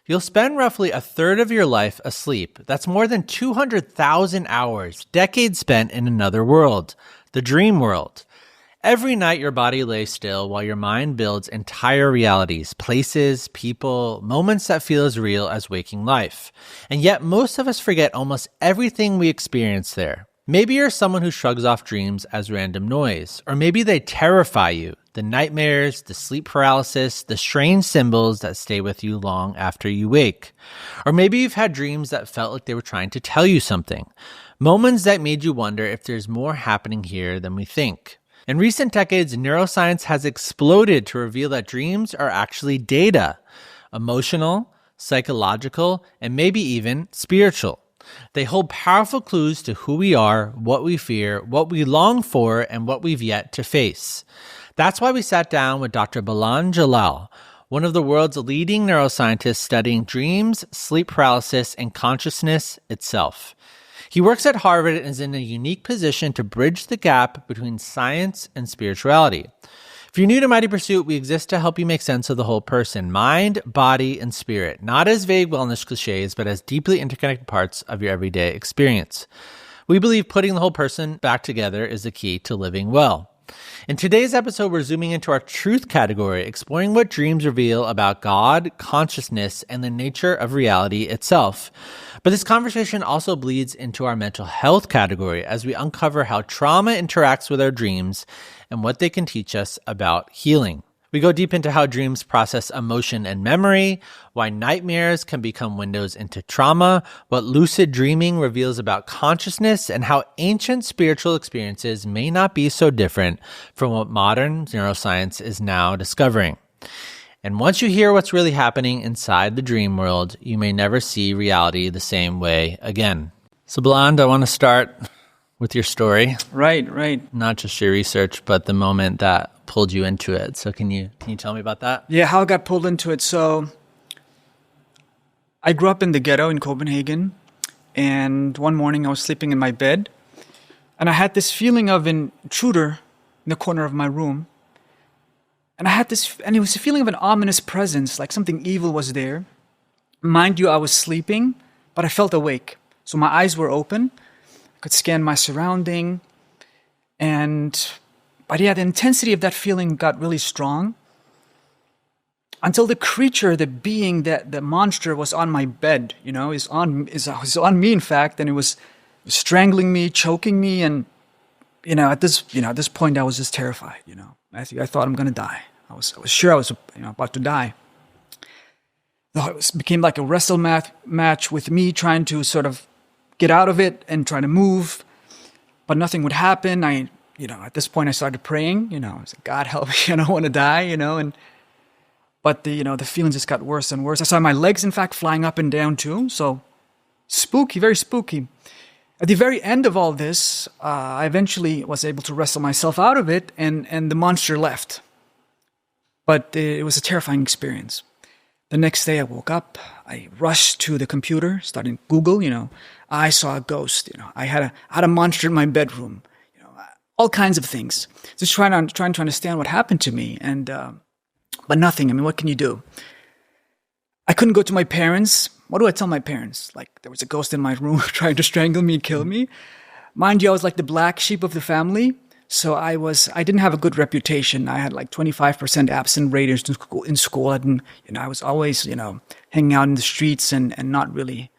You'll spend roughly a third of your life asleep. That's more than 200,000 hours, decades spent in another world, the dream world. Every night your body lays still while your mind builds entire realities, places, people, moments that feel as real as waking life. And yet most of us forget almost everything we experience there. Maybe you're someone who shrugs off dreams as random noise, or maybe they terrify you. The nightmares, the sleep paralysis, the strange symbols that stay with you long after you wake. Or maybe you've had dreams that felt like they were trying to tell you something. Moments that made you wonder if there's more happening here than we think. In recent decades, neuroscience has exploded to reveal that dreams are actually data. Emotional, psychological, and maybe even spiritual. They hold powerful clues to who we are, what we fear, what we long for, and what we've yet to face. That's why we sat down with Dr. Baland Jalal, one of the world's leading neuroscientists studying dreams, sleep paralysis, and consciousness itself. He works at Harvard and is in a unique position to bridge the gap between science and spirituality. If you're new to Mighty Pursuit, we exist to help you make sense of the whole person, mind, body, and spirit, not as vague wellness cliches, but as deeply interconnected parts of your everyday experience. We believe putting the whole person back together is the key to living well. In today's episode, we're zooming into our truth category, exploring what dreams reveal about God, consciousness, and the nature of reality itself. But this conversation also bleeds into our mental health category as we uncover how trauma interacts with our dreams and what they can teach us about healing. We go deep into how dreams process emotion and memory, why nightmares can become windows into trauma, what lucid dreaming reveals about consciousness, and how ancient spiritual experiences may not be so different from what modern neuroscience is now discovering. And once you hear what's really happening inside the dream world, you may never see reality the same way again. So, Baland, I want to start with your story. Right. Not just your research, but the moment that pulled you into it. So can you tell me about that? Yeah, how I got pulled into it. So I grew up in the ghetto in Copenhagen, and one morning I was sleeping in my bed, and I had this feeling of an intruder in the corner of my room. And it was a feeling of an ominous presence, like something evil was there. Mind you, I was sleeping, but I felt awake. So my eyes were open. I could scan my surrounding. But the intensity of that feeling got really strong until the creature, the being, the monster was on my bed, is on me, in fact, and it was strangling me, choking me. And, at this point I was just terrified, I thought I'm going to die. I was sure I was, about to die. It became like a wrestle match with me trying to sort of get out of it and try to move, but nothing would happen. At this point I started praying, I was like, God help me, I don't want to die, but the feelings just got worse and worse. I saw my legs, in fact, flying up and down too. So spooky, very spooky. At the very end of all this, I eventually was able to wrestle myself out of it, and the monster left. But it was a terrifying experience. The next day I woke up, I rushed to the computer, started Google, I saw a ghost, I had a monster in my bedroom, all kinds of things. Just trying to understand what happened to me, but nothing. I mean, what can you do? I couldn't go to my parents. What do I tell my parents? Like, there was a ghost in my room trying to strangle me and kill me. Mind you, I was like the black sheep of the family. So I didn't have a good reputation. I had like 25% absent rate in school. I was always, hanging out in the streets and not really,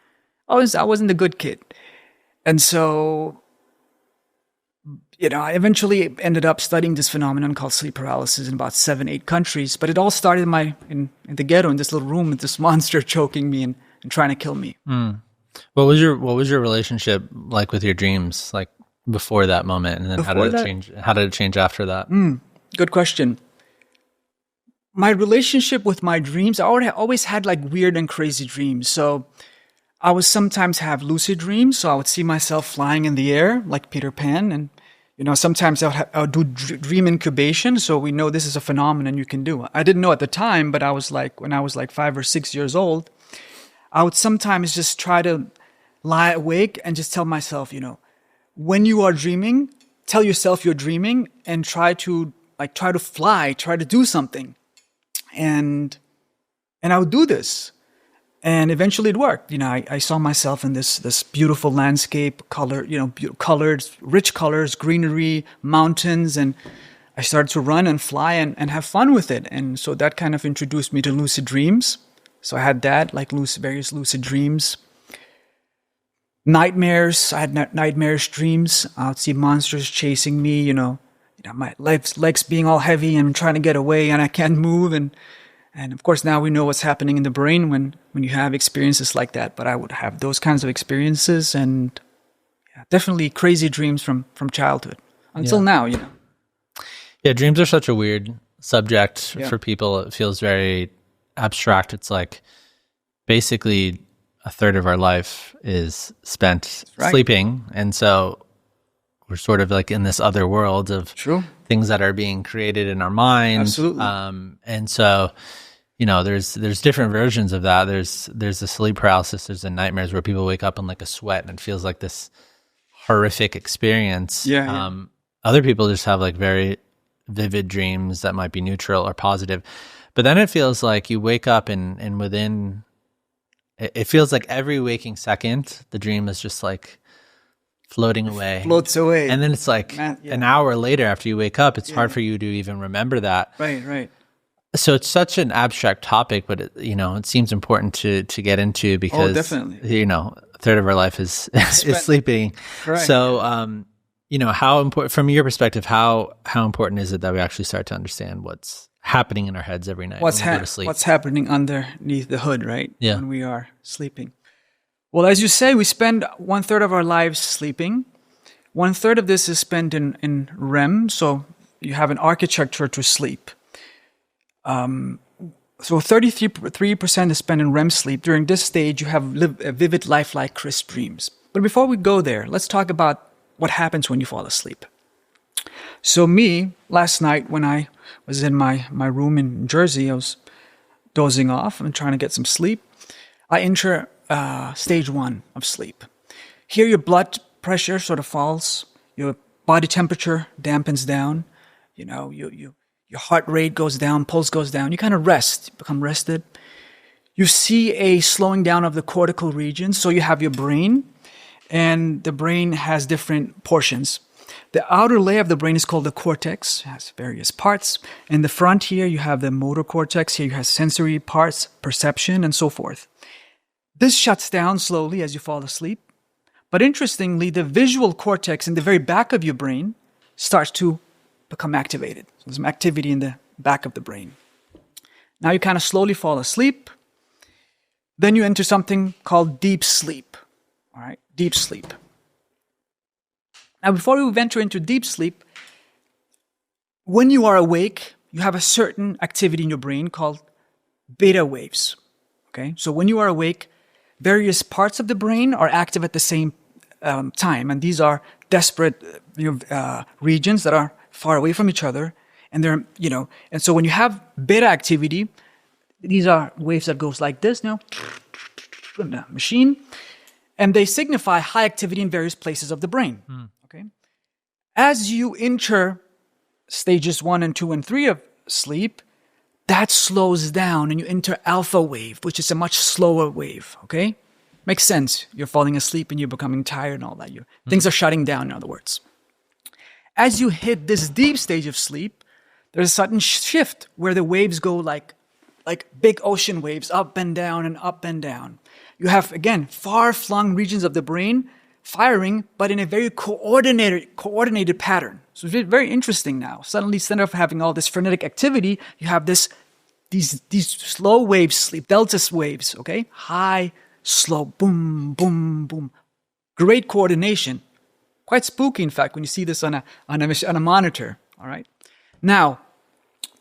I wasn't a good kid. And so, I eventually ended up studying this phenomenon called sleep paralysis in about 7-8 countries. But it all started in the ghetto, in this little room with this monster choking me and trying to kill me. Mm. What was your relationship like with your dreams, like before that moment, and then how did it change after that? Good question. My relationship with my dreams, I always had like weird and crazy dreams. So I would sometimes have lucid dreams. So I would see myself flying in the air like Peter Pan, and sometimes I would do dream incubation. So we know this is a phenomenon you can do. I didn't know at the time, but when I was like 5 or 6 years old, I would sometimes just try to lie awake and just tell myself, when you are dreaming, tell yourself you're dreaming and try to fly, try to do something. And I would do this. And eventually it worked. I saw myself in this beautiful landscape, colored, rich colors, greenery, mountains, and I started to run and fly and have fun with it. And so that kind of introduced me to lucid dreams. So I had that, like various lucid dreams. Nightmares. I had nightmarish dreams. I would see monsters chasing me, my legs being all heavy and I'm trying to get away and I can't move. And of course, now we know what's happening in the brain when you have experiences like that. But I would have those kinds of experiences and definitely crazy dreams from childhood until now, Yeah, dreams are such a weird subject for people. It feels very abstract. It's like basically a third of our life is spent sleeping. And so we're sort of like in this other world of things that are being created in our mind. Absolutely. And so, there's different versions of that. There's the sleep paralysis, there's the nightmares where people wake up in like a sweat and it feels like this horrific experience. Other people just have like very vivid dreams that might be neutral or positive. But then it feels like you wake up and within, it feels like every waking second, the dream is just like floating away. Floats away. And then it's like an hour later after you wake up, it's hard for you to even remember that. Right. So it's such an abstract topic, but it seems important to get into because definitely. A third of our life is sleeping. Correct. So how important, from your perspective, how important is it that we actually start to understand what's happening in our heads every night when we go to sleep? What's happening underneath the hood, right? Yeah. When we are sleeping. Well, as you say, we spend 1/3 of our lives sleeping. 1/3 of this is spent in REM, so you have an architecture to sleep. So 33% is spent in REM sleep. During this stage, you have vivid, lifelike, crisp dreams. But before we go there, let's talk about what happens when you fall asleep. So me, last night when I was in my room in Jersey, I was dozing off and trying to get some sleep. I enter stage 1 of sleep. Here your blood pressure sort of falls, your body temperature dampens down, your heart rate goes down, pulse goes down, you kind of rest, become rested. You see a slowing down of the cortical region, so you have your brain, and the brain has different portions. The outer layer of the brain is called the cortex. It has various parts. In the front here, you have the motor cortex. Here you have sensory parts, perception, and so forth. This shuts down slowly as you fall asleep. But interestingly, the visual cortex in the very back of your brain starts to become activated. So there's some activity in the back of the brain. Now you kind of slowly fall asleep. Then you enter something called deep sleep. All right, deep sleep. Now, before we venture into deep sleep, when you are awake, you have a certain activity in your brain called beta waves. Okay, so when you are awake, various parts of the brain are active at the same time, and these are disparate regions that are far away from each other, and they're and so when you have beta activity, these are waves that goes like this now, in the machine, and they signify high activity in various places of the brain. Okay, as you enter stages 1 and 2 and 3 of sleep, that slows down and you enter alpha wave, which is a much slower wave, okay? Makes sense. You're falling asleep and you're becoming tired and all that. Things are shutting down, in other words. As you hit this deep stage of sleep, there's a sudden shift where the waves go like big ocean waves, up and down and up and down. You have, again, far-flung regions of the brain firing, but in a very coordinated pattern. So it's very interesting now. Suddenly, instead of having all this frenetic activity, you have these slow waves, sleep, delta waves, okay? High, slow, boom, boom, boom. Great coordination. Quite spooky, in fact, when you see this on a monitor, all right? Now,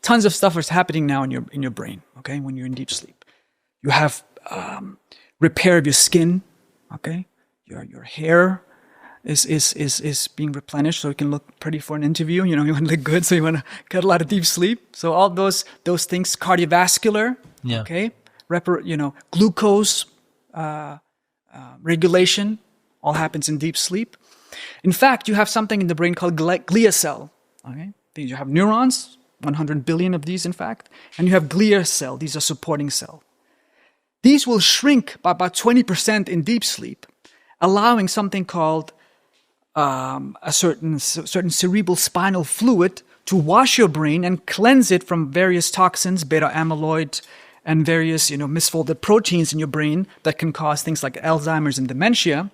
tons of stuff is happening now in your brain, okay, when you're in deep sleep. You have repair of your skin, okay? Your hair is being replenished so you can look pretty for an interview. You want to look good, so you want to get a lot of deep sleep. So all those things, cardiovascular, okay, glucose regulation, all happens in deep sleep. In fact, you have something in the brain called glia cell. Okay, you have neurons, 100 billion of these, in fact, and you have glia cell. These are supporting cell. these will shrink by about 20% in deep sleep, allowing something called a certain cerebral spinal fluid to wash your brain and cleanse it from various toxins, beta amyloid, and various misfolded proteins in your brain that can cause things like Alzheimer's and dementia.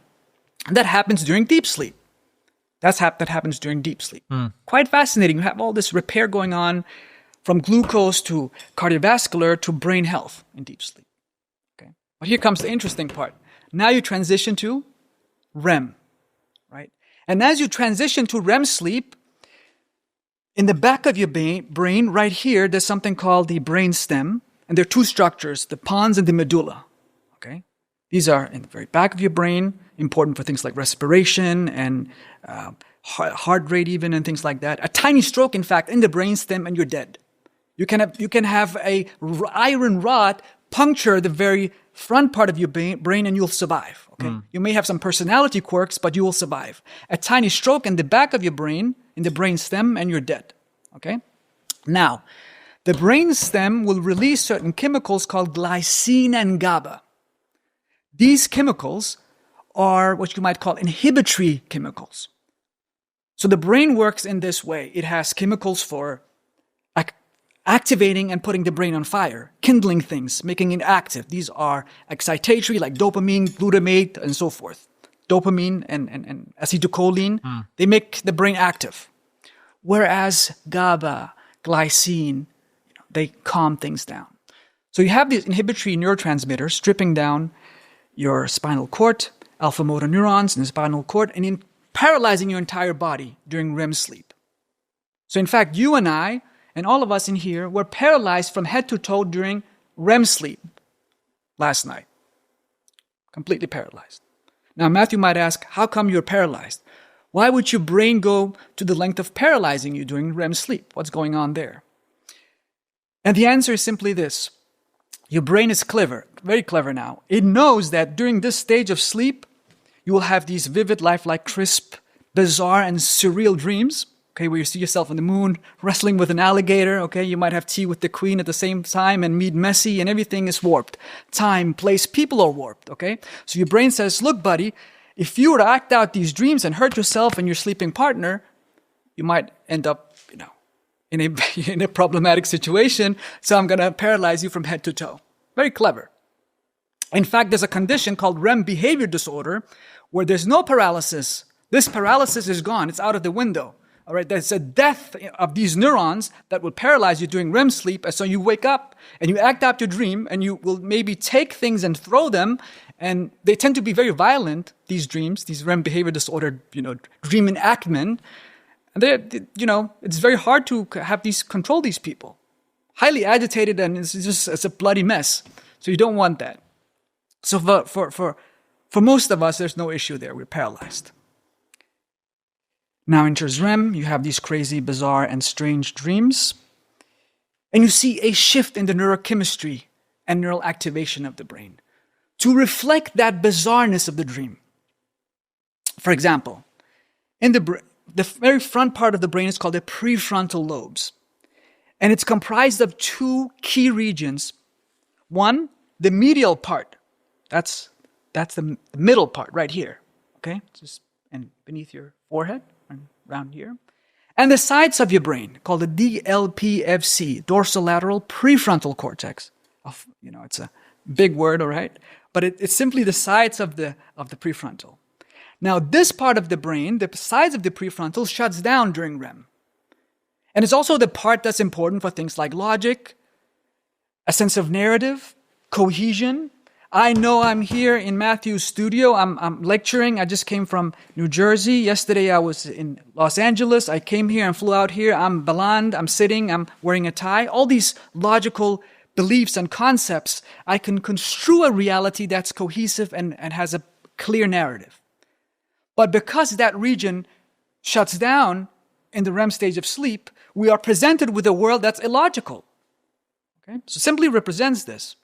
And that happens during deep sleep. That happens during deep sleep. Quite fascinating. You have all this repair going on from glucose to cardiovascular to brain health in deep sleep. Okay, but here comes the interesting part. Now you transition to REM, right? And as you transition to REM sleep, in the back of your brain, right here, there's something called the brain stem, and there are two structures, the pons and the medulla. Okay, these are in the very back of your brain, important for things like respiration and heart rate, even, and things like that. A tiny stroke, in fact, in the brain stem, and you're dead. You can have a iron rod puncture the very front part of your brain, and you'll survive. Okay, you may have some personality quirks, but you will survive. A tiny stroke in the back of your brain, in the brain stem, and you're dead. Okay, now the brain stem will release certain chemicals called glycine and GABA. These chemicals are what you might call inhibitory chemicals. So the brain works in this way. It has chemicals for activating and putting the brain on fire, kindling things, making it active. These are excitatory, like dopamine, glutamate, and so forth. Dopamine and acetylcholine, they make the brain active. Whereas GABA, glycine, they calm things down. So you have these inhibitory neurotransmitters stripping down your spinal cord, alpha motor neurons in the spinal cord, and paralyzing your entire body during REM sleep. So in fact, you and I, and all of us in here, were paralyzed from head to toe during REM sleep last night. Completely paralyzed. Now, Matthew might ask, how come you're paralyzed? Why would your brain go to the length of paralyzing you during REM sleep? What's going on there? And the answer is simply this. Your brain is clever, very clever now. It knows that during this stage of sleep, you will have these vivid, lifelike, crisp, bizarre, and surreal dreams. Okay, where you see yourself on the moon, wrestling with an alligator. Okay, you might have tea with the queen at the same time and meet Messi, and everything is warped. Time, place, people are warped. Okay, so your brain says, look, buddy, if you were to act out these dreams and hurt yourself and your sleeping partner, you might end up, in a problematic situation. So I'm going to paralyze you from head to toe. Very clever. In fact, there's a condition called REM behavior disorder where there's no paralysis. This paralysis is gone. It's out of the window. All right, there's a death of these neurons that will paralyze you during REM sleep. And so you wake up and you act out your dream and you will maybe take things and throw them. And they tend to be very violent, these dreams, these REM behavior disorder, dream enactment. And it's very hard to control these people. Highly agitated, and it's a bloody mess. So you don't want that. So for most of us, there's no issue there. We're paralyzed. Now enters REM. You have these crazy, bizarre, and strange dreams. And you see a shift in the neurochemistry and neural activation of the brain to reflect that bizarreness of the dream. For example, in the very front part of the brain is called the prefrontal lobes. And it's comprised of two key regions. One, the medial part. That's the middle part right here. Okay? And beneath your forehead. Around here. And the sides of your brain, called the DLPFC, dorsolateral prefrontal cortex. It's a big word, all right? But it's simply the sides of the prefrontal. Now, this part of the brain, the sides of the prefrontal, shuts down during REM. And it's also the part that's important for things like logic, a sense of narrative, cohesion. I know I'm here in Matthew's studio. I'm lecturing. I just came from New Jersey. Yesterday I was in Los Angeles. I came here and flew out here. I'm Baland. I'm sitting. I'm wearing a tie. All these logical beliefs and concepts, I can construe a reality that's cohesive and has a clear narrative. But because that region shuts down in the REM stage of sleep, we are presented with a world that's illogical. Okay? So simply represents this.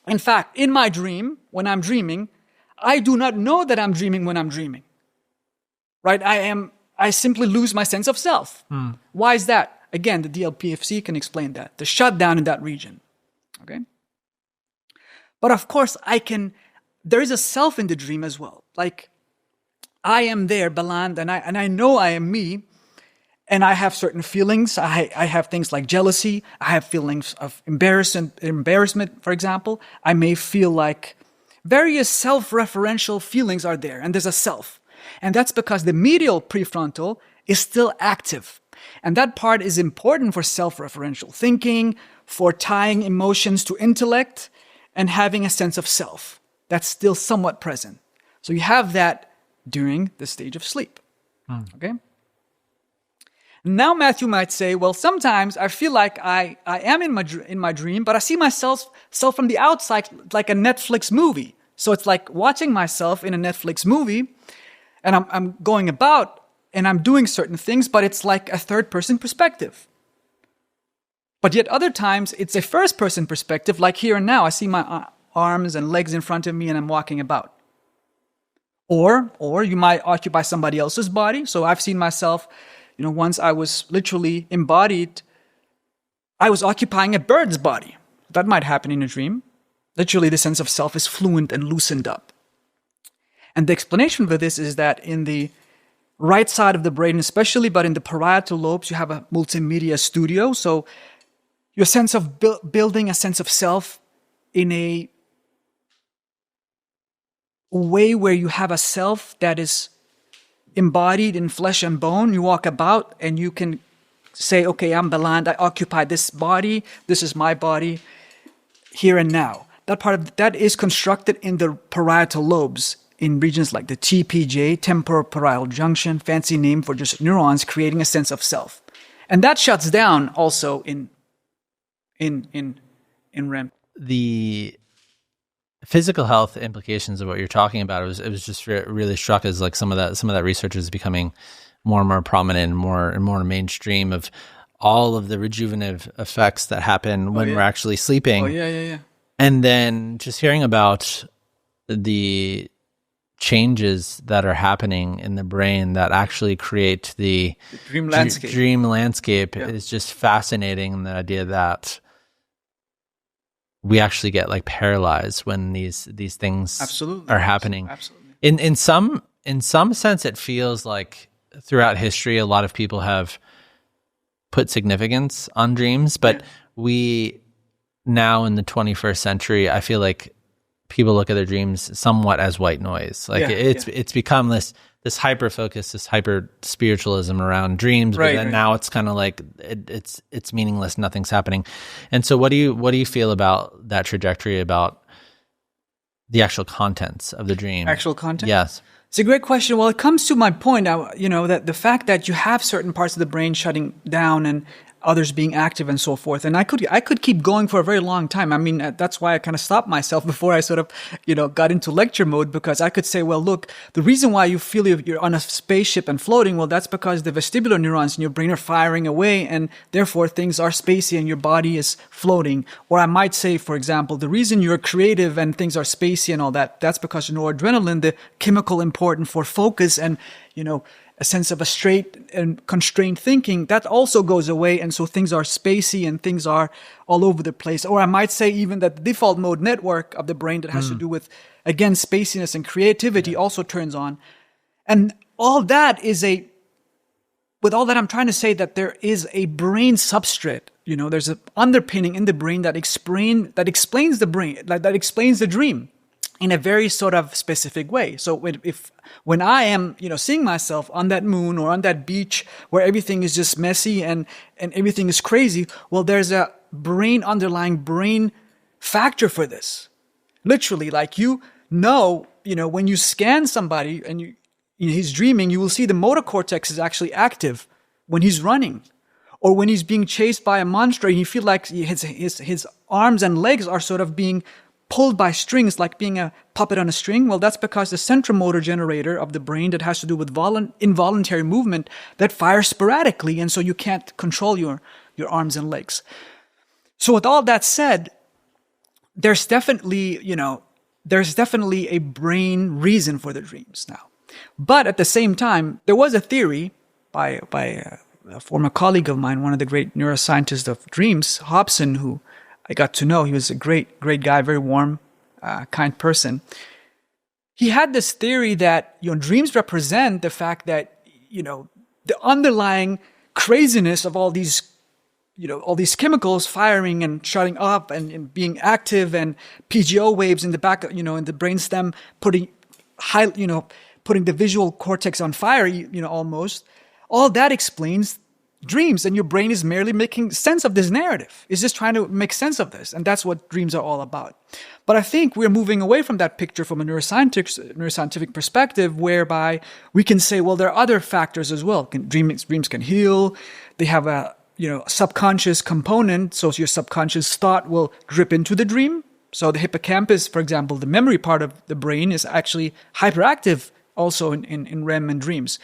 In fact, in my dream, when I'm dreaming, I do not know that I'm dreaming when I'm dreaming. Right? I simply lose my sense of self. Why is that? Again, the DLPFC can explain that. The shutdown in that region. Okay? But of course, there is a self in the dream as well. Like, I am there, Baland, and I know I am me, and I have certain feelings. I have things like jealousy. I have feelings of embarrassment, for example. I may feel like various self-referential feelings are there, and there's a self. And that's because the medial prefrontal is still active. And that part is important for self-referential thinking, for tying emotions to intellect, and having a sense of self. That's still somewhat present. So you have that during the stage of sleep. Okay? Now Matthew might say, well, sometimes I feel like I am in my dream, but I see myself from the outside like a Netflix movie. So it's like watching myself in a Netflix movie, and I'm going about and I'm doing certain things, but it's like a third-person perspective. But yet other times it's a first-person perspective, like here and now. I see my arms and legs in front of me and I'm walking about. Or you might occupy somebody else's body. So I've seen myself, once I was literally embodied, I was occupying a bird's body. That might happen in a dream. Literally, the sense of self is fluent and loosened up. And the explanation for this is that in the right side of the brain especially, but in the parietal lobes, you have a multimedia studio. So your sense of building a sense of self in a way where you have a self that is embodied in flesh and bone. You walk about and you can say, okay, I'm Baland, I occupy this body, this is my body, here and now. That is constructed in the parietal lobes in regions like the TPJ, temporoparietal junction, fancy name for just neurons creating a sense of self. And that shuts down also in REM. The physical health implications of what you're talking about, it was just really struck as like some of that research is becoming more and more prominent and more mainstream of all of the rejuvenative effects that happen when we're actually sleeping. Oh yeah. And then just hearing about the changes that are happening in the brain that actually create the dream landscape. Dream landscape is just fascinating. And the idea that we actually get like paralyzed when these things are happening. Absolutely. In some sense, it feels like throughout history, a lot of people have put significance on dreams, but we now in the 21st century, I feel like people look at their dreams somewhat as white noise. Like it's become this hyper focus, this hyper spiritualism around dreams, but then now it's kind of like it's meaningless. Nothing's happening. And so what do you feel about that trajectory, about the actual contents of the dream? Actual content? Yes. It's a great question. Well, it comes to my point, that the fact that you have certain parts of the brain shutting down and others being active and so forth. And I could keep going for a very long time. I mean, that's why I kind of stopped myself before I sort of, got into lecture mode, because I could say, well, look, the reason why you feel you're on a spaceship and floating, well, that's because the vestibular neurons in your brain are firing away, and therefore things are spacey and your body is floating. Or I might say, for example, the reason you're creative and things are spacey and all that, that's because noradrenaline, the chemical important for focus and, a sense of a straight and constrained thinking, that also goes away. And so things are spacey and things are all over the place. Or I might say even that the default mode network of the brain that has to do with, again, spaciness and creativity also turns on. And all that with all that, I'm trying to say that there is a brain substrate. There's an underpinning in the brain that explains the brain, that explains the dream in a very sort of specific way. So when I am, seeing myself on that moon or on that beach where everything is just messy and everything is crazy, well, there's a underlying brain factor for this. Literally, like, when you scan somebody and he's dreaming, you will see the motor cortex is actually active when he's running. Or when he's being chased by a monster and you feel like his arms and legs are sort of being pulled by strings, like being a puppet on a string. Well, that's because the central motor generator of the brain that has to do with involuntary movement, that fires sporadically, and so you can't control your arms and legs. So with all that said, there's definitely a brain reason for the dreams now. But at the same time, there was a theory by a former colleague of mine, one of the great neuroscientists of dreams, Hobson, who I got to know. He was a great guy, very warm, kind person. He had this theory that, dreams represent the fact that, the underlying craziness of all these chemicals firing and shutting up and being active, and PGO waves in the back, in the brainstem, putting the visual cortex on fire, almost. All that explains dreams, and your brain is merely making sense of this narrative. It's just trying to make sense of this, and that's what dreams are all about. But I think we're moving away from that picture from a neuroscientific perspective, whereby we can say, well, there are other factors as well. Dreams can heal. They have a subconscious component, so your subconscious thought will drip into the dream. So the hippocampus, for example, the memory part of the brain, is actually hyperactive also in REM and dreams.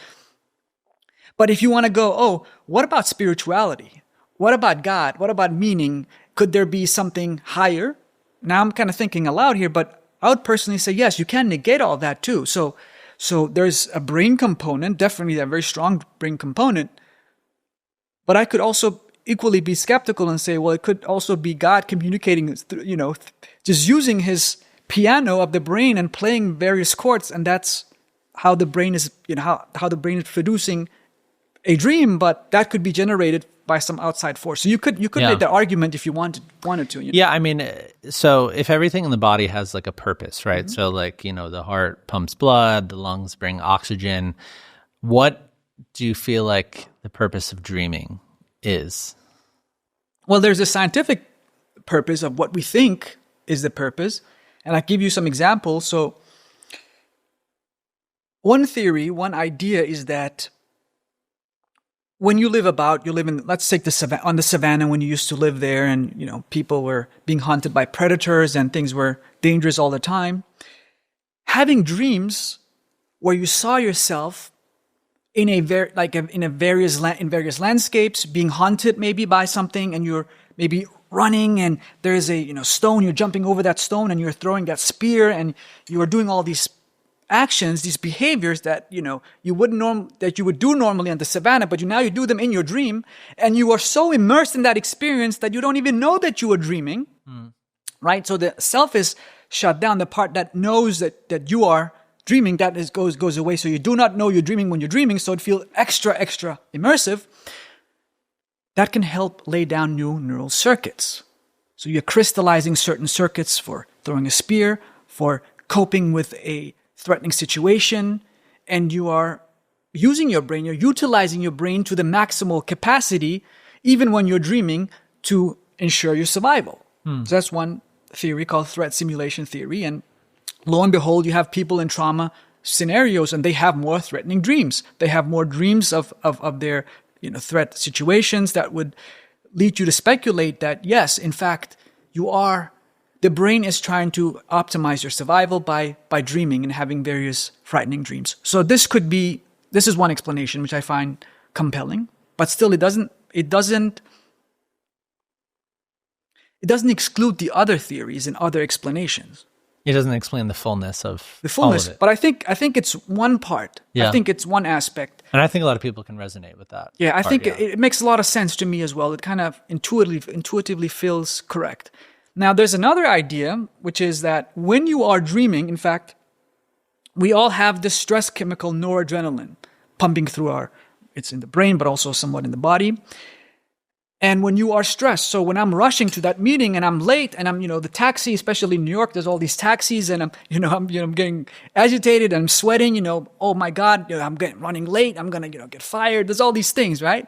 But if you want to go, what about spirituality? What about God? What about meaning? Could there be something higher? Now I'm kind of thinking aloud here, but I would personally say, yes, you can negate all that too. So there's a brain component, definitely a very strong brain component. But I could also equally be skeptical and say, well, it could also be God communicating, just using his piano of the brain and playing various chords, and that's how the brain is, how the brain is producing a dream, but that could be generated by some outside force. So you could make the argument if you wanted to. Yeah, I mean, so if everything in the body has like a purpose, right? Mm-hmm. So like, the heart pumps blood, the lungs bring oxygen. What do you feel like the purpose of dreaming is? Well, there's a scientific purpose of what we think is the purpose. And I'll give you some examples. So one theory, one idea is that when you live in, let's take on the savannah when you used to live there, and, people were being hunted by predators and things were dangerous all the time. Having dreams where you saw yourself in various landscapes, being hunted maybe by something, and you're maybe running, and there's a stone, you're jumping over that stone, and you're throwing that spear, and you are doing all these actions, these behaviors that you would do normally on the savannah, but now you do them in your dream, and you are so immersed in that experience that you don't even know that you are dreaming, right? So the self is shut down. The part that knows that you are dreaming, that goes away. So you do not know you're dreaming when you're dreaming, so it feels extra immersive. That can help lay down new neural circuits. So you're crystallizing certain circuits for throwing a spear, for coping with a threatening situation, and you are using your brain, you're utilizing your brain to the maximal capacity, even when you're dreaming, to ensure your survival. So that's one theory called threat simulation theory, and lo and behold, you have people in trauma scenarios, and they have more threatening dreams. They have more dreams of their threat situations that would lead you to speculate that, yes, in fact, the brain is trying to optimize your survival by dreaming and having various frightening dreams. So this is one explanation which I find compelling, but still it doesn't exclude the other theories and other explanations. It doesn't explain the fullness of all of it. But I think it's one part. Yeah. I think it's one aspect. And I think a lot of people can resonate with that. Yeah, I think it makes a lot of sense to me as well. It kind of intuitively feels correct. Now, there's another idea, which is that when you are dreaming, in fact, we all have this stress chemical noradrenaline pumping through it's in the brain, but also somewhat in the body. And when you are stressed, so when I'm rushing to that meeting and I'm late and I'm, the taxi, especially in New York, there's all these taxis and I'm getting agitated and I'm sweating, oh my God, I'm running late, I'm going to, get fired. There's all these things, right?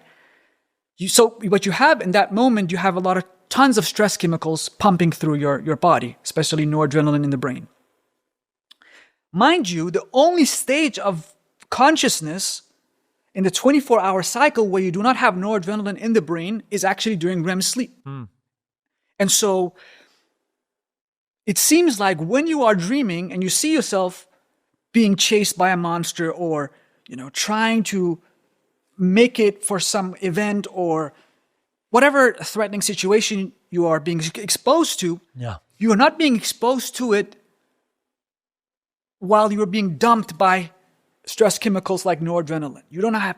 So what you have in that moment, you have a lot of tons of stress chemicals pumping through your body, especially noradrenaline in the brain. Mind you, the only stage of consciousness in the 24-hour cycle where you do not have noradrenaline in the brain is actually during REM sleep. And so it seems like when you are dreaming and you see yourself being chased by a monster or, trying to make it for some event or whatever threatening situation you are being exposed to, you are not being exposed to it while you are being dumped by stress chemicals like noradrenaline. You do not have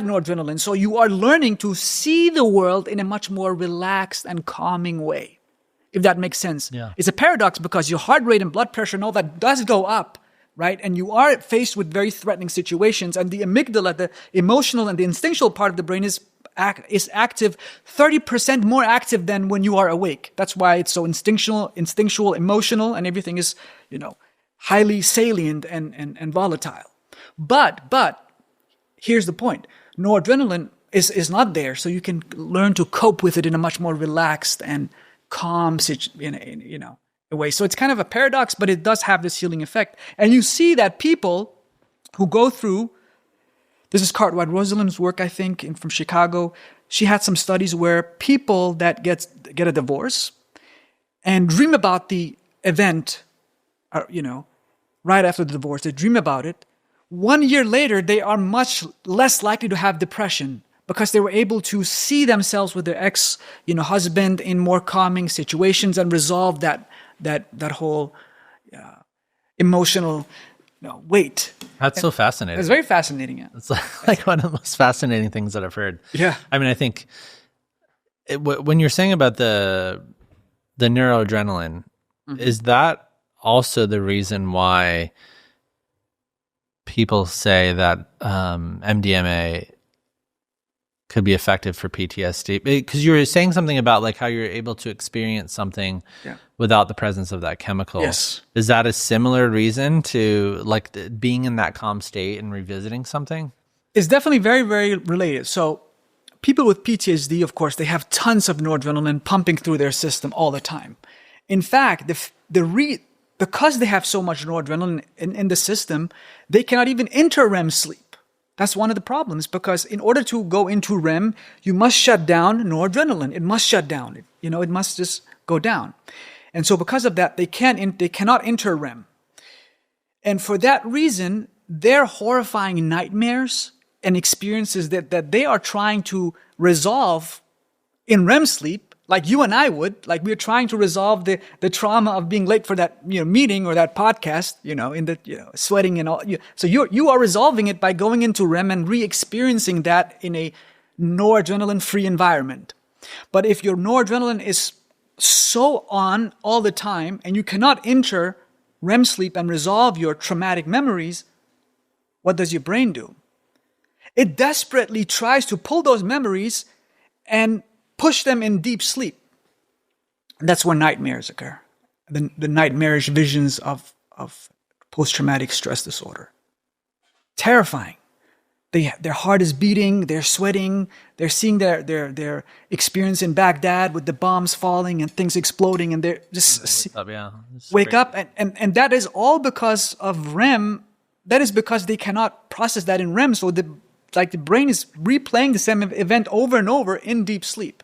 noradrenaline, so you are learning to see the world in a much more relaxed and calming way. if that makes sense. Yeah. It's a paradox because your heart rate and blood pressure and all that does go up, right? And you are faced with very threatening situations, and the amygdala, the emotional and the instinctual part of the brain is active, 30% more active than when you are awake. That's why it's so instinctual, emotional, and everything is, highly salient and volatile. But here's the point. Noradrenaline is not there, so you can learn to cope with it in a much more relaxed and calm way. So it's kind of a paradox, but it does have this healing effect. And you see that people who go through, this is Cartwright Rosalind's work, I think, from Chicago. She had some studies where people that get a divorce and dream about the event, right after the divorce, they dream about it. 1 year later, they are much less likely to have depression because they were able to see themselves with their husband in more calming situations and resolve that whole emotional weight. That's so fascinating. It's very fascinating. Yeah. It's like one of the most fascinating things that I've heard. Yeah. I mean, I think when you're saying about the neuroadrenaline, is that also the reason why people say that MDMA could be effective for PTSD? Because you were saying something about like how you're able to experience something without the presence of that chemical. Yes. Is that a similar reason to like being in that calm state and revisiting something? It's definitely very, very related. So people with PTSD, of course, they have tons of noradrenaline pumping through their system all the time. In fact, because they have so much noradrenaline in the system, they cannot even enter REM sleep. That's one of the problems, because in order to go into REM, you must shut down noradrenaline. It must shut down. It must just go down. And so because of that, they cannot enter REM. And for that reason, their horrifying nightmares and experiences that they are trying to resolve in REM sleep, like you and I would, like we're trying to resolve the trauma of being late for that meeting or that podcast, in the sweating and all. So you are resolving it by going into REM and re-experiencing that in a noradrenaline-free environment. But if your noradrenaline is so on all the time and you cannot enter REM sleep and resolve your traumatic memories, what does your brain do? It desperately tries to pull those memories and push them in deep sleep. And that's where nightmares occur. The nightmarish visions of post-traumatic stress disorder. Terrifying. Their heart is beating, they're sweating, they're seeing their experience in Baghdad with the bombs falling and things exploding, and they're just wake up. And that is all because of REM. That is because they cannot process that in REM. So the brain is replaying the same event over and over in deep sleep.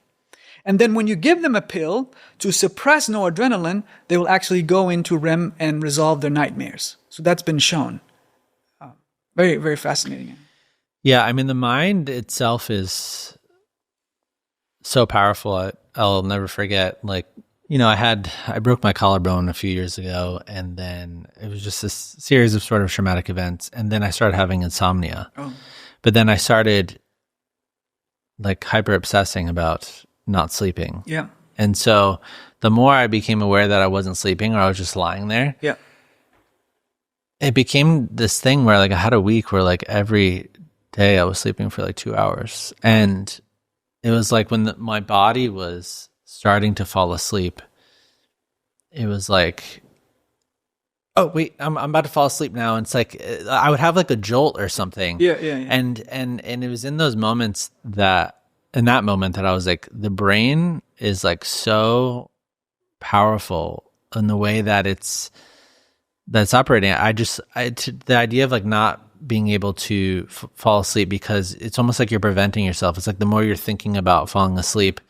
And then when you give them a pill to suppress noradrenaline, they will actually go into REM and resolve their nightmares. So that's been shown. Very, very fascinating. Yeah, I mean, the mind itself is so powerful. I'll never forget, I broke my collarbone a few years ago, and then it was just this series of sort of traumatic events, and then I started having insomnia. Oh. But then I started hyper obsessing about not sleeping. Yeah. And so the more I became aware that I wasn't sleeping or I was just lying there, it became this thing where I had a week where every day I was sleeping for 2 hours. And it was when my body was starting to fall asleep, it was oh wait, I'm about to fall asleep now. And it's I would have a jolt or something. Yeah. And it was in those moments that I was the brain is so powerful in the way that it's operating. The idea of not being able to fall asleep, because it's almost you're preventing yourself. It's the more you're thinking about falling asleep,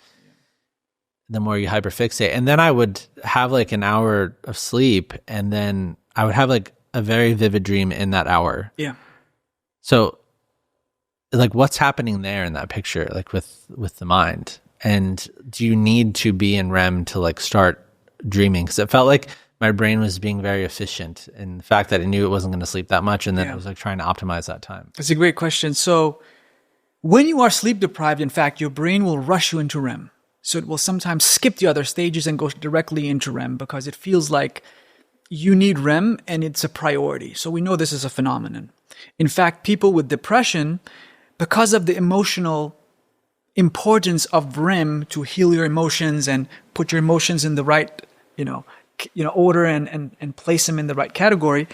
the more you hyperfixate. And then I would have an hour of sleep, and then I would have a very vivid dream in that hour. Yeah. So what's happening there in that picture, with the mind? And do you need to be in REM to start dreaming? Because it felt my brain was being very efficient in the fact that it knew it wasn't going to sleep that much, and then it was trying to optimize that time. That's a great question. So when you are sleep deprived, in fact, your brain will rush you into REM. So it will sometimes skip the other stages and go directly into REM because it feels like you need REM and it's a priority. So we know this is a phenomenon. In fact, people with depression, because of the emotional importance of REM to heal your emotions and put your emotions in the right, order and place them in the right category,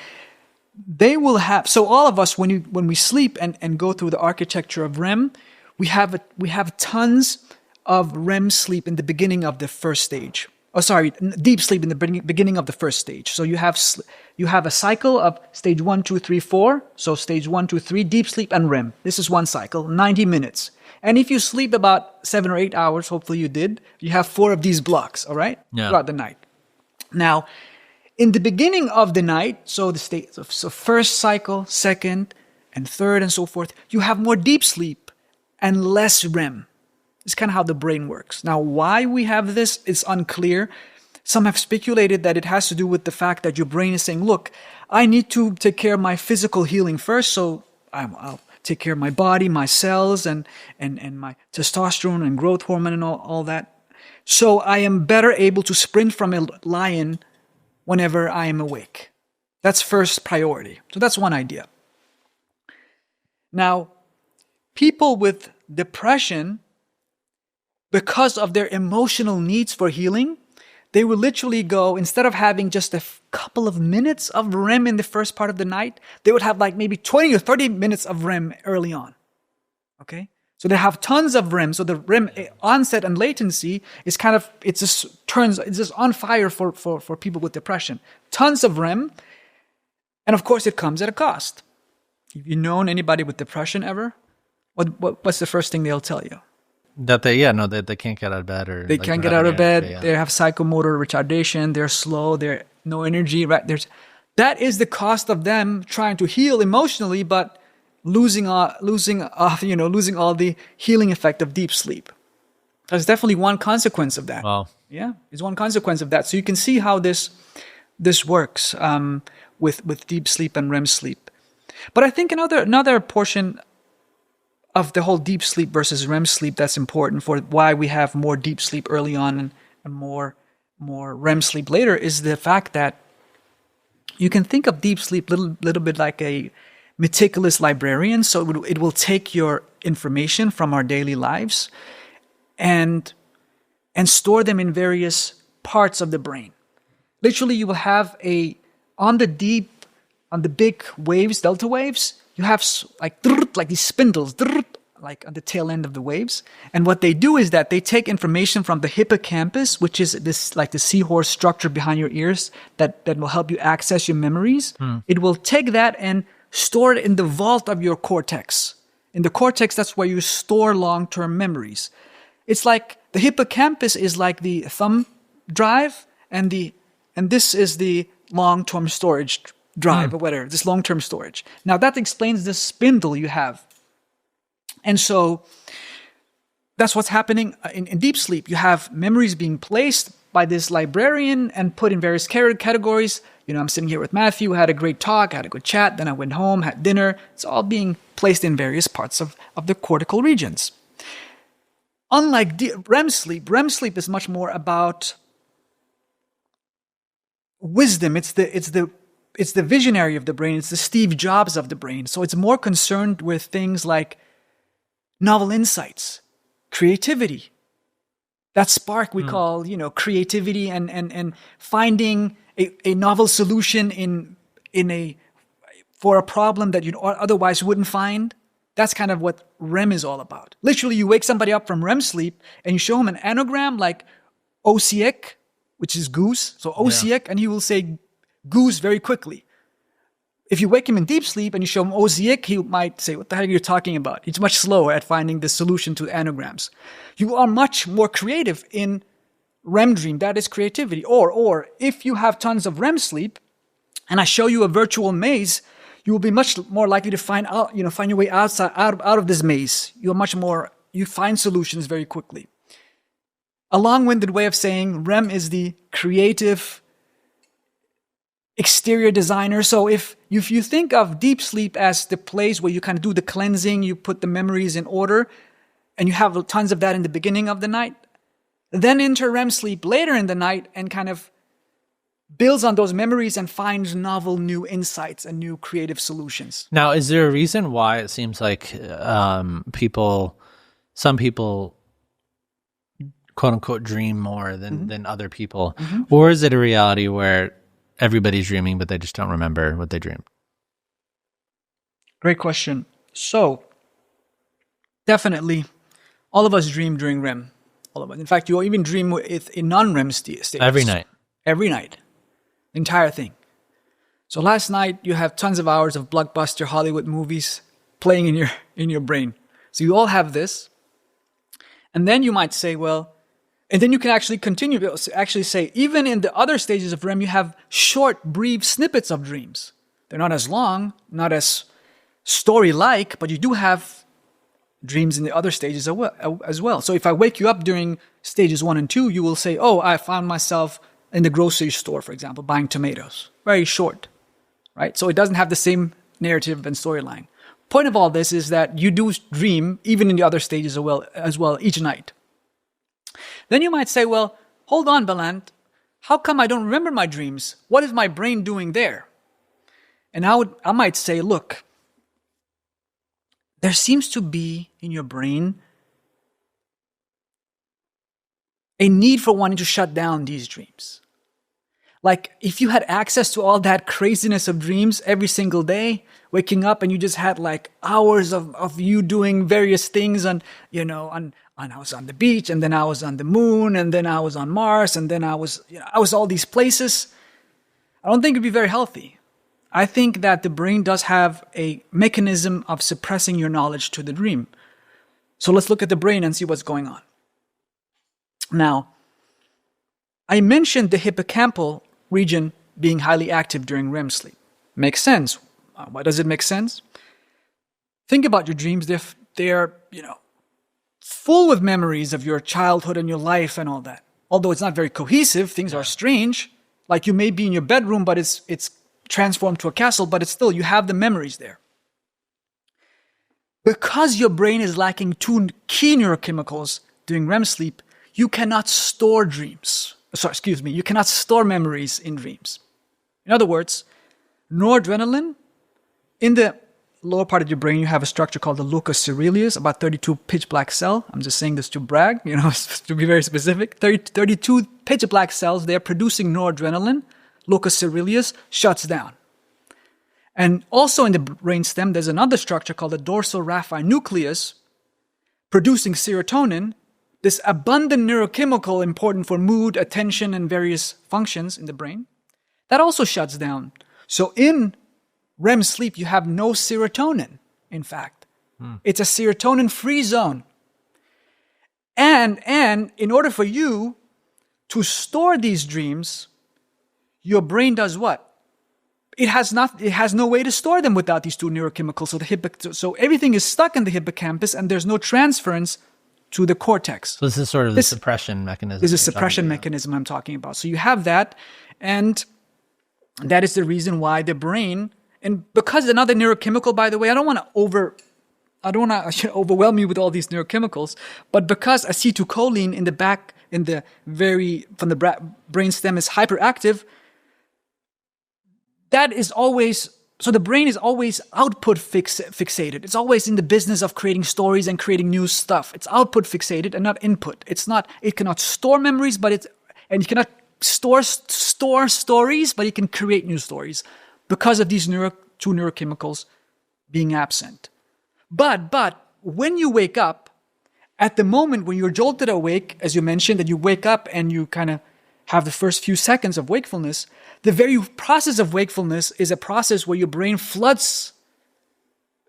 they will have. So all of us, when we sleep and go through the architecture of REM, we have tons of REM sleep in the beginning of the first stage. Deep sleep in the beginning of the first stage. So you have a cycle of stage 1, 2, 3, 4. So stage 1, 2, 3, deep sleep and REM. This is one cycle, 90 minutes. And if you sleep about 7 or 8 hours, hopefully you did, you have 4 of these blocks, all right? Yeah. Throughout the night. Now, in the beginning of the night, so first cycle, second, and third, and so forth, you have more deep sleep and less REM. It's kind of how the brain works. Now, why we have this is unclear. Some have speculated that it has to do with the fact that your brain is saying, look, I need to take care of my physical healing first, so I'll take care of my body, my cells, and my testosterone and growth hormone and all that. So I am better able to sprint from a lion whenever I am awake. That's first priority. So that's one idea. Now, people with depression, because of their emotional needs for healing, they will literally go, instead of having just a couple of minutes of REM in the first part of the night, they would have like maybe 20 or 30 minutes of REM early on. Okay? So they have tons of REM. So the REM onset and latency is it's just on fire for people with depression. Tons of REM. And of course it comes at a cost. Have you known anybody with depression ever? What's the first thing they'll tell you? That they can't get out of bed, or they can't get out of bed. They have psychomotor retardation. They're slow. They're no energy. Right? That is the cost of them trying to heal emotionally, but losing all the healing effect of deep sleep. That's definitely one consequence of that. Wow. Yeah, it's one consequence of that. So you can see how this works with deep sleep and REM sleep. But I think another portion of the whole deep sleep versus REM sleep that's important for why we have more deep sleep early on and more REM sleep later is the fact that you can think of deep sleep a little bit like a meticulous librarian. So it will take your information from our daily lives and store them in various parts of the brain. Literally, you will have on the big waves, delta waves, you have like these spindles, like on the tail end of the waves. And what they do is that they take information from the hippocampus, which is this like the seahorse structure behind your ears that will help you access your memories. It will take that and store it in the vault of your cortex. In the cortex, that's where you store long-term memories. It's like the hippocampus is like the thumb drive, and this is the long-term storage drive or whatever, this long-term storage. Now that explains the spindle you have. And so that's what's happening in deep sleep. You have memories being placed by this librarian and put in various categories. I'm sitting here with Matthew, had a great talk, had a good chat, then I went home, had dinner. It's all being placed in various parts of the cortical regions. Unlike REM sleep is much more about wisdom. It's the visionary of the brain. It's the Steve Jobs of the brain. So it's more concerned with things like novel insights, creativity. That spark we call, creativity and finding a novel solution for a problem that you otherwise wouldn't find. That's kind of what REM is all about. Literally, you wake somebody up from REM sleep and you show him an anagram like Osiek, which is goose. So Osiek, and he will say goose very quickly. If you wake him in deep sleep and you show him Osiek, he might say, what the heck are you talking about? He's much slower at finding the solution to anagrams. You are much more creative in REM dream. That is creativity. Or if you have tons of REM sleep and I show you a virtual maze, you will be much more likely to find your way out of this maze. You find solutions very quickly. A long-winded way of saying REM is the creative exterior designer. So if you think of deep sleep as the place where you kind of do the cleansing, you put the memories in order, and you have tons of that in the beginning of the night, then enter REM sleep later in the night and kind of builds on those memories and finds novel new insights and new creative solutions. Now, is there a reason why it seems like some people, quote unquote, dream more than other people? Or is it a reality where everybody's dreaming, but they just don't remember what they dreamed? Great question. So, definitely, all of us dream during REM. All of us. In fact, you even dream in non-REM states. Every night. Every night. The entire thing. So last night, you have tons of hours of blockbuster Hollywood movies playing in your brain. So you all have this. And then you might say, well, and then you can actually continue to actually say, even in the other stages of REM, you have short, brief snippets of dreams. They're not as long, not as story-like, but you do have dreams in the other stages as well. So if I wake you up during stages 1 and 2, you will say, oh, I found myself in the grocery store, for example, buying tomatoes. Very short, right? So it doesn't have the same narrative and storyline. Point of all this is that you do dream even in the other stages as well each night. Then you might say, well, hold on, Baland. How come I don't remember my dreams? What is my brain doing there? And I might say, look, there seems to be in your brain a need for wanting to shut down these dreams. Like if you had access to all that craziness of dreams every single day, waking up and you just had like hours of you doing various things I was on the beach, and then I was on the moon, and then I was on Mars, and then I was all these places. I don't think it'd be very healthy. I think that the brain does have a mechanism of suppressing your knowledge to the dream. So let's look at the brain and see what's going on. Now, I mentioned the hippocampal region being highly active during REM sleep. Makes sense. Why does it make sense? Think about your dreams. They're full of memories of your childhood and your life and all that. Although it's not very cohesive, things are strange. Like you may be in your bedroom, but it's transformed to a castle, but it's still, you have the memories there. Because your brain is lacking 2 key neurochemicals during REM sleep, you cannot store you cannot store memories in dreams. In other words, noradrenaline, in the lower part of your brain, you have a structure called the locus coeruleus, about 32 pitch black cell. I'm just saying this to brag, to be very specific. 32 pitch black cells, they're producing noradrenaline. Locus coeruleus shuts down. And also in the brainstem, there's another structure called the dorsal-raphe nucleus, producing serotonin, this abundant neurochemical important for mood, attention, and various functions in the brain. That also shuts down. So in REM sleep, you have no serotonin, in fact. It's a serotonin-free zone. And in order for you to store these dreams, your brain does what? It has no way to store them without these 2 neurochemicals. So everything is stuck in the hippocampus, and there's no transference to the cortex. So this is sort of the suppression mechanism. This is a suppression mechanism I'm talking about. So you have that, and that is the reason why the brain, and because another neurochemical, by the way, I don't want to overwhelm you with all these neurochemicals, but because acetylcholine from the brainstem is hyperactive, that is always, so the brain is always output fixated. It's always in the business of creating stories and creating new stuff. It's output fixated and not input. It cannot store memories, and you cannot store stories, but it can create new stories because of these 2 neurochemicals being absent. But when you wake up, at the moment when you're jolted awake, as you mentioned, that you wake up and you kind of have the first few seconds of wakefulness, the very process of wakefulness is a process where your brain floods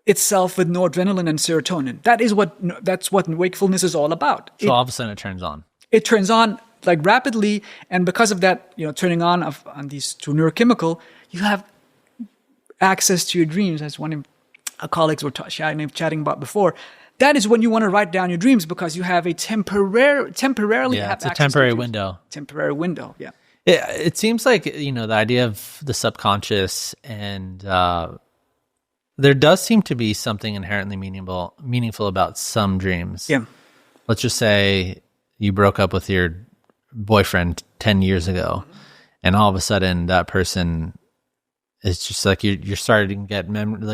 itself with noradrenaline and serotonin. That's what wakefulness is all about. So all of a sudden it turns on. It turns on like rapidly, and because of that, turning on these 2 neurochemical, you have access to your dreams, as one of our colleagues were chatting about before. That is when you want to write down your dreams, because you have a temporarily have it's a access temporary to window. Temporary window, yeah. It seems like, the idea of the subconscious, and there does seem to be something inherently meaningful about some dreams. Yeah. Let's just say, you broke up with your boyfriend 10 years ago, and all of a sudden that person is just like you're starting to get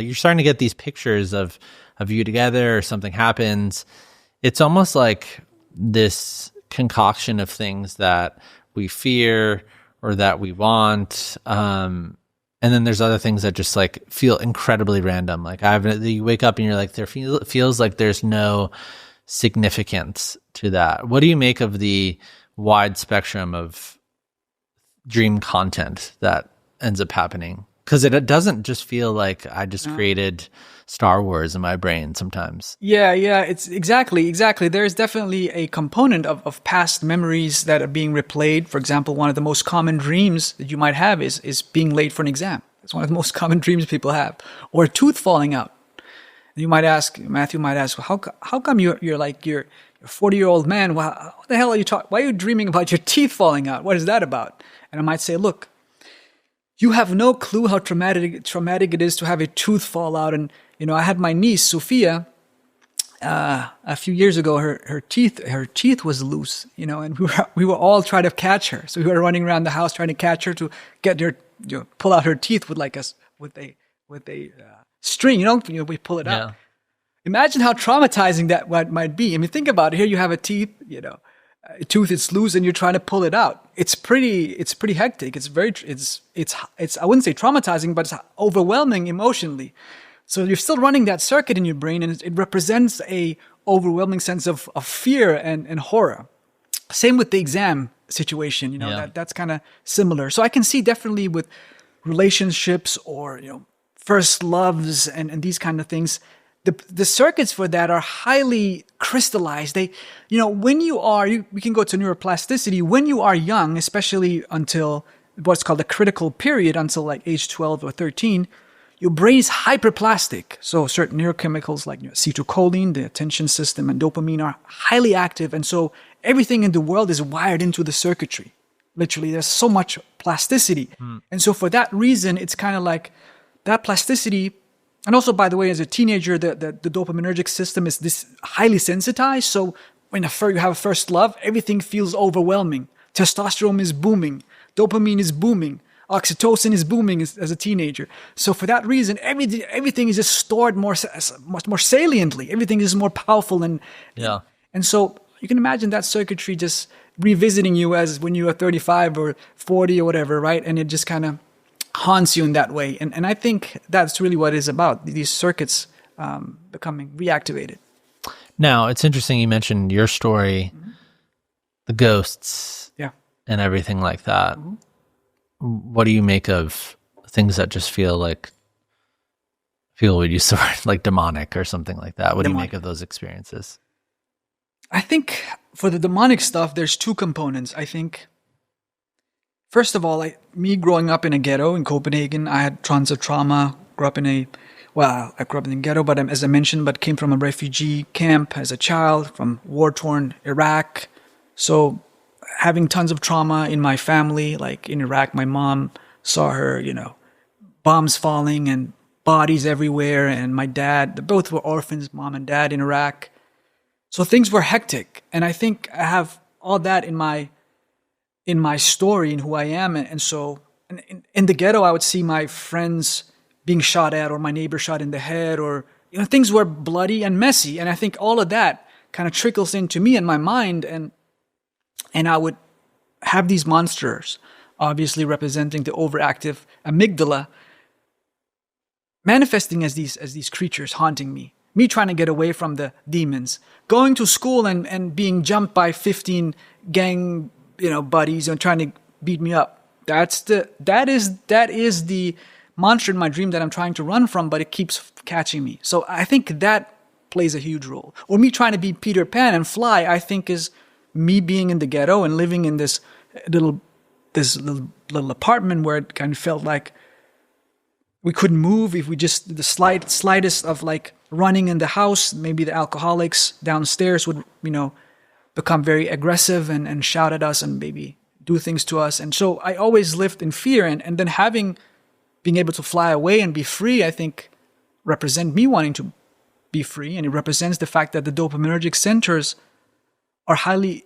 you're starting to get these pictures of you together, or something happens. It's almost like this concoction of things that we fear or that we want, and then there's other things that just like feel incredibly random. Like you wake up and you're like, feels like there's no significance to that. What do you make of the wide spectrum of dream content that ends up happening? Because it doesn't just feel like I just created Star Wars in my brain sometimes. Yeah, it's exactly. There's definitely a component of past memories that are being replayed. For example, one of the most common dreams that you might have is being late for an exam. It's one of the most common dreams people have. Or a tooth falling out. You might ask, Matthew might ask, how come you're a 40-year-old man? What the hell are you talking? Why are you dreaming about your teeth falling out? What is that about? And I might say, look, you have no clue how traumatic it is to have a tooth fall out. And I had my niece Sophia a few years ago. Her teeth was loose, and we were all trying to catch her. So we were running around the house trying to catch her to get her, pull out her teeth with a string. We pull it out. Imagine how traumatizing that might be. I mean, think about it. Here you have a tooth is loose and you're trying to pull it out. It's pretty hectic. It's I wouldn't say traumatizing, but it's overwhelming emotionally. So you're still running that circuit in your brain, and it represents a overwhelming sense of fear and horror. Same with the exam situation, that's kind of similar. So I can see definitely with relationships or, first loves and these kind of things, the circuits for that are highly crystallized. They, when we can go to neuroplasticity. When you are young, especially until what's called the critical period, until like age 12 or 13, your brain is hyperplastic. So certain neurochemicals like acetylcholine, the attention system, and dopamine are highly active. And so everything in the world is wired into the circuitry. Literally, there's so much plasticity. And so for that reason, it's kind of like that plasticity. And also, by the way, as a teenager, the dopaminergic system is this highly sensitized. So when you have a first love, everything feels overwhelming. Testosterone is booming. Dopamine is booming. Oxytocin is booming as a teenager. So for that reason, everything is just stored much more saliently. Everything is more powerful. And so you can imagine that circuitry just revisiting you as when you are 35 or 40 or whatever, right? And it just kind of haunts you in that way. And I think that's really what it's about, these circuits becoming reactivated. Now, it's interesting you mentioned your story, the ghosts, and everything like that. What do you make of things that just feel like would use the word like demonic or something like that? What do you make of those experiences? I think for the demonic stuff, there's two components. I think, first of all, me growing up in a ghetto in Copenhagen, I had tons of trauma. I grew up in the ghetto, but as I mentioned, but came from a refugee camp as a child from war-torn Iraq. So having tons of trauma in my family, like in Iraq, my mom saw her, bombs falling and bodies everywhere. And my dad, they both were orphans, mom and dad in Iraq. So things were hectic. And I think I have all that in my story and who I am. And so in the ghetto, I would see my friends being shot at or my neighbor shot in the head or, things were bloody and messy. And I think all of that kind of trickles into me and my mind. And I would have these monsters, obviously representing the overactive amygdala, manifesting as these creatures haunting me. Me trying to get away from the demons, going to school and being jumped by 15 gang, buddies and trying to beat me up. That is the monster in my dream that I'm trying to run from, but it keeps catching me. So I think that plays a huge role. Or me trying to be Peter Pan and fly, I think is me being in the ghetto and living in this little apartment where it kind of felt like we couldn't move if we just the slightest of like running in the house. Maybe the alcoholics downstairs would become very aggressive and shout at us and maybe do things to us. And so I always lived in fear, and then being able to fly away and be free, I think represent me wanting to be free, and it represents the fact that the dopaminergic centers are highly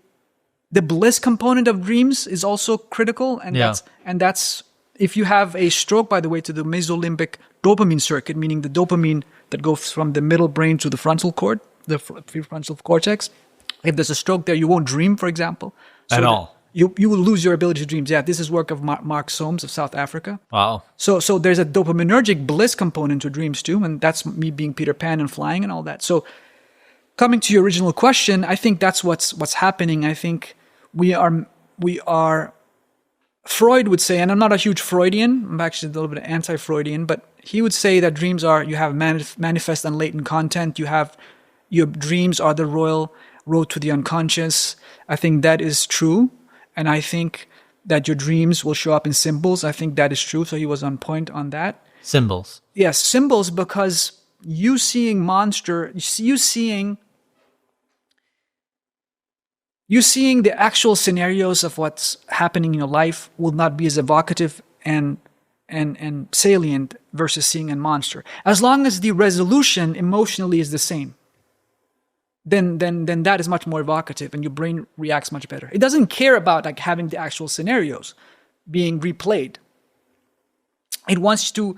the bliss component of dreams is also critical, and Yeah. that's if you have a stroke, by the way, to the mesolimbic dopamine circuit, meaning the dopamine that goes from the middle brain to the frontal cord, the prefrontal cortex. If there's a stroke there, you won't dream, for example. At all. You will lose your ability to dream. Yeah, this is work of Mark Soames of South Africa. Wow. So there's a dopaminergic bliss component to dreams too, and that's me being Peter Pan and flying and all that. So coming to your original question, I think that's what's happening. I think we are Freud would say, and I'm not a huge Freudian, I'm actually a little bit anti-Freudian, but he would say that dreams are, you have manifest and latent content, your dreams are the royal road to the unconscious. I think that is true, and I think that your dreams will show up in symbols. I think that is true, so he was on point on that. Symbols. Yes, symbols, because you seeing the actual scenarios of what's happening in your life will not be as evocative and salient versus seeing a monster. As long as the resolution emotionally is the same, then that is much more evocative and your brain reacts much better. It doesn't care about like having the actual scenarios being replayed. It wants to,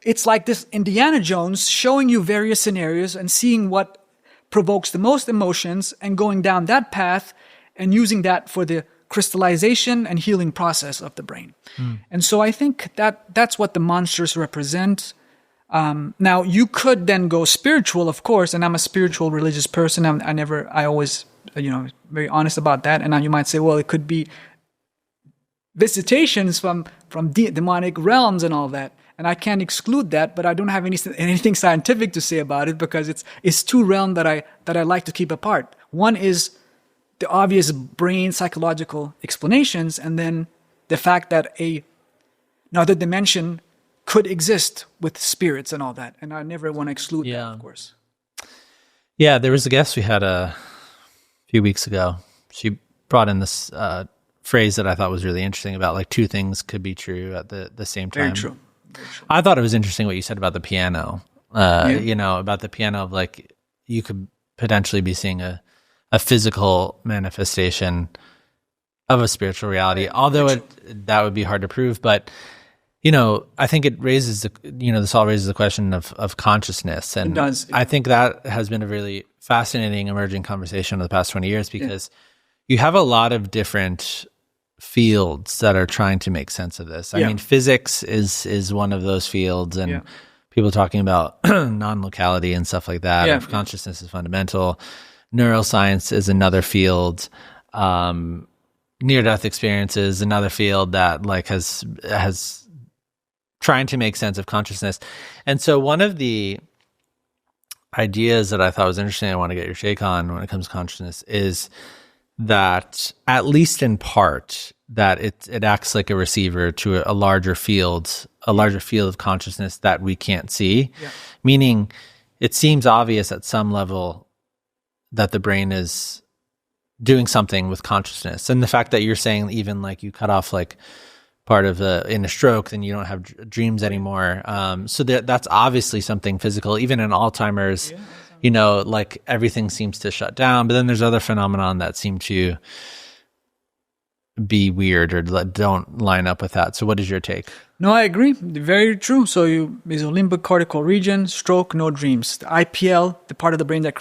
it's like this Indiana Jones showing you various scenarios and seeing what provokes the most emotions and going down that path and using that for the crystallization and healing process of the brain. And so I think that's what the monsters represent. Now, you could then go spiritual, of course, and I'm a spiritual religious person. I always, very honest about that. And now you might say, well, it could be visitations from demonic realms and all that. And I can't exclude that, but I don't have anything scientific to say about it because it's two realms that I like to keep apart. One is the obvious brain psychological explanations, and then the fact that another dimension could exist with spirits and all that. And I never want to exclude that, of course. Yeah, there was a guest we had a few weeks ago. She brought in this phrase that I thought was really interesting about like two things could be true at the same time. Very true. I thought it was interesting what you said about the piano. About the piano of like you could potentially be seeing a physical manifestation of a spiritual reality, although that would be hard to prove. But, I think it raises, this all raises the question of consciousness. And it does. I think that has been a really fascinating emerging conversation over the past 20 years because you have a lot of different fields that are trying to make sense of this. I mean, physics is one of those fields, and people talking about non-locality and stuff like that. And consciousness is fundamental. Neuroscience is another field. Near-death experiences, another field that like has trying to make sense of consciousness. And so one of the ideas that I thought was interesting, I want to get your take on when it comes to consciousness, is that at least in part that it acts like a receiver to a larger field of consciousness that we can't see. Meaning it seems obvious at some level that the brain is doing something with consciousness. And the fact that you're saying even like you cut off like part of in a stroke, then you don't have dreams anymore. So that's obviously something physical. Even in Alzheimer's, like everything seems to shut down. But then there's other phenomenon that seem to be weird or don't line up with that. So what is your take? No, I agree. Very true. So mesolimbic cortical region, stroke, no dreams. The IPL, the part of the brain that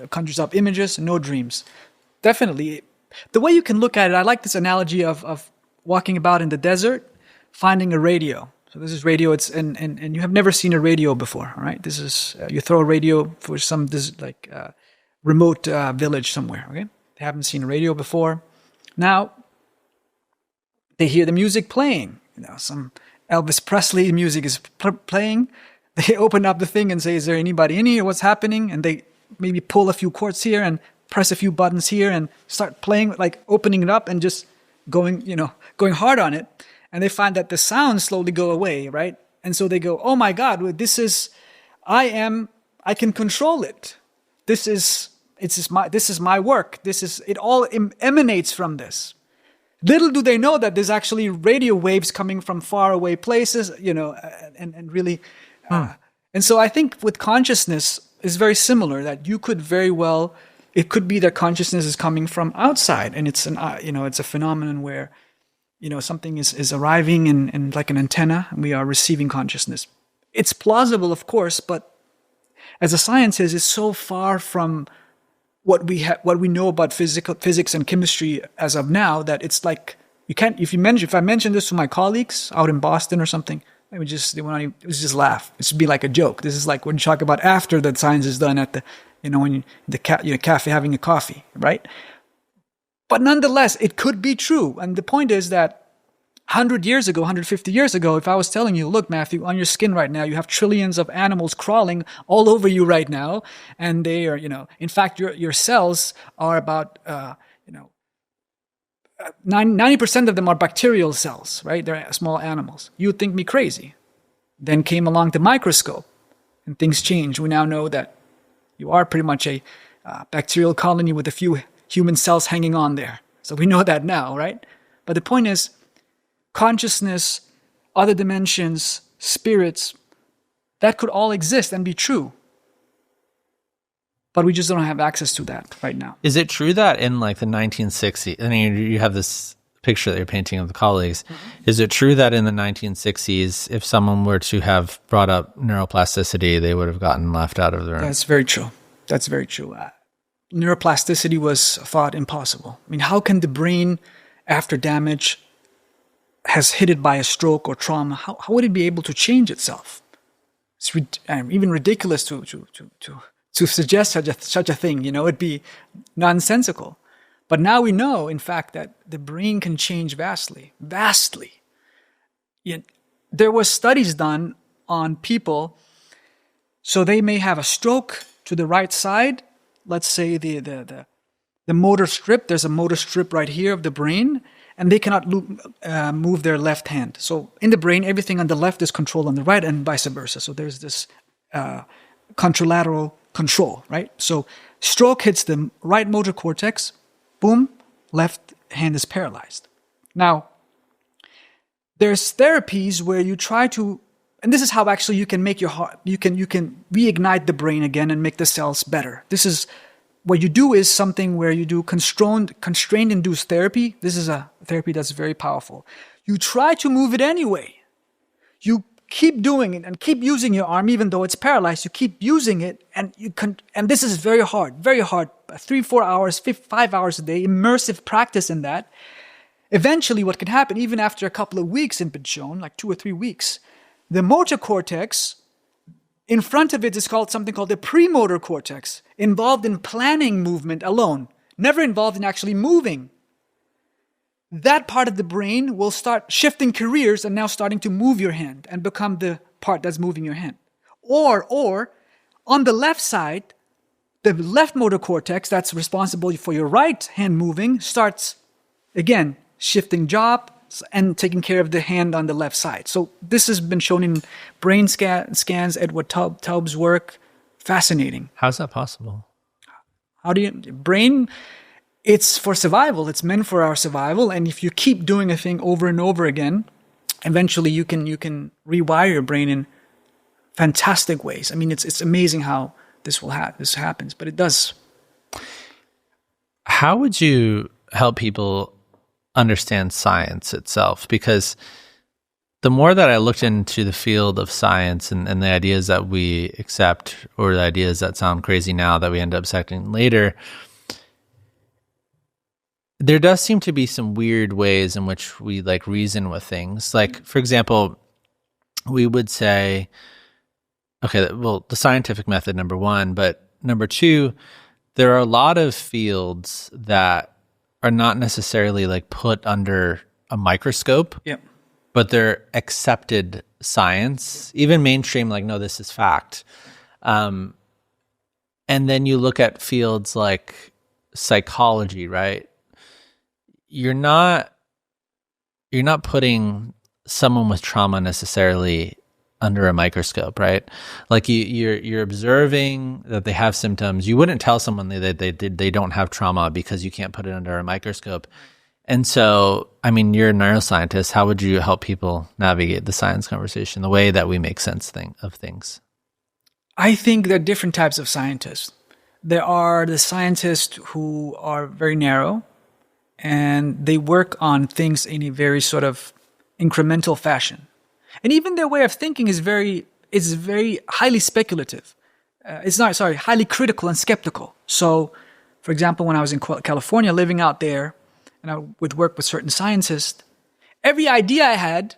conjures up images, no dreams. Definitely. The way you can look at it, I like this analogy of walking about in the desert, finding a radio. So this is radio. It's and you have never seen a radio before, all right? This is you throw a radio for some remote village somewhere. Okay, they haven't seen a radio before. Now they hear the music playing. Some Elvis Presley music is playing. They open up the thing and say, "Is there anybody in here? What's happening?" And they maybe pull a few cords here and press a few buttons here and start playing, like opening it up and just going hard on it. And they find that the sounds slowly go away, right? And so they go, oh my God, I can control it. This is my work. It all emanates from this. Little do they know that there's actually radio waves coming from far away places, and really, and so I think with consciousness is very similar, that you could very well, It could be that consciousness is coming from outside, and it's it's a phenomenon where, something is arriving in like an antenna, and we are receiving consciousness. It's plausible, of course, but as a scientist, it's so far from what we know about physics and chemistry as of now that it's like you can't. If I mention this to my colleagues out in Boston or something, they would just laugh. It would be like a joke. This is like when you talk about after that science is done at the when you're cafe having a coffee, right? But nonetheless, it could be true. And the point is that 100 years ago, 150 years ago, if I was telling you, look, Matthew, on your skin right now, you have trillions of animals crawling all over you right now. And they are, in fact, your cells are about, 90% of them are bacterial cells, right? They're small animals. You would think me crazy. Then came along the microscope and things changed. We now know that you are pretty much a bacterial colony with a few human cells hanging on there. So we know that now, right? But the point is, consciousness, other dimensions, spirits, that could all exist and be true. But we just don't have access to that right now. Is it true that in like the 1960s, I mean, you have this picture that you're painting of the colleagues. Mm-hmm. Is it true that in the 1960s, if someone were to have brought up neuroplasticity, they would have gotten laughed out of the room? That's very true. That's very true. Neuroplasticity was thought impossible. I mean, how can the brain, after damage, has hit it by a stroke or trauma, how would it be able to change itself? It's even ridiculous to suggest such a thing. It'd be nonsensical. But now we know, in fact, that the brain can change vastly. There were studies done on people, so they may have a stroke to the right side. Let's say the motor strip, there's a motor strip right here of the brain, and they cannot move their left hand. So in the brain, everything on the left is controlled on the right and vice versa. So there's this contralateral control, right? So stroke hits the right motor cortex, boom, left hand is paralyzed. Now, there's therapies where you try to, and this is how actually you can make your heart, you can reignite the brain again and make the cells better. This is, what you do is something where you do constrained induced therapy. This is a therapy that's very powerful. You try to move it anyway. You keep doing it and keep using your arm even though it's paralyzed. You keep using it and and this is very hard, 3, 4 hours, 5 hours a day, immersive practice in that. Eventually what can happen, even after a couple of weeks, it's been shown, like 2 or 3 weeks, the motor cortex, in front of it is something called the premotor cortex, involved in planning movement alone, never involved in actually moving. That part of the brain will start shifting careers and now starting to move your hand and become the part that's moving your hand. Or on the left side, the left motor cortex that's responsible for your right hand moving starts, again, shifting job and taking care of the hand on the left side. So this has been shown in brain scans, Edward Taub's work. Fascinating. How's that possible? Brain, it's for survival. It's meant for our survival. And if you keep doing a thing over and over again, eventually you can rewire your brain in fantastic ways. I mean, it's amazing how this happens, but it does. How would you help people understand science itself? Because the more that I looked into the field of science and the ideas that we accept, or the ideas that sound crazy now that we end up accepting later, there does seem to be some weird ways in which we reason with things. Like, for example, we would say, okay, well, the scientific method, number one, but number two, there are a lot of fields that are not necessarily put under a microscope, yep, but they're accepted science, even mainstream, no, this is fact. And then you look at fields like psychology, right? You're not putting someone with trauma necessarily under a microscope, right? You're observing that they have symptoms. You wouldn't tell someone that they don't have trauma because you can't put it under a microscope. And so, I mean, you're a neuroscientist. How would you help people navigate the science conversation, the way that we make sense of things? I think there are different types of scientists. There are the scientists who are very narrow, and they work on things in a very sort of incremental fashion. And even their way of thinking is very highly speculative. Highly critical and skeptical. So, for example, when I was in California living out there, and I would work with certain scientists, every idea I had,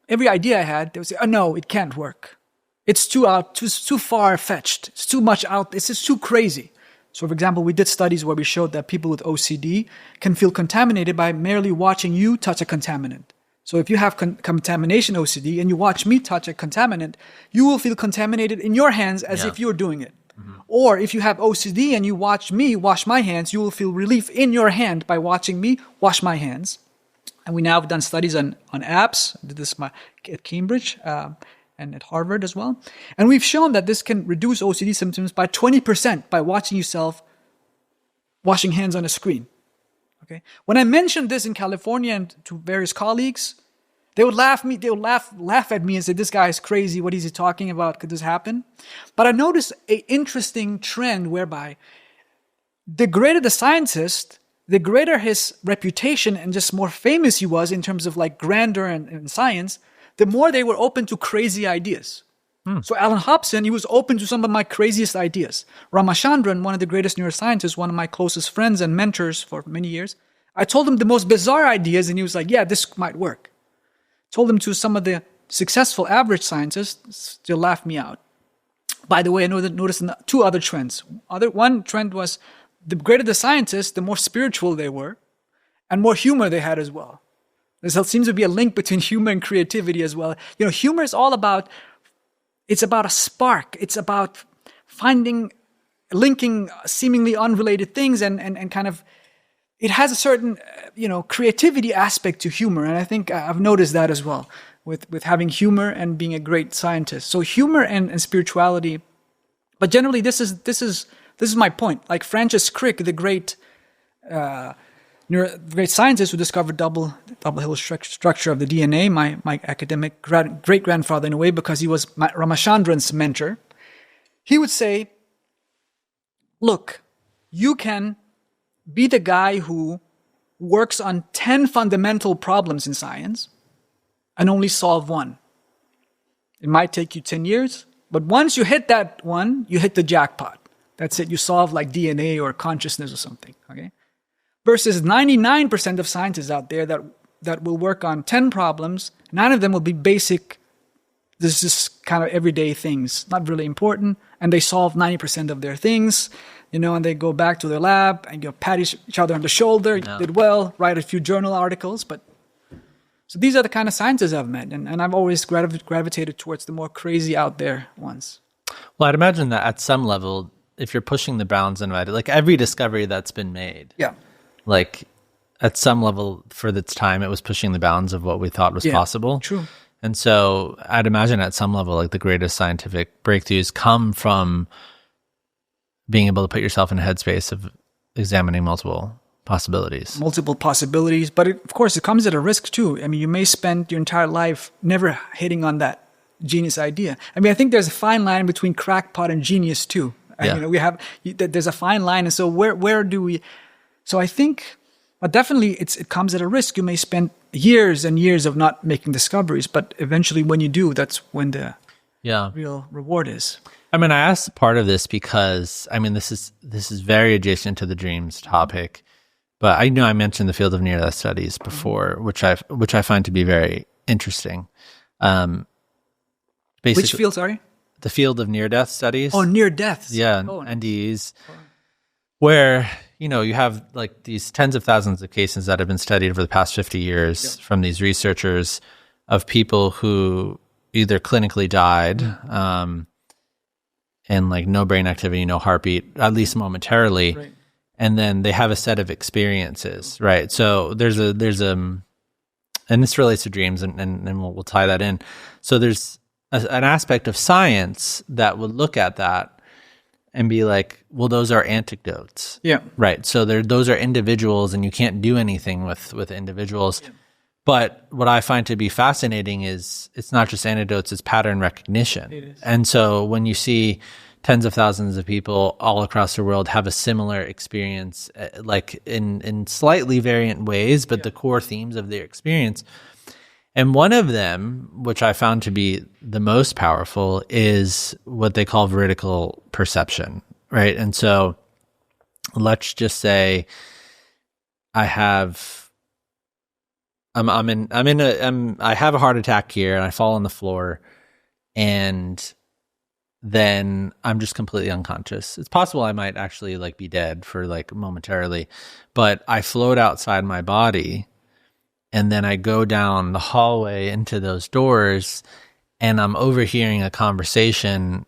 they would say, "Oh no, it can't work. It's too far-fetched. It's too much out. This is too crazy." So, for example, we did studies where we showed that people with OCD can feel contaminated by merely watching you touch a contaminant. So if you have contamination OCD and you watch me touch a contaminant, you will feel contaminated in your hands as if you're doing it. Mm-hmm. Or if you have OCD and you watch me wash my hands, you will feel relief in your hand by watching me wash my hands. And we now have done studies on apps. I did this at Cambridge and at Harvard as well. And we've shown that this can reduce OCD symptoms by 20% by watching yourself washing hands on a screen. Okay. When I mentioned this in California and to various colleagues, they would laugh at me and say, "This guy is crazy. What is he talking about? Could this happen?" But I noticed an interesting trend whereby the greater the scientist, the greater his reputation and just more famous he was in terms of like grandeur and science, the more they were open to crazy ideas. So Alan Hobson, he was open to some of my craziest ideas. Ramachandran, one of the greatest neuroscientists, one of my closest friends and mentors for many years, I told him the most bizarre ideas and he was like, "Yeah, this might work." Told him to some of the successful average scientists, they'll laugh me out. By the way, I noticed two other trends. One trend was the greater the scientists, the more spiritual they were and more humor they had as well. There seems to be a link between humor and creativity as well. You know, humor is all about, it's about a spark. It's about linking seemingly unrelated things and kind of, it has a certain, creativity aspect to humor. And I think I've noticed that as well with having humor and being a great scientist. So humor and spirituality, but generally this is my point. Like Francis Crick, the great scientist who discovered double helix structure of the DNA, my academic great-grandfather in a way, because he was Ramachandran's mentor, he would say, "Look, you can be the guy who works on 10 fundamental problems in science and only solve one. It might take you 10 years, but once you hit that one, you hit the jackpot. That's it. You solve like DNA or consciousness or something, okay? Versus 99% of scientists out there that will work on 10 problems, 9 of them will be basic, this is kind of everyday things, not really important, and they solve 90% of their things, and they go back to their lab and pat each other on the shoulder, you did well, write a few journal articles, but so these are the kind of scientists I've met, and I've always gravitated towards the more crazy out there ones. Well, I'd imagine that at some level, if you're pushing the bounds and like every discovery that's been made, like at some level for its time, it was pushing the bounds of what we thought was possible. True. And so I'd imagine at some level, like the greatest scientific breakthroughs come from being able to put yourself in a headspace of examining multiple possibilities. But of course, it comes at a risk too. I mean, you may spend your entire life never hitting on that genius idea. I mean, I think there's a fine line between crackpot and genius too. There's a fine line. And so where do we... So I think, but definitely it comes at a risk. You may spend years and years of not making discoveries, but eventually when you do, that's when the real reward is. I mean, I asked part of this because, I mean, this is very adjacent to the dreams topic, but I know I mentioned the field of near-death studies before, which I find to be very interesting. Basically, which field, sorry? The field of near-death studies. Oh, near-death. Yeah, NDEs, where... you have like these tens of thousands of cases that have been studied over the past 50 years from these researchers of people who either clinically died and like no brain activity, no heartbeat, at least momentarily. Right. And then they have a set of experiences, right? So there's and this relates to dreams and we'll tie that in. So there's an aspect of science that would look at that and be like, well, those are anecdotes. Yeah. Right. So those are individuals and you can't do anything with individuals. Yeah. But what I find to be fascinating is it's not just anecdotes, it's pattern recognition. It is. And so when you see tens of thousands of people all across the world have a similar experience, like in slightly variant ways, but the core themes of their experience. And one of them, which I found to be the most powerful, is what they call veridical perception, right? And so let's just say I have I have a heart attack here and I fall on the floor, and then I'm just completely unconscious. It's possible I might actually like be dead for like momentarily, but I float outside my body, and then I go down the hallway into those doors, and I'm overhearing a conversation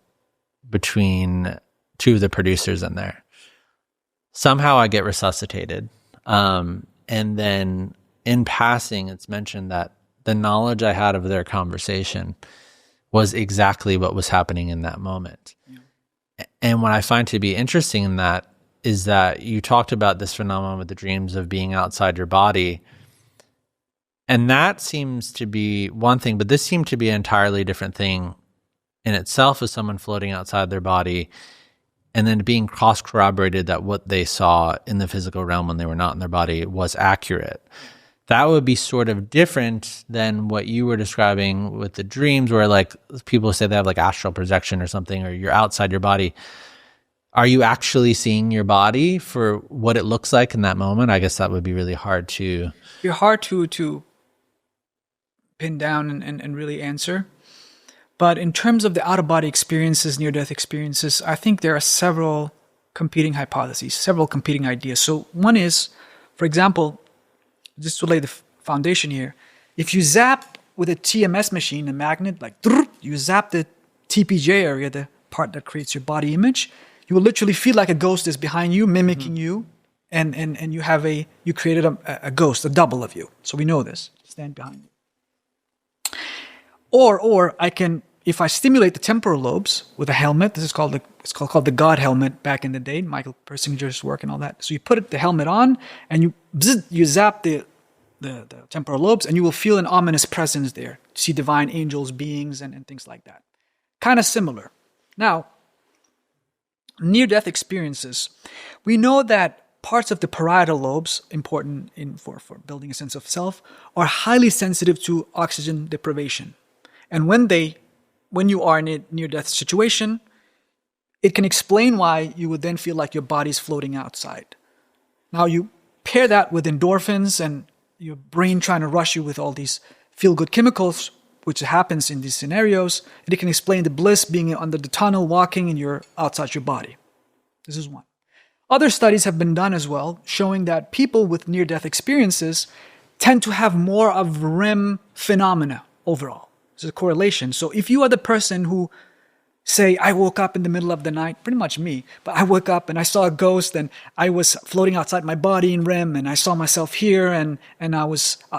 between two of the producers in there. Somehow I get resuscitated. And then in passing, it's mentioned that the knowledge I had of their conversation was exactly what was happening in that moment. Yeah. And what I find to be interesting in that is that you talked about this phenomenon with the dreams of being outside your body. And that seems to be one thing, but this seemed to be an entirely different thing in itself, as someone floating outside their body and then being cross-corroborated that what they saw in the physical realm when they were not in their body was accurate. That would be sort of different than what you were describing with the dreams, where like people say they have like astral projection or something, or you're outside your body. Are you actually seeing your body for what it looks like in that moment? I guess that would be really hard to... You're hard to pin down and really answer. But in terms of the out-of-body experiences, near-death experiences, I think there are several competing hypotheses, several competing ideas. So one is, for example, just to lay the foundation here, if you zap with a TMS machine, a magnet, like you zap the TPJ area, the part that creates your body image, you will literally feel like a ghost is behind you, mimicking you, and you created a ghost, a double of you. So we know this. Stand behind you. Or I can, if I stimulate the temporal lobes with a helmet, this is called the God helmet back in the day, Michael Persinger's work and all that. So you put the helmet on and you zap the temporal lobes, and you will feel an ominous presence there. See divine angels, beings, and things like that. Kind of similar. Now, near-death experiences. We know that parts of the parietal lobes, important for building a sense of self, are highly sensitive to oxygen deprivation. And when you are in a near-death situation, it can explain why you would then feel like your body's floating outside. Now you pair that with endorphins and your brain trying to rush you with all these feel-good chemicals, which happens in these scenarios, and it can explain the bliss being under the tunnel, walking, and you're outside your body. This is one. Other studies have been done as well, showing that people with near-death experiences tend to have more of REM phenomena overall. There's a correlation. So if you are the person who, say, I woke up in the middle of the night, pretty much me, but I woke up and I saw a ghost and I was floating outside my body in REM and I saw myself here and I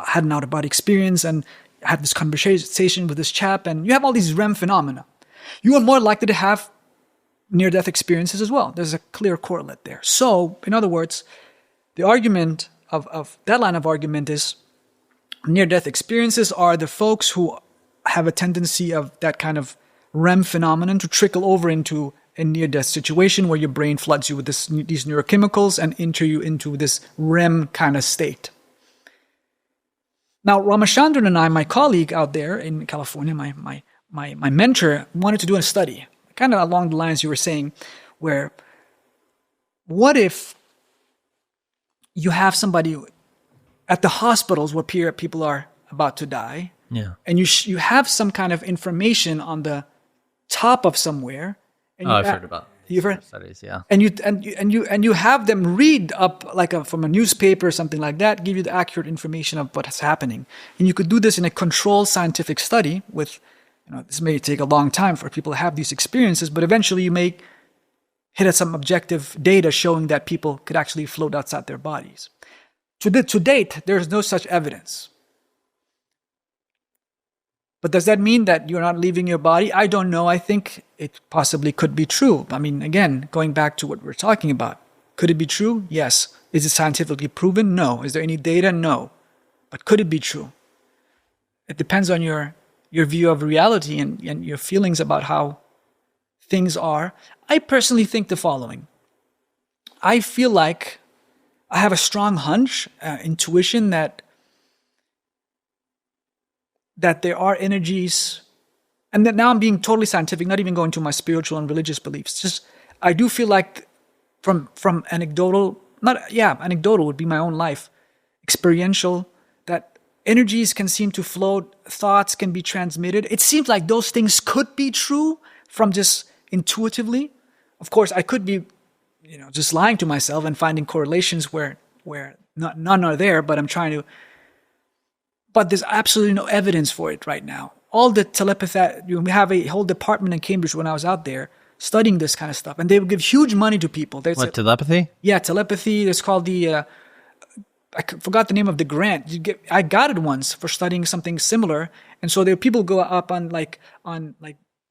had an out-of-body experience and I had this conversation with this chap, and you have all these REM phenomena. You are more likely to have near-death experiences as well. There's a clear correlate there. So, in other words, the argument of that line of argument is near-death experiences are the folks who have a tendency of that kind of REM phenomenon to trickle over into a near-death situation where your brain floods you with these neurochemicals and enter you into this REM kind of state. Now, Ramachandran and I, my colleague out there in California, my mentor, wanted to do a study, kind of along the lines you were saying, where what if you have somebody at the hospitals where people are about to die, and you have some kind of information on the top of somewhere. And I've heard about. You've heard studies, yeah. And you have them read up from a newspaper or something like that, give you the accurate information of what's happening. And you could do this in a controlled scientific study with, this may take a long time for people to have these experiences, but eventually you may hit at some objective data showing that people could actually float outside their bodies. To date, there's no such evidence. But does that mean that you're not leaving your body? I don't know. I think it possibly could be true. I mean, again, going back to what we're talking about. Could it be true? Yes. Is it scientifically proven? No. Is there any data? No. But could it be true? It depends on your view of reality and your feelings about how things are, I personally think the following. I feel like I have a strong hunch, intuition that there are energies, and that now I'm being totally scientific, not even going to my spiritual and religious beliefs. Just I do feel like from anecdotal, anecdotal would be my own life, experiential, that energies can seem to float, thoughts can be transmitted. It seems like those things could be true from just intuitively. Of course, I could be, just lying to myself and finding correlations where none are there, but but there's absolutely no evidence for it right now. All the telepathy, we have a whole department in Cambridge when I was out there studying this kind of stuff, and they would give huge money to people. Telepathy? Yeah, telepathy. It's called I forgot the name of the grant. I got it once for studying something similar, and so there people go up on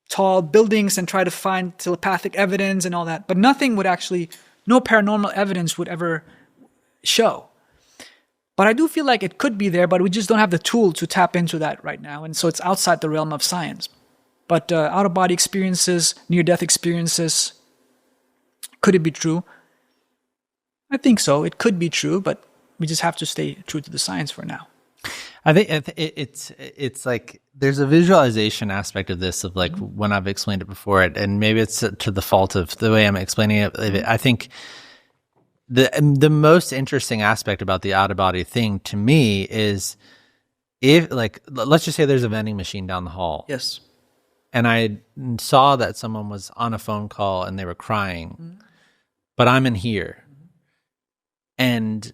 tall buildings and try to find telepathic evidence and all that, but nothing would actually, no paranormal evidence would ever show. But I do feel like it could be there, but we just don't have the tool to tap into that right now. And so it's outside the realm of science. But out-of-body experiences, near-death experiences, could it be true? I think so. It could be true, but we just have to stay true to the science for now. I think it's like there's a visualization aspect of this, of like when I've explained it before, and maybe it's to the fault of the way I'm explaining it. I think the most interesting aspect about the out-of-body thing to me is if, like, let's just say there's a vending machine down the hall. Yes. And I saw that someone was on a phone call and they were crying, but I'm in here. And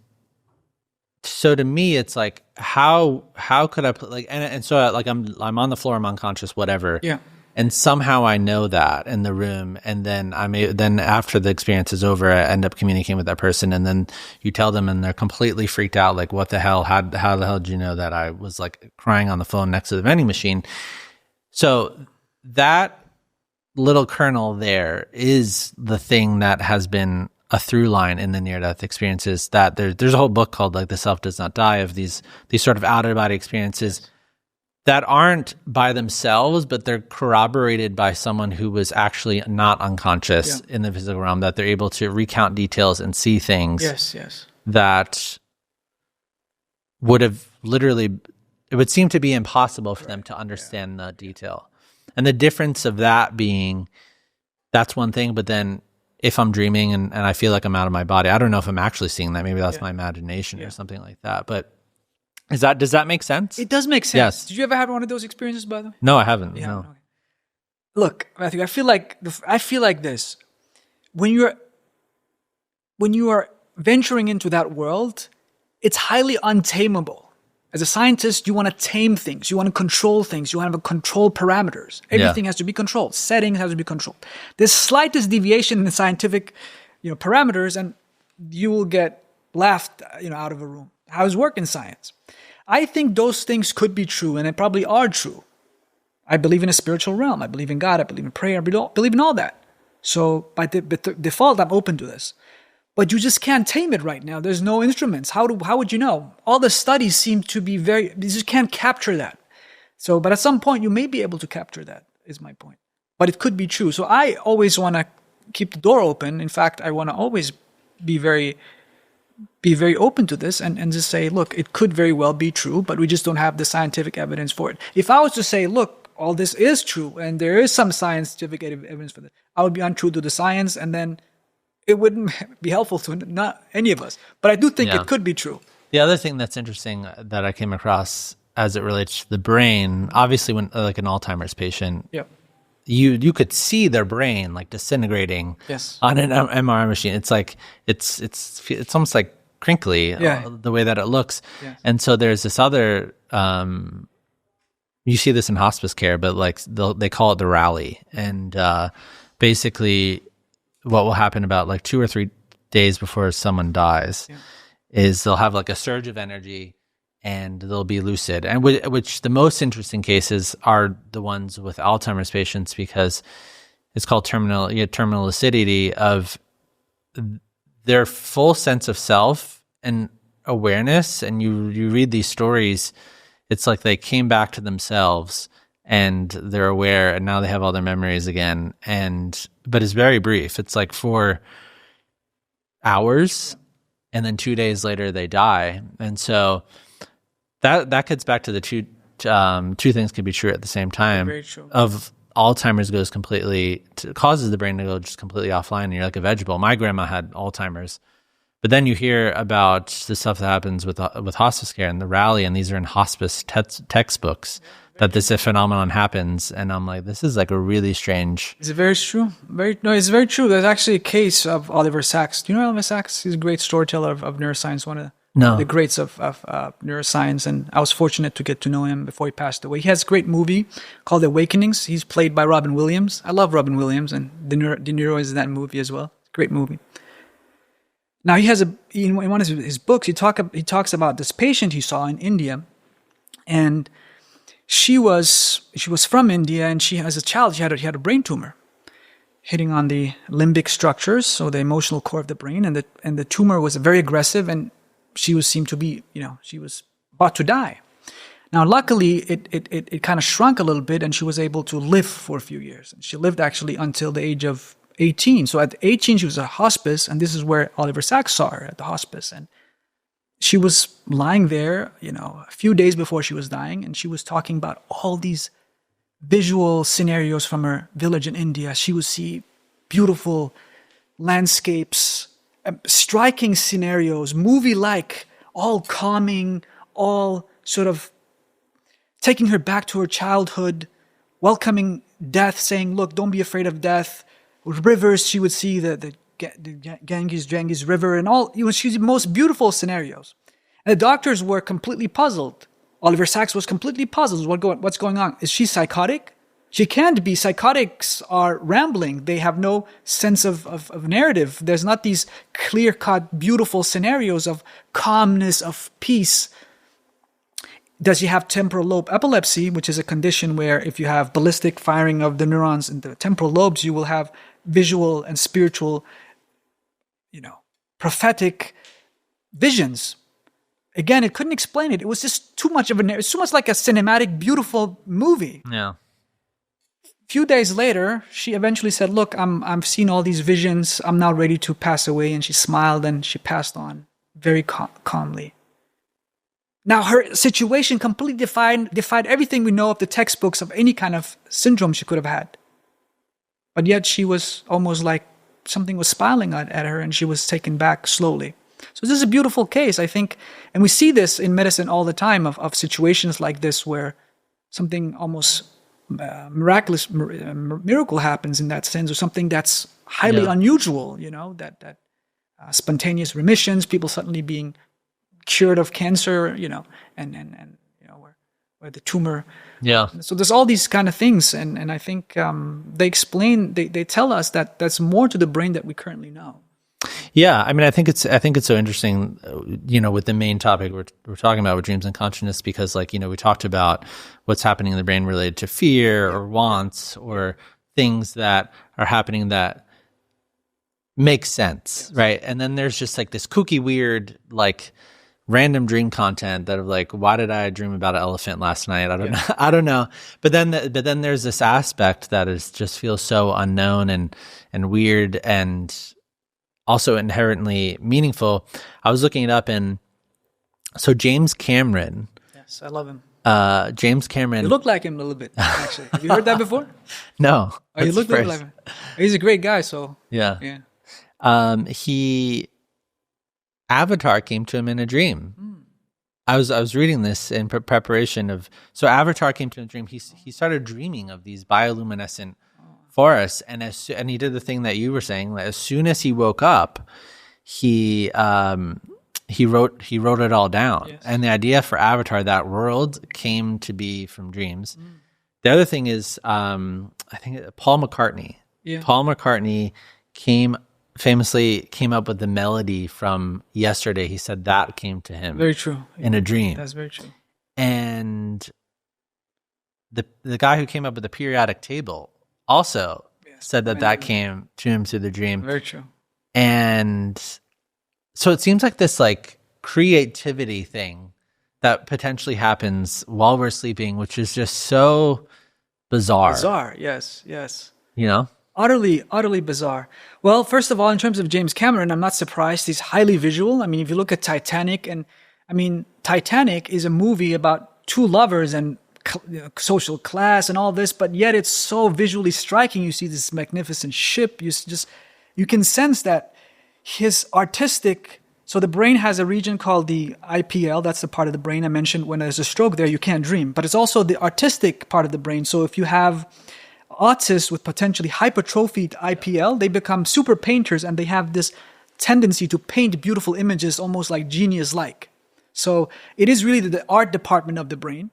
so to me, it's like, how could I put, like, and so like I'm on the floor, I'm unconscious, whatever. Yeah. And somehow I know that in the room, and then then after the experience is over, I end up communicating with that person, and then you tell them, and they're completely freaked out, like, what the hell? How the hell did you know that I was like crying on the phone next to the vending machine? So that little kernel there is the thing that has been a through line in the near-death experiences. That there's a whole book called like "The Self Does Not Die" of these sort of out-of-body experiences that aren't by themselves, but they're corroborated by someone who was actually not unconscious in the physical realm, that they're able to recount details and see things that would have literally, it would seem to be impossible for them to understand the detail. And the difference of that being, that's one thing, but then if I'm dreaming and I feel like I'm out of my body, I don't know if I'm actually seeing that. Maybe that's my imagination or something like that. But does that make sense? It does make sense. Yes. Did you ever have one of those experiences, by the way? No, I haven't. Yeah, no. Okay. Look, Matthew, I feel like this. When you are venturing into that world, it's highly untamable. As a scientist, you want to tame things. You want to control things. You want to have control parameters. Everything has to be controlled. Settings has to be controlled. The slightest deviation in the scientific, parameters, and you will get laughed, out of a room. How's work in science? I think those things could be true, and they probably are true. I believe in a spiritual realm. I believe in God. I believe in prayer. I believe in all that. So by default, I'm open to this. But you just can't tame it right now. There's no instruments. How would you know? All the studies seem to be you just can't capture that. So, but at some point, you may be able to capture that, is my point. But it could be true. So I always want to keep the door open. In fact, I want to always be very open to this and just say, look, it could very well be true, but we just don't have the scientific evidence for it. If I was to say, look, all this is true and there is some scientific evidence for this, I would be untrue to the science, and then it wouldn't be helpful to not any of us. But I do think it could be true. The other thing that's interesting that I came across as it relates to the brain, obviously when like an Alzheimer's patient, you could see their brain like disintegrating on an MRI machine. It's like it's almost like crinkly the way that it looks. And so there's this other you see this in hospice care, but like they call it the rally. And basically what will happen about like 2 or 3 days before someone dies is they'll have like a surge of energy and they'll be lucid. And which the most interesting cases are the ones with Alzheimer's patients, because it's called terminal lucidity of their full sense of self and awareness. And you read these stories, it's like they came back to themselves and they're aware, and now they have all their memories again. But it's very brief. It's like 4 hours, and then 2 days later they die. And so that gets back to the two things can be true at the same time. Very true. Of Alzheimer's causes the brain to go just completely offline, and you're like a vegetable. My grandma had Alzheimer's. But then you hear about the stuff that happens with hospice care and the rally, and these are in hospice textbooks, that this phenomenon happens. And I'm like, this is like a really strange... Is it very true? It's very true. There's actually a case of Oliver Sacks. Do you know Oliver Sacks? He's a great storyteller of neuroscience, one of the greats of neuroscience. And I was fortunate to get to know him before he passed away. He has a great movie called Awakenings. He's played by Robin Williams. I love Robin Williams, and De Niro is in that movie as well. Great movie. Now he has in one of his books, he talks about this patient he saw in India, and she was from India, and she, as a child, she had a brain tumor hitting on the limbic structures, so the emotional core of the brain, and the tumor was very aggressive, and she seemed to be, she was about to die. Now, luckily, it kind of shrunk a little bit, and she was able to live for a few years. And she lived actually until the age of 18. So at 18, she was at hospice, and this is where Oliver Sacks saw her, at the hospice. And she was lying there, a few days before she was dying, and she was talking about all these visual scenarios from her village in India. She would see beautiful landscapes, striking scenarios, movie-like, all calming, all sort of taking her back to her childhood, welcoming death, saying, look, don't be afraid of death. Rivers, she would see the Ganges River, and all, she's the most beautiful scenarios. And the doctors were completely puzzled. Oliver Sacks was completely puzzled. What's going on? Is she psychotic? She can't be. Psychotics are rambling. They have no sense of narrative. There's not these clear-cut, beautiful scenarios of calmness, of peace. Does she have temporal lobe epilepsy, which is a condition where if you have ballistic firing of the neurons in the temporal lobes, you will have visual and spiritual, prophetic visions. Again, it couldn't explain it. It was just too much of it's too much like a cinematic, beautiful movie. Yeah. A few days later, she eventually said, look, I've seen all these visions. I'm now ready to pass away. And she smiled and she passed on very calmly. Now, her situation completely defied everything we know of the textbooks of any kind of syndrome she could have had. But yet she was almost like something was smiling at her, and she was taken back slowly. So this is a beautiful case, I think. And we see this in medicine all the time of situations like this where something almost miraculous, miracle happens in that sense, or something that's highly unusual, that spontaneous remissions, people suddenly being cured of cancer, and where the tumor. Yeah. So there's all these kind of things, and I think they tell us that there's more to the brain that we currently know. Yeah, I mean, I think it's so interesting, with the main topic we're talking about with dreams and consciousness, because we talked about what's happening in the brain related to fear or wants or things that are happening that make sense, right? And then there's just like this kooky, weird, random dream content that why did I dream about an elephant last night? I don't know. I don't know. But then there's this aspect that just feels so unknown and weird and also inherently meaningful. I was looking it up, and so James Cameron. Yes, I love him. James Cameron. You look like him a little bit, actually. Have you heard that before? No. Oh, you look like him. He's a great guy, so. Yeah. Avatar came to him in a dream. I was reading this in preparation of. So Avatar came to him in a dream. He started dreaming of these bioluminescent forests, and he did the thing that you were saying. As soon as he woke up, he wrote it all down. Yes. And the idea for Avatar, that world, came to be from dreams. The other thing is, I think Paul McCartney. Yeah. Paul McCartney famously came up with the melody from Yesterday. He said that came to him. Very true. In a dream. That's very true. And the guy who came up with the periodic table also said that came to him through the dream. Very true. And so it seems like this creativity thing that potentially happens while we're sleeping, which is just so bizarre. Bizarre, yes, yes. You know? Utterly, utterly bizarre. Well, first of all, in terms of James Cameron, I'm not surprised. He's highly visual. I mean, if you look at Titanic, and I mean, Titanic is a movie about two lovers and social class and all this, but yet it's so visually striking. You see this magnificent ship. You can sense that his artistic. So the brain has a region called the IPL. That's the part of the brain I mentioned. When there's a stroke there, you can't dream. But it's also the artistic part of the brain. So if you have autists with potentially hypertrophied IPL, they become super painters, and they have this tendency to paint beautiful images almost like genius-like. So it is really the art department of the brain.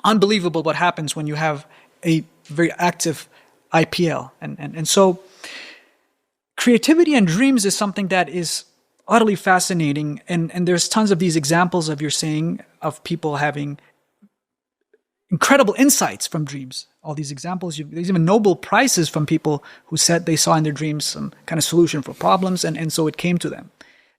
Unbelievable what happens when you have a very active IPL. And so creativity and dreams is something that is utterly fascinating. And there's tons of these examples of you're saying of people having incredible insights from dreams. All these examples, there's even Nobel Prizes from people who said they saw in their dreams some kind of solution for problems, and so it came to them.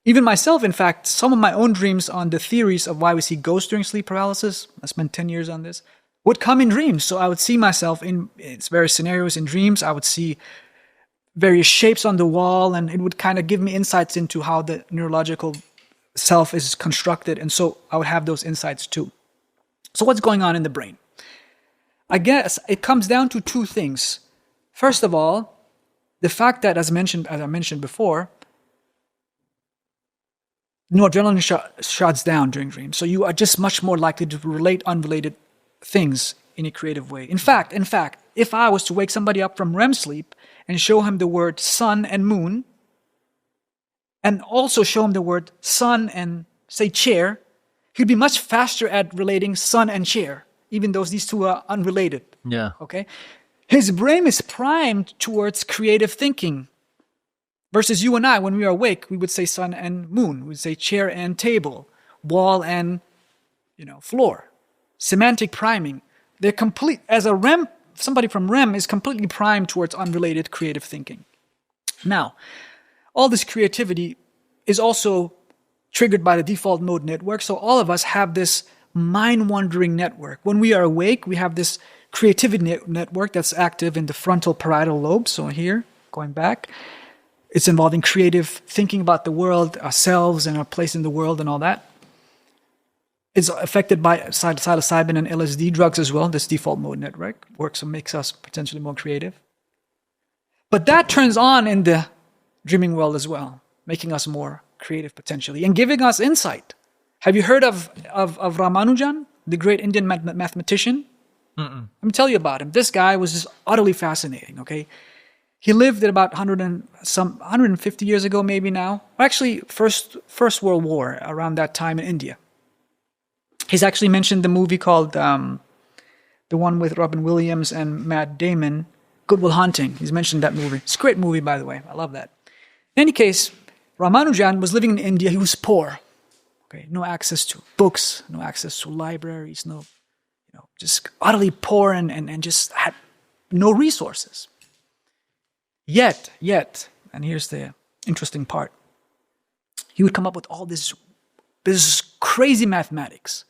Even myself, in fact, some of my own dreams on the theories of why we see ghosts during sleep paralysis, I spent 10 years on this, would come in dreams. So I would see myself in various scenarios in dreams. I would see various shapes on the wall, and it would kind of give me insights into how the neurological self is constructed. And so I would have those insights too. So what's going on in the brain? I guess it comes down to two things. First of all, the fact that, as I mentioned before, adrenaline shuts down during dreams. So you are just much more likely to relate unrelated things in a creative way. In fact, if I was to wake somebody up from REM sleep and show him the word sun and moon, and also show him the word sun and, say, chair, he'd be much faster at relating sun and chair, even though these two are unrelated. Yeah. Okay? His brain is primed towards creative thinking. Versus you and I, when we are awake, we would say sun and moon. We would say chair and table, wall and, floor. Semantic priming. They're complete. As a REM, somebody from REM is completely primed towards unrelated creative thinking. Now, all this creativity is also triggered by the default mode network. So all of us have this mind-wandering network. When we are awake, we have this creativity network that's active in the frontal parietal lobe. So here, going back, it's involving creative thinking about the world, ourselves, and our place in the world, and all that. It's affected by psilocybin and LSD drugs as well. This default mode network works and makes us potentially more creative. But that turns on in the dreaming world as well, making us more creative potentially and giving us insight. Have you heard of Ramanujan, the great Indian mathematician? Mm-mm. Let me tell you about him. This guy was just utterly fascinating, okay? He lived at about 150 years ago, maybe now. Actually, First World War, around that time in India. He's actually mentioned the movie called, the one with Robin Williams and Matt Damon, Good Will Hunting. He's mentioned that movie. It's a great movie, by the way. I love that. In any case, Ramanujan was living in India. He was poor. Okay, no access to books, no access to libraries, just utterly poor and just had no resources. Yet, and here's the interesting part, he would come up with all this crazy mathematics,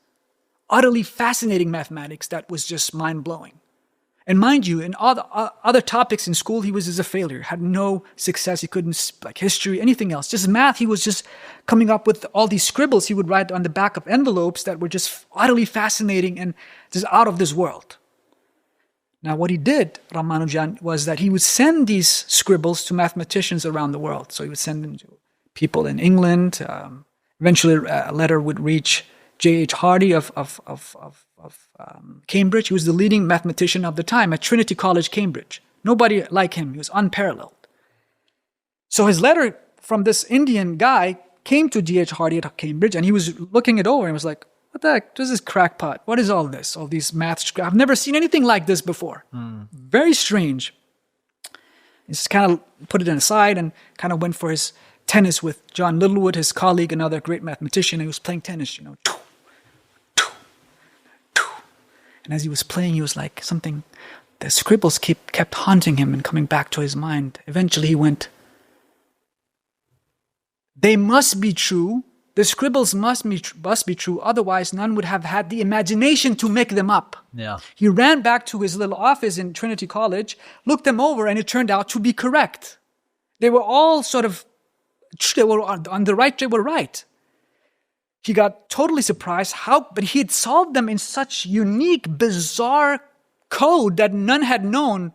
utterly fascinating mathematics that was just mind-blowing. And mind you, in other topics in school, he was just a failure, had no success. He couldn't, like history, anything else. Just math, he was just coming up with all these scribbles he would write on the back of envelopes that were just utterly fascinating and just out of this world. Now, what he did, Ramanujan, was that he would send these scribbles to mathematicians around the world. So he would send them to people in England. Eventually, a letter would reach J.H. Hardy of Cambridge. He was the leading mathematician of the time at Trinity College, Cambridge. Nobody like him. He was unparalleled. So his letter from this Indian guy came to J.H. Hardy at Cambridge, and he was looking it over and was like, what the heck? This is crackpot. What is all this? All these math. I've never seen anything like this before. Very strange. He just kind of put it aside and kind of went for his tennis with John Littlewood, his colleague, another great mathematician. He was playing tennis, And as he was playing, he was like something, the scribbles kept haunting him and coming back to his mind. Eventually he went, they must be true The scribbles must be true, otherwise none would have had the imagination to make them up. Yeah. He ran back to his little office in Trinity College, looked them over, and it turned out to be correct. They were all they were right. He got totally surprised but he had solved them in such unique, bizarre code that none had known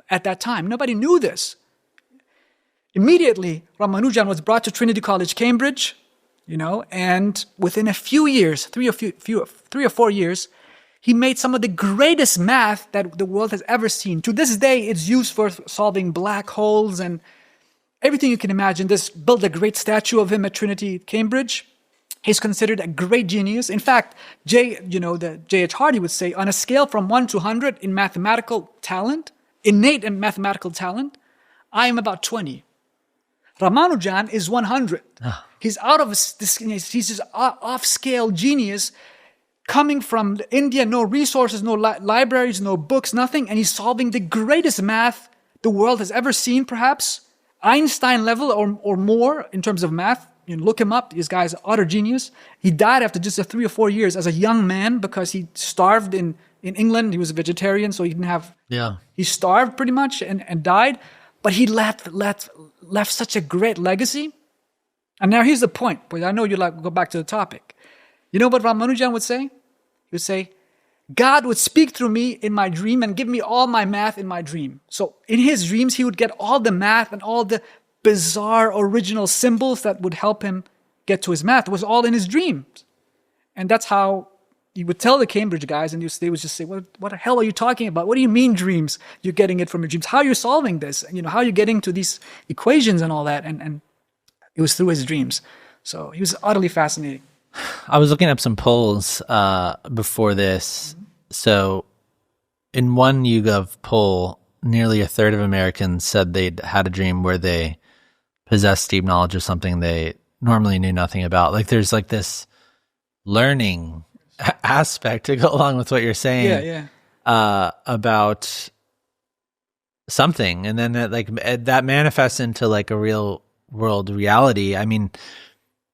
at that time. Nobody knew this. Immediately, Ramanujan was brought to Trinity College, Cambridge, and within a few years, 3 or 4 years, he made some of the greatest math that the world has ever seen. To this day, it's used for solving black holes and everything you can imagine. Built a great statue of him at Trinity, Cambridge. He's considered a great genius. In fact, J.H. Hardy would say, on a scale from 1 to 100 in mathematical talent, innate and mathematical talent, I am about 20. Ramanujan is 100. He's out of this. He's this off-scale genius coming from India, no resources, no libraries, no books, nothing, and he's solving the greatest math the world has ever seen, perhaps Einstein level or more in terms of math. Look him up. This guy's utter genius. He died after just 3 or 4 years as a young man because he starved in England. He was a vegetarian, so he didn't have. Yeah. He starved pretty much and died. But he left such a great legacy. And now here's the point, but I know you go back to the topic. You know what Ramanujan would say? He would say, God would speak through me in my dream and give me all my math in my dream. So in his dreams, he would get all the math and all the bizarre original symbols that would help him get to his math. It was all in his dreams. And that's how he would tell the Cambridge guys, and they would just say, what the hell are you talking about? What do you mean dreams? You're getting it from your dreams. How are you solving this? And, how are you getting to these equations and all that? And it was through his dreams. So he was utterly fascinating. I was looking up some polls before this. So in one YouGov poll, nearly a third of Americans said they'd had a dream where they possessed deep knowledge of something they normally knew nothing about. Like there's like this learning aspect to go along with what you're saying about something, and then that manifests into like a real world reality. I mean,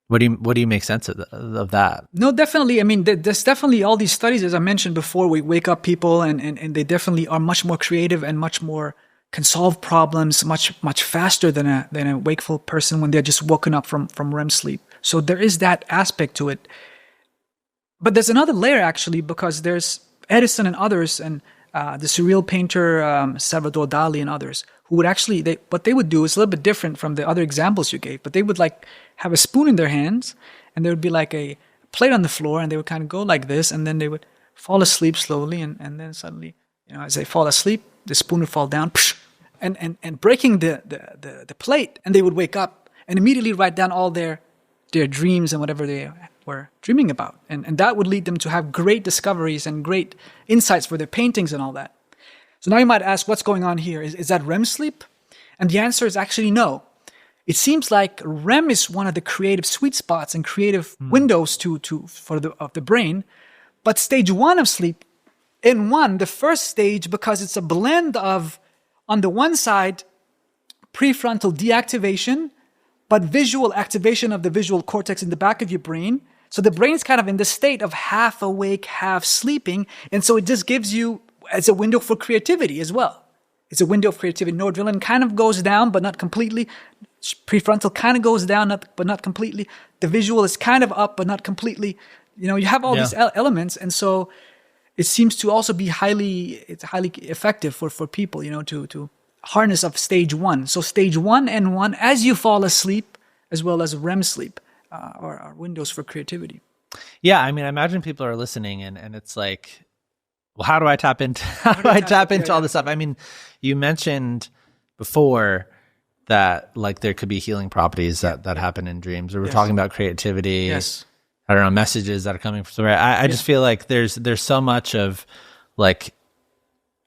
what do you make sense of that? No, definitely. I mean, there's definitely all these studies, as I mentioned before. We wake up people, and they definitely are much more creative and much more can solve problems much faster than a wakeful person when they're just woken up from REM sleep. So there is that aspect to it. But there's another layer, actually, because there's Edison and others, and the surreal painter Salvador Dali and others, who would actually, what they would do is a little bit different from the other examples you gave, but they would have a spoon in their hands, and there would be like a plate on the floor, and they would kind of go like this, and then they would fall asleep slowly, and then suddenly, as they fall asleep, the spoon would fall down, and breaking the plate, and they would wake up and immediately write down all their dreams and whatever they were dreaming about. And that would lead them to have great discoveries and great insights for their paintings and all that. So now you might ask, what's going on here? Is that REM sleep? And the answer is actually no. It seems like REM is one of the creative sweet spots and creative windows of the brain. But stage 1 of sleep, the first stage, because it's a blend of, on the one side, prefrontal deactivation, but visual activation of the visual cortex in the back of your brain. So the brain's kind of in the state of half awake, half sleeping. And so it just gives you, as a window for creativity as well. It's a window of creativity. Noradrenaline kind of goes down, but not completely. Prefrontal kind of goes down, but not completely. The visual is kind of up, but not completely. You have all these elements. And so it seems to also be highly effective for people, to harness of stage 1. So stage 1 and 1, as you fall asleep, as well as REM sleep, are windows for creativity. Yeah, I mean, I imagine people are listening, and it's like, well, how do I tap into all this stuff? I mean, you mentioned before that there could be healing properties that happen in dreams. Or we're talking about creativity. Yes. I don't know, messages that are coming from somewhere. I just feel like there's so much of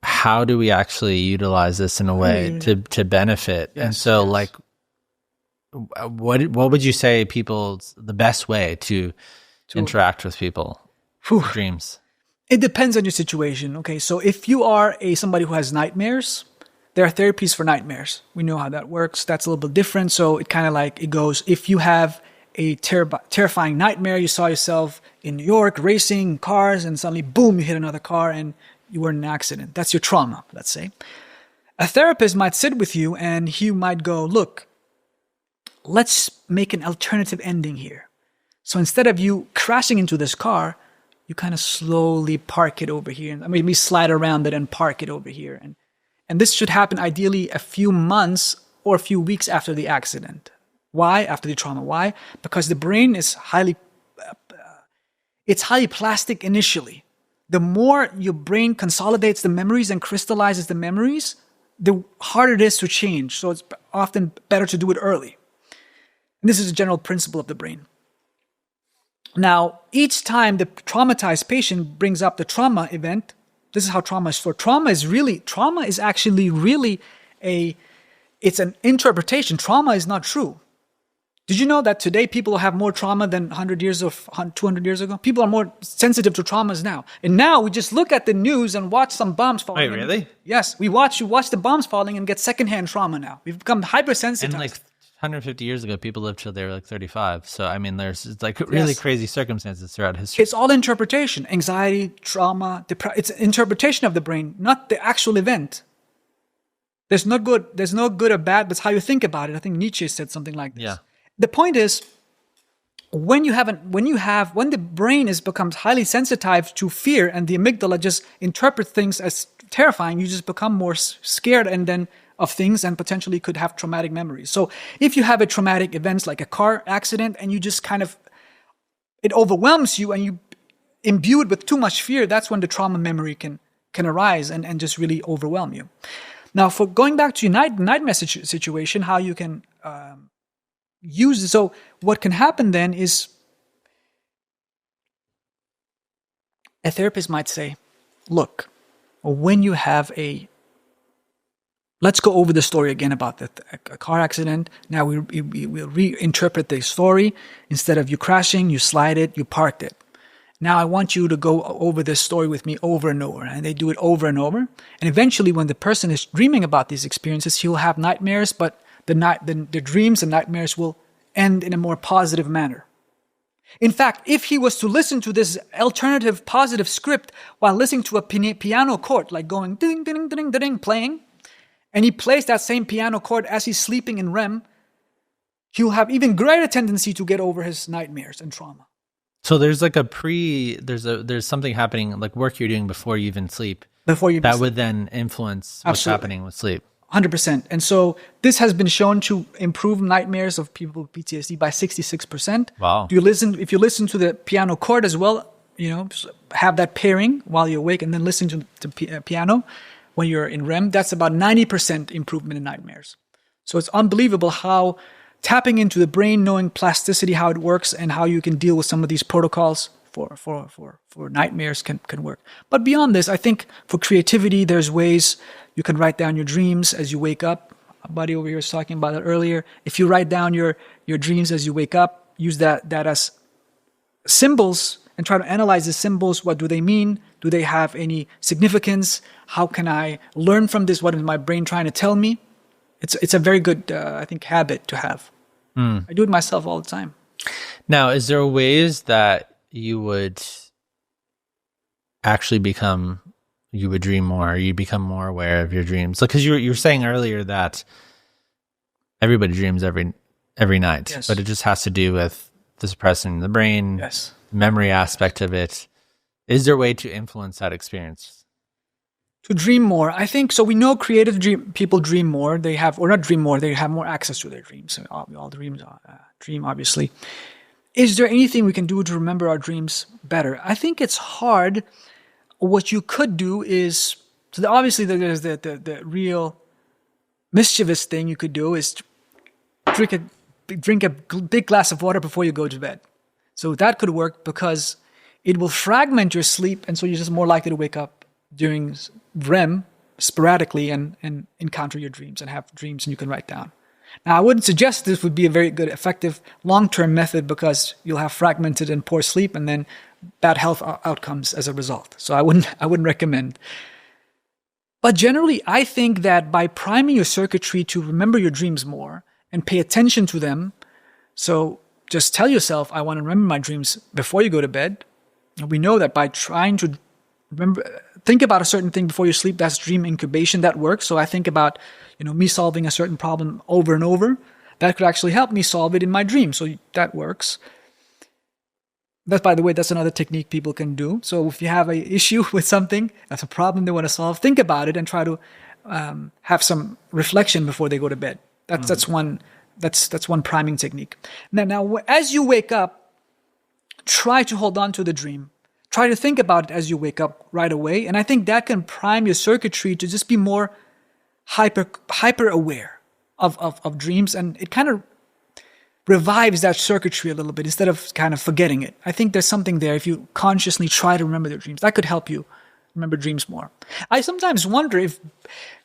how do we actually utilize this in a way to benefit? Yes, and so what would you say the best way to interact with people? Dreams. It depends on your situation. Okay, so if you are somebody who has nightmares, there are therapies for nightmares. We know how that works. That's a little bit different. So it kind of it goes, if you have a terrifying nightmare. You saw yourself in New York racing cars, and suddenly, boom, you hit another car and you were in an accident. That's your trauma, let's say. A therapist might sit with you and he might go, look, let's make an alternative ending here. So instead of you crashing into this car, you kind of slowly park it over here, and maybe slide around it and park it over here. And this should happen ideally a few months or a few weeks after the accident. Why? After the trauma. Why? Because the brain is highly plastic initially. The more your brain consolidates the memories and crystallizes the memories, the harder it is to change. So it's often better to do it early. And this is a general principle of the brain. Now, each time the traumatized patient brings up the trauma event, this is how trauma is stored. Trauma is actually really it's an interpretation. Trauma is not true. Did you know that today people have more trauma than 100 years or 200 years ago? People are more sensitive to traumas now. And now we just look at the news and watch some bombs falling. Wait, really? Yes, you watch the bombs falling and get secondhand trauma now. We've become hypersensitized. And like 150 years ago, people lived till they were like 35. So, I mean, there's like really crazy circumstances throughout history. It's all interpretation. Anxiety, trauma, it's an interpretation of the brain, not the actual event. There's no good or bad, but it's how you think about it. I think Nietzsche said something like this. Yeah. The point is, when the brain becomes highly sensitized to fear and the amygdala just interprets things as terrifying, you just become more scared of things and potentially could have traumatic memories. So if you have a traumatic event like a car accident and you just it overwhelms you and you imbue it with too much fear, that's when the trauma memory can arise and just really overwhelm you. Now, for going back to your nightmare situation, how you can use it. So what can happen then is a therapist might say, look, when you have let's go over the story again about a car accident. Now we'll reinterpret the story. Instead of you crashing, you slide it, you parked it. Now I want you to go over this story with me over and over. And they do it over and over. And eventually when the person is dreaming about these experiences, he'll have nightmares, but the dreams and nightmares will end in a more positive manner. In fact, if he was to listen to this alternative positive script while listening to a piano chord, like going ding, ding, ding, ding, ding, playing, and he plays that same piano chord as he's sleeping in REM, he'll have even greater tendency to get over his nightmares and trauma. So there's like there's something happening, like work you're doing before you even sleep. That would then influence what's happening with sleep. 100%. And so this has been shown to improve nightmares of people with PTSD by 66%. Wow. If you listen to the piano chord as well, have that pairing while you're awake and then listen to piano when you're in REM, that's about 90% improvement in nightmares. So it's unbelievable how tapping into the brain, knowing plasticity, how it works, and how you can deal with some of these protocols for nightmares can work. But beyond this, I think for creativity, there's ways you can write down your dreams as you wake up. A buddy over here was talking about it earlier. If you write down your dreams as you wake up, use that as symbols and try to analyze the symbols. What do they mean? Do they have any significance? How can I learn from this? What is my brain trying to tell me? It's a very good, I think, habit to have. I do it myself all the time. Now, is there ways that you would actually you would dream more, or you become more aware of your dreams? Because you were saying earlier that everybody dreams every night, yes, but it just has to do with the suppressing the brain, yes, the memory aspect of it. Is there a way to influence that experience? To dream more, I think so. We know creative people dream more. They have more access to their dreams. So all dreams dream, obviously. Is there anything we can do to remember our dreams better? I think it's hard. What you could do is, obviously there's the real mischievous thing you could do is drink a big glass of water before you go to bed. So that could work because it will fragment your sleep, and so you're just more likely to wake up during REM sporadically and encounter your dreams and have dreams and you can write down. Now, I wouldn't suggest this would be a very good, effective, long-term method because you'll have fragmented and poor sleep and then bad health outcomes as a result. So I wouldn't recommend. But generally, I think that by priming your circuitry to remember your dreams more and pay attention to them, so just tell yourself, I want to remember my dreams before you go to bed. And we know that by trying to think about a certain thing before you sleep, that's dream incubation, that works. So I think about, me solving a certain problem over and over. That could actually help me solve it in my dream. So that works. That, by the way, that's another technique people can do. So if you have an issue with something, that's a problem they want to solve, think about it and try to have some reflection before they go to bed. That's one priming technique. Now, as you wake up, try to hold on to the dream. Try to think about it as you wake up right away. And I think that can prime your circuitry to just be more hyper aware of dreams. And it kind of revives that circuitry a little bit instead of kind of forgetting it. I think there's something there if you consciously try to remember your dreams. That could help you remember dreams more. I sometimes wonder if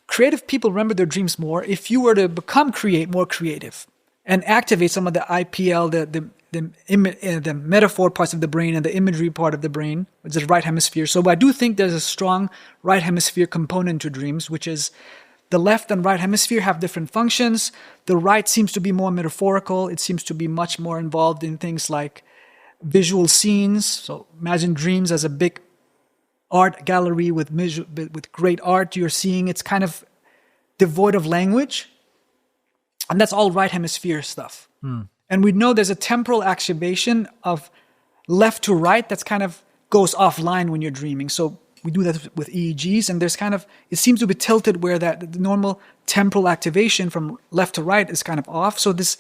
creative people remember their dreams more if you were to become more creative and activate some of the IPL, the metaphor parts of the brain and the imagery part of the brain, which is right hemisphere. So I do think there's a strong right hemisphere component to dreams, which is the left and right hemisphere have different functions. The right seems to be more metaphorical. It seems to be much more involved in things like visual scenes. So imagine dreams as a big art gallery with great art you're seeing. It's kind of devoid of language. And that's all right hemisphere stuff. And we know there's a temporal activation of left to right that's kind of goes offline when you're dreaming. So we do that with EEGs, and there's kind of, it seems to be tilted where the normal temporal activation from left to right is kind of off. So this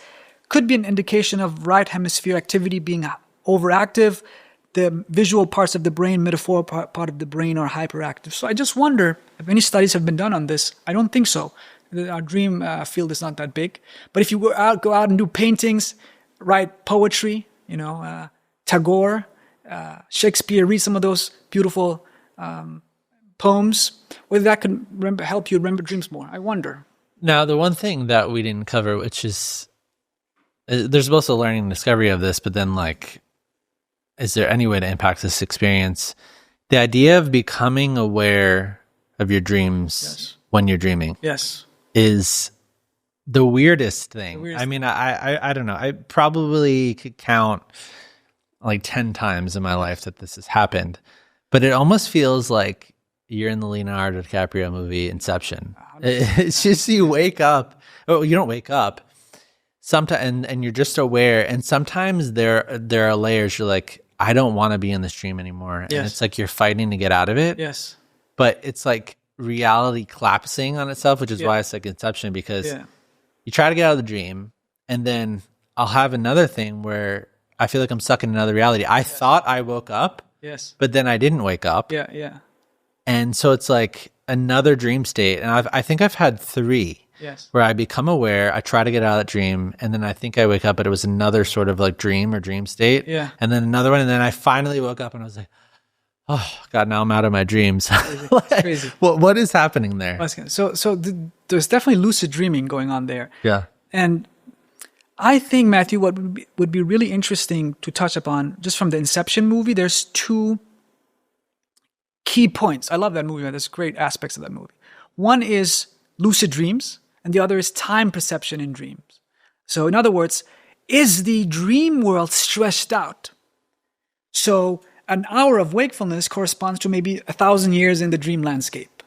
could be an indication of right hemisphere activity being overactive. The visual parts of the brain, metaphor part of the brain are hyperactive. So I just wonder if any studies have been done on this. I don't think so. Our dream field is not that big. But if you go out and do paintings, write poetry, Tagore, Shakespeare, read some of those beautiful poems, whether that could help you remember dreams more. I wonder. Now, the one thing that we didn't cover, which is, there's both a learning and discovery of this, but then is there any way to impact this experience? The idea of becoming aware of your dreams when you're dreaming is the weirdest thing. I mean, I don't know. I probably could count 10 times in my life that this has happened, but it almost feels like you're in the Leonardo DiCaprio movie Inception. It's just you wake up. Oh, you don't wake up. Sometimes, and you're just aware. And sometimes there are layers. You're like, I don't want to be in this dream anymore. And it's like you're fighting to get out of it. Yes. But it's like reality collapsing on itself, which is why it's like Inception, because you try to get out of the dream, and then I'll have another thing where I feel like I'm stuck in another reality. I thought I woke up, but then I didn't wake up. And so it's like another dream state. And I think I've had 3 where I become aware, I try to get out of that dream, and then I think I wake up, but it was another sort of like dream or dream state. And then another one, and then I finally woke up and I was like, oh God, now I'm out of my dreams. It's crazy. What is happening there? So there's definitely lucid dreaming going on there. Yeah. And I think, Matthew, what would be really interesting to touch upon, just from the Inception movie, there's 2 key points. I love that movie. There's great aspects of that movie. One is lucid dreams, and the other is time perception in dreams. So in other words, is the dream world stretched out? So an hour of wakefulness corresponds to maybe 1,000 years in the dream landscape.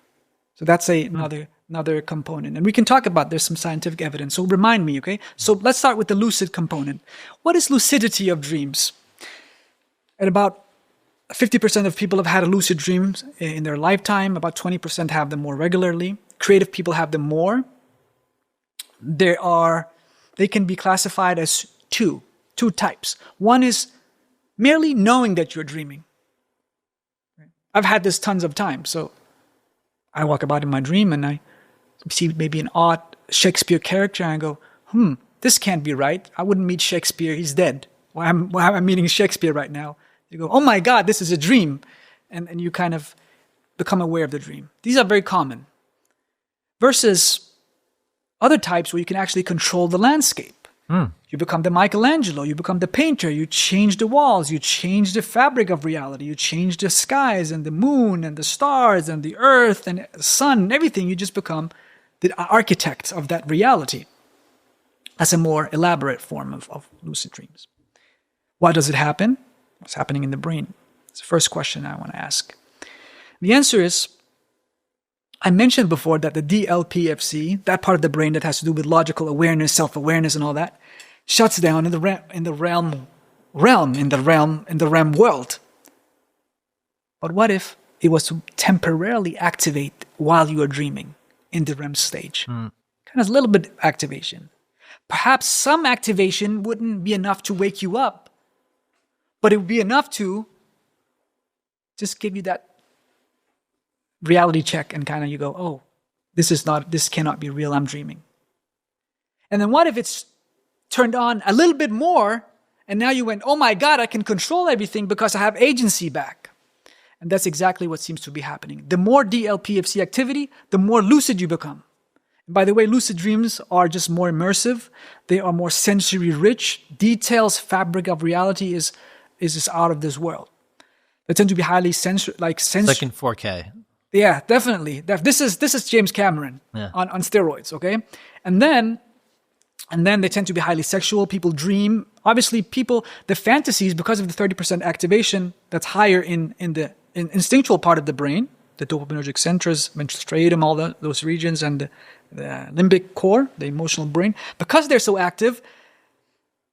So that's another component. And we can talk about, there's some scientific evidence. So remind me, okay? So let's start with the lucid component. What is lucidity of dreams? At about 50% of people have had a lucid dream in their lifetime. About 20% have them more regularly. Creative people have them more. They can be classified as two types. One is merely knowing that you're dreaming. I've had this tons of times. So I walk about in my dream and I see maybe an odd Shakespeare character and I go, this can't be right. I wouldn't meet Shakespeare. He's dead. Why am I meeting Shakespeare right now? You go, oh my God, this is a dream. And you kind of become aware of the dream. These are very common. Versus other types where you can actually control the landscape. You become the Michelangelo, you become the painter, you change the walls, you change the fabric of reality, you change the skies and the moon and the stars and the earth and the sun and everything. You just become the architect of that reality. That's a more elaborate form of lucid dreams. Why does it happen? What's happening in the brain? It's the first question I want to ask. The answer is, I mentioned before that the DLPFC, that part of the brain that has to do with logical awareness, self-awareness and all that, shuts down in the REM world. But what if it was to temporarily activate while you are dreaming in the REM stage? Kind of a little bit of activation. Perhaps some activation wouldn't be enough to wake you up, but it would be enough to just give you that reality check and kind of you go, oh, this cannot be real, I'm dreaming. And then what if it's turned on a little bit more and now you went, oh my God, I can control everything because I have agency back. And that's exactly what seems to be happening. The more DLPFC activity, the more lucid you become. And by the way, lucid dreams are just more immersive. They are more sensory rich. Details, fabric of reality is just out of this world. They tend to be highly sensory. It's like in 4K. Yeah, definitely. This is James Cameron on steroids, okay? And then they tend to be highly sexual. People dream. Obviously, the fantasies, because of the 30% activation that's higher in the instinctual part of the brain, the dopaminergic centers, ventral striatum, all those regions, and the limbic core, the emotional brain, because they're so active,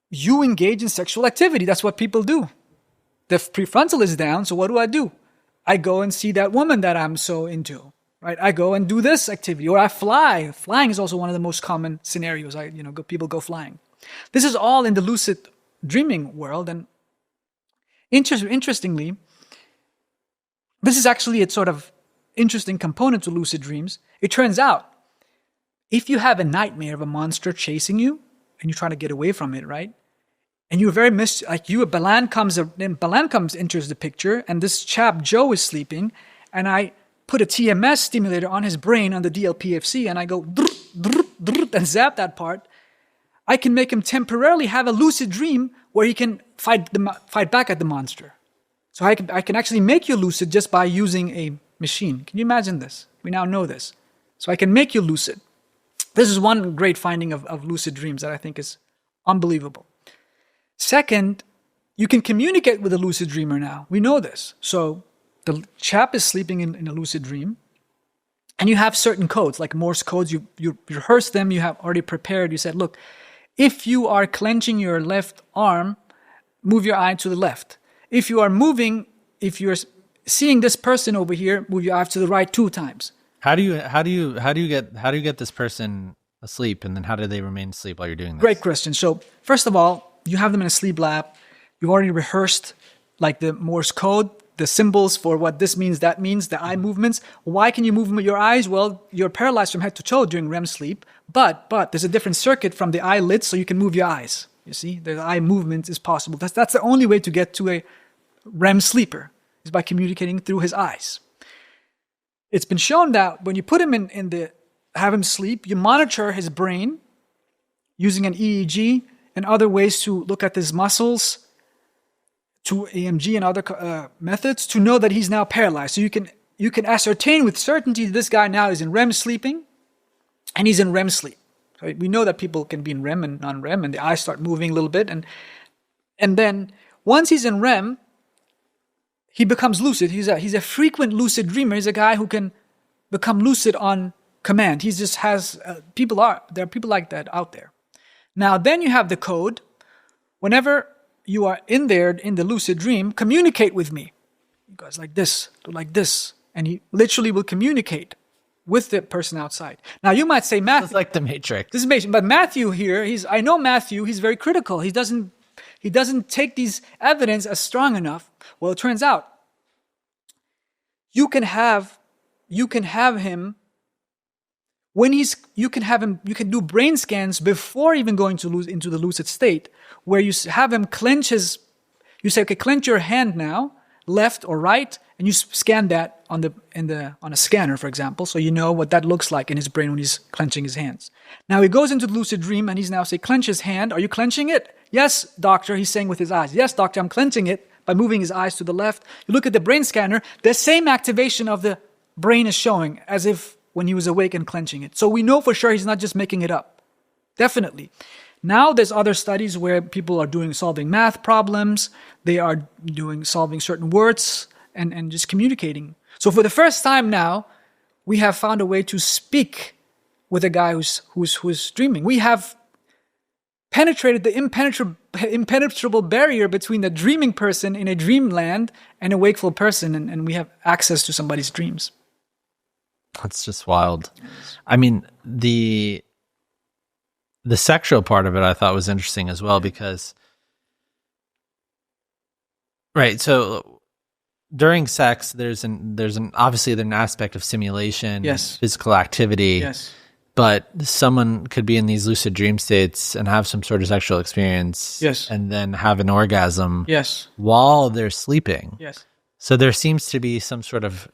you engage in sexual activity. That's what people do. The prefrontal is down, so what do? I go and see that woman that I'm so into, right? I go and do this activity, or I fly. Flying is also one of the most common scenarios. People go flying. This is all in the lucid dreaming world, and interestingly, this is actually a sort of interesting component to lucid dreams. It turns out, if you have a nightmare of a monster chasing you, and you try to get away from it, right? And you're very Baland enters the picture, and this chap Joe is sleeping, and I put a TMS stimulator on his brain on the DLPFC, and I go and zap that part. I can make him temporarily have a lucid dream where he can fight back at the monster. So I can actually make you lucid just by using a machine. Can you imagine this? We now know this. So I can make you lucid. This is one great finding of lucid dreams that I think is unbelievable. Second, you can communicate with a lucid dreamer now. We know this. So the chap is sleeping in a lucid dream, and you have certain codes, like Morse codes. You rehearse them. You have already prepared. You said, look, if you are clenching your left arm, move your eye to the left. If you're seeing this person over here, move your eye to the right 2 times. How do you get this person asleep, and then how do they remain asleep while you're doing this? Great question. So first of all, you have them in a sleep lab. You've already rehearsed like the Morse code, the symbols for what this means, that means, the eye movements. Why can you move your eyes? Well, you're paralyzed from head to toe during REM sleep, but there's a different circuit from the eyelids, so you can move your eyes. You see, the eye movement is possible. That's the only way to get to a REM sleeper, is by communicating through his eyes. It's been shown that when you put him have him sleep, you monitor his brain using an EEG and other ways to look at his muscles, to EMG and other methods, to know that he's now paralyzed. So you can ascertain with certainty this guy now is in REM sleeping, and he's in REM sleep. So we know that people can be in REM and non-REM, and the eyes start moving a little bit, and then once he's in REM, he becomes lucid. He's a frequent lucid dreamer. He's a guy who can become lucid on command. He just has there are people like that out there. Now, then you have the code. Whenever you are in there in the lucid dream, communicate with me. He goes like this, do like this. And he literally will communicate with the person outside. Now, you might say, Matthew. It's like the Matrix. This is Matrix. But Matthew here, I know Matthew, he's very critical. He doesn't take these evidence as strong enough. Well, it turns out you can have him you can do brain scans before even going into the lucid state, where you have him clench you say, okay, clench your hand now, left or right, and you scan that on a scanner, for example, so you know what that looks like in his brain when he's clenching his hands. Now he goes into the lucid dream, and he's now say, clench his hand. Are you clenching it? Yes, doctor, he's saying with his eyes. Yes, doctor, I'm clenching it by moving his eyes to the left. You look at the brain scanner, the same activation of the brain is showing as if when he was awake and clenching it. So we know for sure he's not just making it up. Definitely. Now there's other studies where people are solving math problems, they are solving certain words and just communicating. So for the first time now, we have found a way to speak with a guy who's dreaming. We have penetrated the impenetrable barrier between the dreaming person in a dreamland and a wakeful person, and we have access to somebody's dreams. That's just wild. I mean, the sexual part of it I thought was interesting as well, because right, so during sex there's an obviously there's an aspect of simulation, yes, physical activity, yes, but someone could be in these lucid dream states and have some sort of sexual experience, yes, and then have an orgasm, yes, while they're sleeping. Yes. So there seems to be some sort of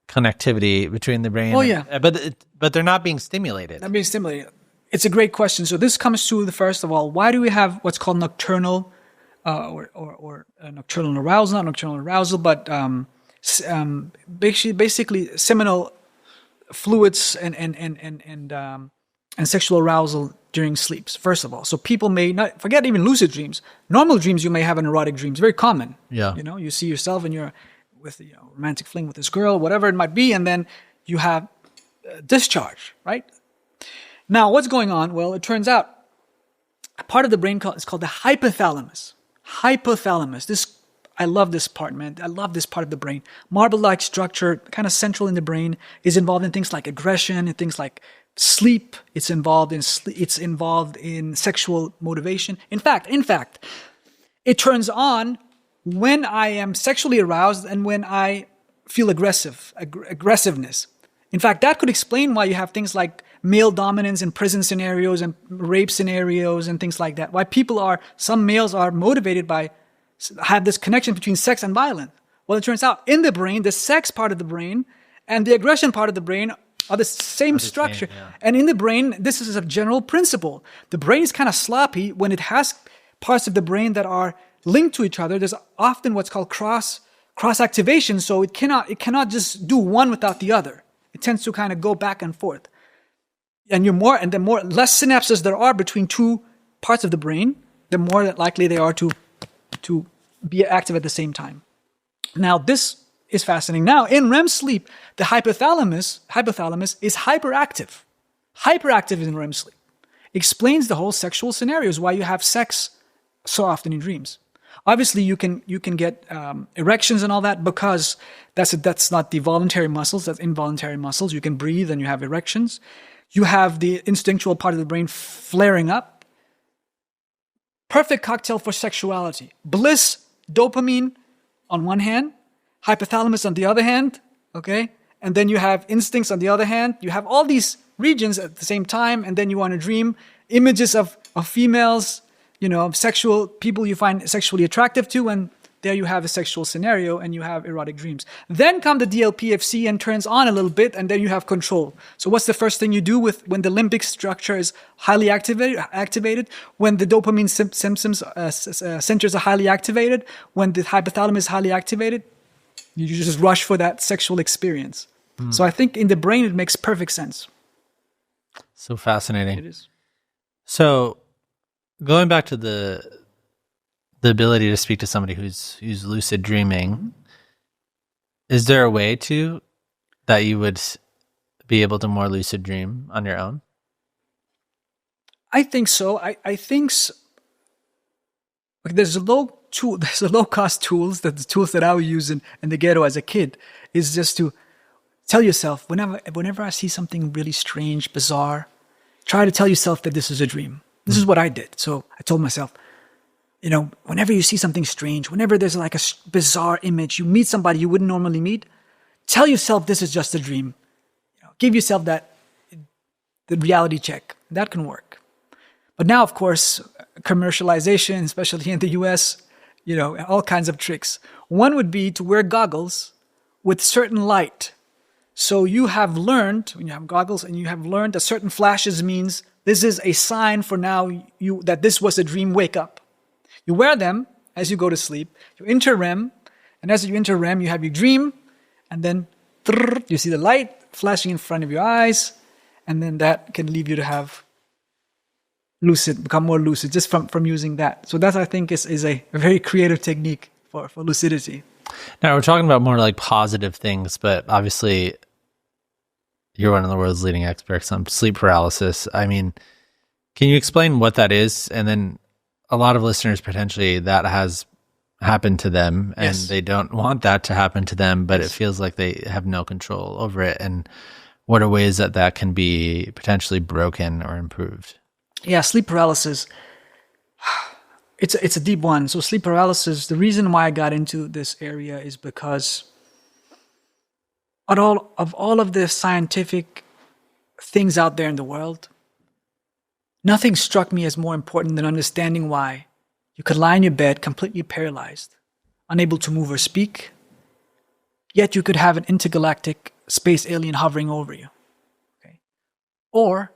connectivity between the brain. Oh, yeah. But they're not being stimulated. Not being stimulated. It's a great question. So this comes to the first of all, why do we have what's called nocturnal or nocturnal arousal? Not nocturnal arousal, but basically seminal fluids and sexual arousal during sleeps. First of all, so people may not forget even lucid dreams. Normal dreams, you may have an erotic dreams. Very common. Yeah. You know, you see yourself and you're with romantic fling with this girl, whatever it might be, and then you have discharge, right? Now, what's going on? Well, it turns out a part of the brain is called the hypothalamus. Hypothalamus. I love this part, man. I love this part of the brain. Marble-like structure, kind of central in the brain, is involved in things like aggression and things like sleep. It's involved in sexual motivation. In fact, it turns on when I am sexually aroused and when I feel aggressiveness. In fact, that could explain why you have things like male dominance in prison scenarios and rape scenarios and things like that. Why some males are motivated have this connection between sex and violence. Well, it turns out in the brain, the sex part of the brain and the aggression part of the brain are the same structure. Yeah. And in the brain, this is a general principle. The brain is kind of sloppy when it has parts of the brain that are linked to each other. There's often what's called cross activation, so it cannot just do one without the other. It tends to kind of go back and forth. And the less synapses there are between two parts of the brain, the more likely they are to be active at the same time. Now, this is fascinating. Now, in REM sleep, the hypothalamus is hyperactive. Hyperactive in REM sleep. Explains the whole sexual scenarios, why you have sex so often in dreams. Obviously, you can get erections and all that because that's not the voluntary muscles, that's involuntary muscles. You can breathe and you have erections. You have the instinctual part of the brain flaring up. Perfect cocktail for sexuality. Bliss, dopamine on one hand, hypothalamus on the other hand, okay? And then you have instincts on the other hand. You have all these regions at the same time, and then you want to dream images of females, sexual people you find sexually attractive to, and there you have a sexual scenario and you have erotic dreams. Then come the DLPFC and turns on a little bit, and then you have control. So what's the first thing you do when the limbic structure is highly activated, when the dopamine centers are highly activated, when the hypothalamus is highly activated? You just rush for that sexual experience. So I think in the brain it makes perfect sense. So fascinating. It is. So going back to the ability to speak to somebody who's lucid dreaming, is there a way that you would be able to more lucid dream on your own? I think so. I think so. There's a low cost tools the tools that I would use in the ghetto as a kid is just to tell yourself whenever I see something really strange, bizarre, try to tell yourself that this is a dream. This is what I did. So I told myself, whenever you see something strange, whenever there's like a bizarre image, you meet somebody you wouldn't normally meet, tell yourself this is just a dream. Give yourself the reality check. That can work. But now, of course, commercialization, especially in the US, all kinds of tricks. One would be to wear goggles with certain light. So you have learned, when you have goggles, and you have learned that certain flashes means this is a sign for now that this was a dream, wake up. You wear them as you go to sleep. You enter REM, and as you enter REM, you have your dream, and then you see the light flashing in front of your eyes, and then that can leave you to have lucid, become more lucid just from using that. So that, I think, is a very creative technique for lucidity. Now we're talking about more like positive things, but obviously you're one of the world's leading experts on sleep paralysis. I mean, can you explain what that is? And then a lot of listeners, potentially that has happened to them and they don't want that to happen to them, but it feels like they have no control over it. And what are ways that can be potentially broken or improved? Yeah, sleep paralysis. It's a deep one. So sleep paralysis, the reason why I got into this area is because of all of the scientific things out there in the world, nothing struck me as more important than understanding why you could lie in your bed completely paralyzed, unable to move or speak, yet you could have an intergalactic space alien hovering over you. Okay? Or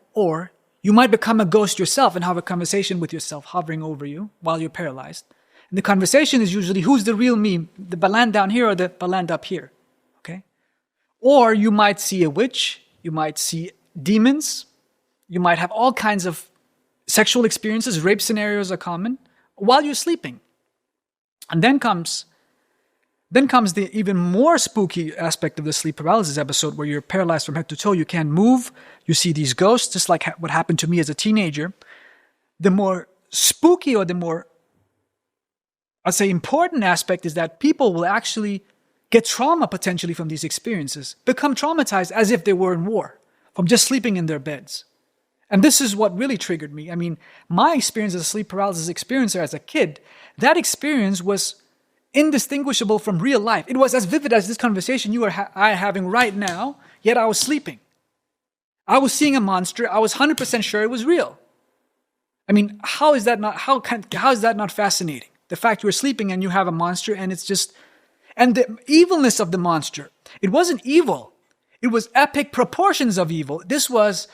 you might become a ghost yourself and have a conversation with yourself hovering over you while you're paralyzed. And the conversation is usually, who's the real me, the Baland down here or the Baland up here? Okay? Or you might see a witch, you might see demons, you might have all kinds of sexual experiences, rape scenarios are common, while you're sleeping. And then comes the even more spooky aspect of the sleep paralysis episode where you're paralyzed from head to toe, you can't move, you see these ghosts, just like what happened to me as a teenager. The more spooky or the more, I'd say, important aspect is that people will actually get trauma potentially from these experiences, become traumatized as if they were in war, from just sleeping in their beds. And this is what really triggered me. I mean, my experience as a sleep paralysis experiencer as a kid, that experience was indistinguishable from real life. It was as vivid as this conversation you are having right now, yet I was sleeping. I was seeing a monster. I was 100% sure it was real. I mean, how is that not fascinating? The fact you're sleeping and you have a monster and it's just, and the evilness of the monster. It wasn't evil. It was epic proportions of evil. This was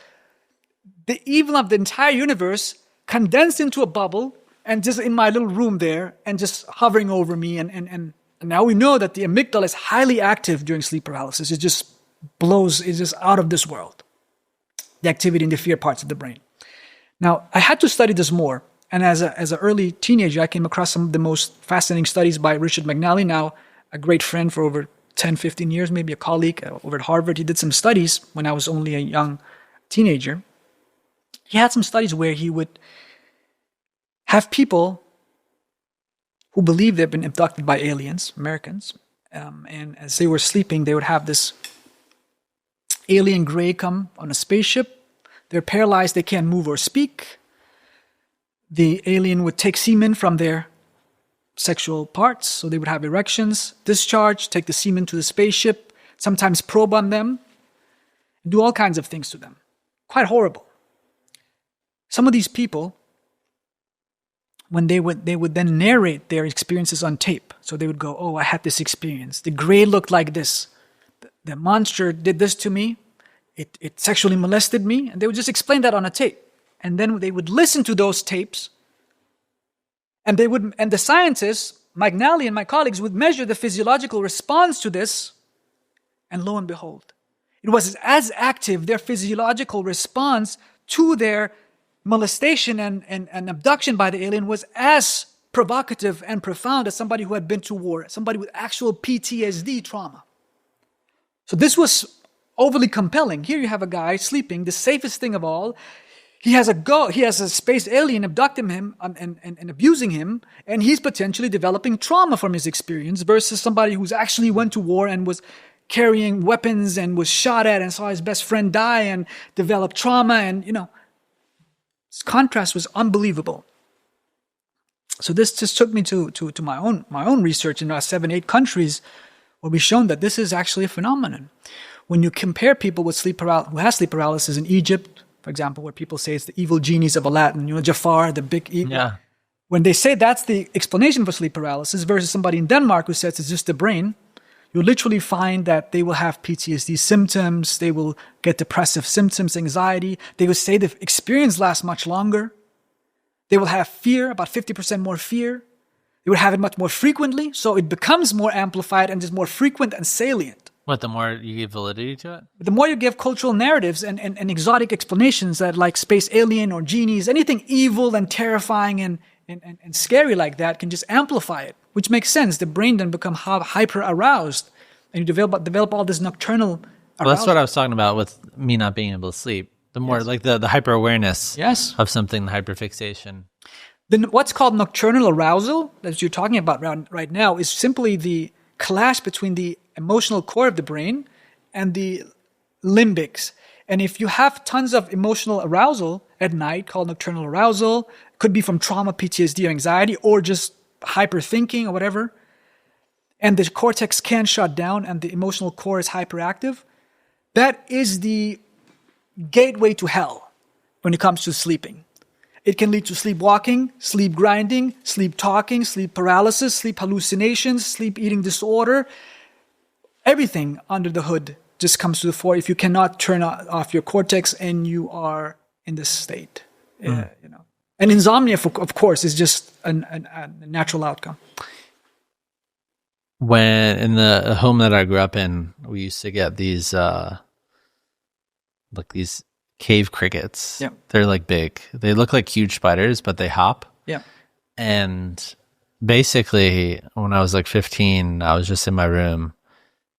the evil of the entire universe condensed into a bubble and just in my little room there and just hovering over me. And now we know that the amygdala is highly active during sleep paralysis. It just blows, it's just out of this world. The activity in the fear parts of the brain. Now, I had to study this more. And as an early teenager, I came across some of the most fascinating studies by Richard McNally, now a great friend for over 10, 15 years, maybe a colleague over at Harvard. He did some studies when I was only a young teenager. He had some studies where he would have people who believe they've been abducted by aliens, Americans, and as they were sleeping, they would have this alien gray come on a spaceship. They're paralyzed, they can't move or speak. The alien would take semen from their sexual parts, so they would have erections, discharge, take the semen to the spaceship, sometimes probe on them, do all kinds of things to them. Quite horrible. Some of these people, when they would then narrate their experiences on tape. So they would go, oh, I had this experience. The gray looked like this. The monster did this to me. It sexually molested me. And they would just explain that on a tape. And then they would listen to those tapes. And the scientists, McNally and my colleagues, would measure the physiological response to this. And lo and behold, it was as active, their physiological response to their molestation and abduction by the alien was as provocative and profound as somebody who had been to war, somebody with actual PTSD trauma. So this was overly compelling. Here you have a guy sleeping, the safest thing of all. He has a space alien abducting him and abusing him, and he's potentially developing trauma from his experience versus somebody who's actually went to war and was carrying weapons and was shot at and saw his best friend die and developed trauma and, this contrast was unbelievable. So this just took me to my own research in 7-8 countries where we've shown that this is actually a phenomenon. When you compare people with who have sleep paralysis in Egypt, for example, where people say it's the evil genies of Aladdin, Jafar, the big evil. Yeah. When they say that's the explanation for sleep paralysis versus somebody in Denmark who says it's just the brain, you'll literally find that they will have PTSD symptoms, they will get depressive symptoms, anxiety. They will say the experience lasts much longer. They will have fear, about 50% more fear. They would have it much more frequently, so it becomes more amplified and just more frequent and salient. What, the more you give validity to it? The more you give cultural narratives and exotic explanations that like space alien or genies, anything evil and terrifying and scary like that can just amplify it, which makes sense. The brain then become hyper aroused and you develop all this nocturnal arousal. Well, that's what I was talking about with me not being able to sleep. The more like the hyper awareness of something, the hyperfixation. Then what's called nocturnal arousal, that you're talking about right now, is simply the clash between the emotional core of the brain and the limbics. And if you have tons of emotional arousal at night, called nocturnal arousal, could be from trauma, PTSD, or anxiety, or just hyperthinking or whatever, and the cortex can't shut down and the emotional core is hyperactive, that is the gateway to hell when it comes to sleeping. It can lead to sleepwalking, sleep grinding, sleep talking, sleep paralysis, sleep hallucinations, sleep eating disorder. Everything under the hood just comes to the fore if you cannot turn off your cortex and you are in this state. You know, and insomnia, of course, is just a natural outcome. When in the home that I grew up in, we used to get these like these cave crickets. Yeah. They're like big. They look like huge spiders, but they hop. Yeah. And basically, when I was like 15, I was just in my room,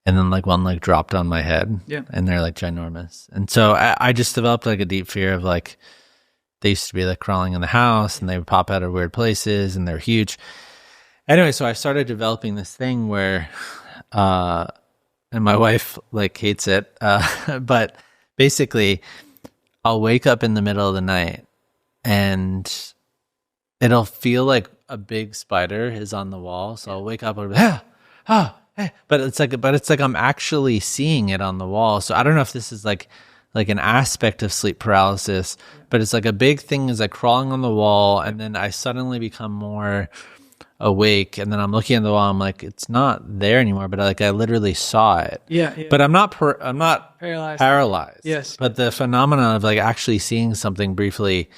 and then like one like dropped on my head. Yeah. And they're like ginormous. And so I just developed like a deep fear of like, they used to be like crawling in the house and they would pop out of weird places and they're huge. Anyway, so I started developing this thing where, and my wife like hates it, but basically I'll wake up in the middle of the night and it'll feel like a big spider is on the wall. So I'll wake up and be like, but it's like I'm actually seeing it on the wall. So I don't know if this is like an aspect of sleep paralysis, but it's like a big thing is like crawling on the wall, and then I suddenly become more awake, and then I'm looking at the wall, I'm like, it's not there anymore, but I literally saw it. Yeah. But I'm not paralyzed. Yes. But the phenomenon of like actually seeing something briefly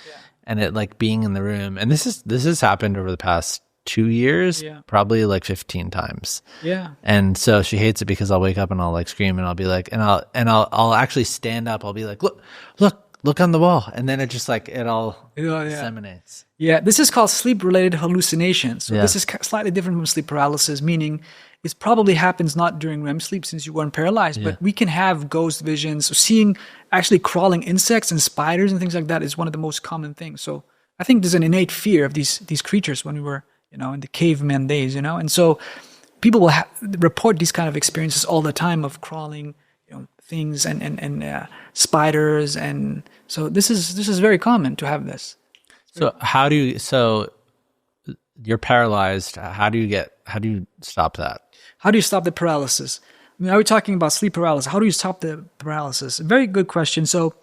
and it like being in the room, and this has happened over the past 2 years, probably like 15 times. Yeah. And so she hates it because I'll wake up and I'll like scream and I'll be like, and I'll actually stand up. I'll be like, look on the wall. And then it just like, it all disseminates. Yeah. This is called sleep-related hallucinations. So this is slightly different from sleep paralysis, meaning it probably happens not during REM sleep since you weren't paralyzed, but we can have ghost visions. So seeing actually crawling insects and spiders and things like that is one of the most common things. So I think there's an innate fear of these creatures when we were, in the caveman days, and so people will report these kind of experiences all the time of crawling, things and spiders, and so this is very common to have this. So you're paralyzed. How do you stop that? How do you stop the paralysis? I mean, are we talking about sleep paralysis? How do you stop the paralysis? Very good question. So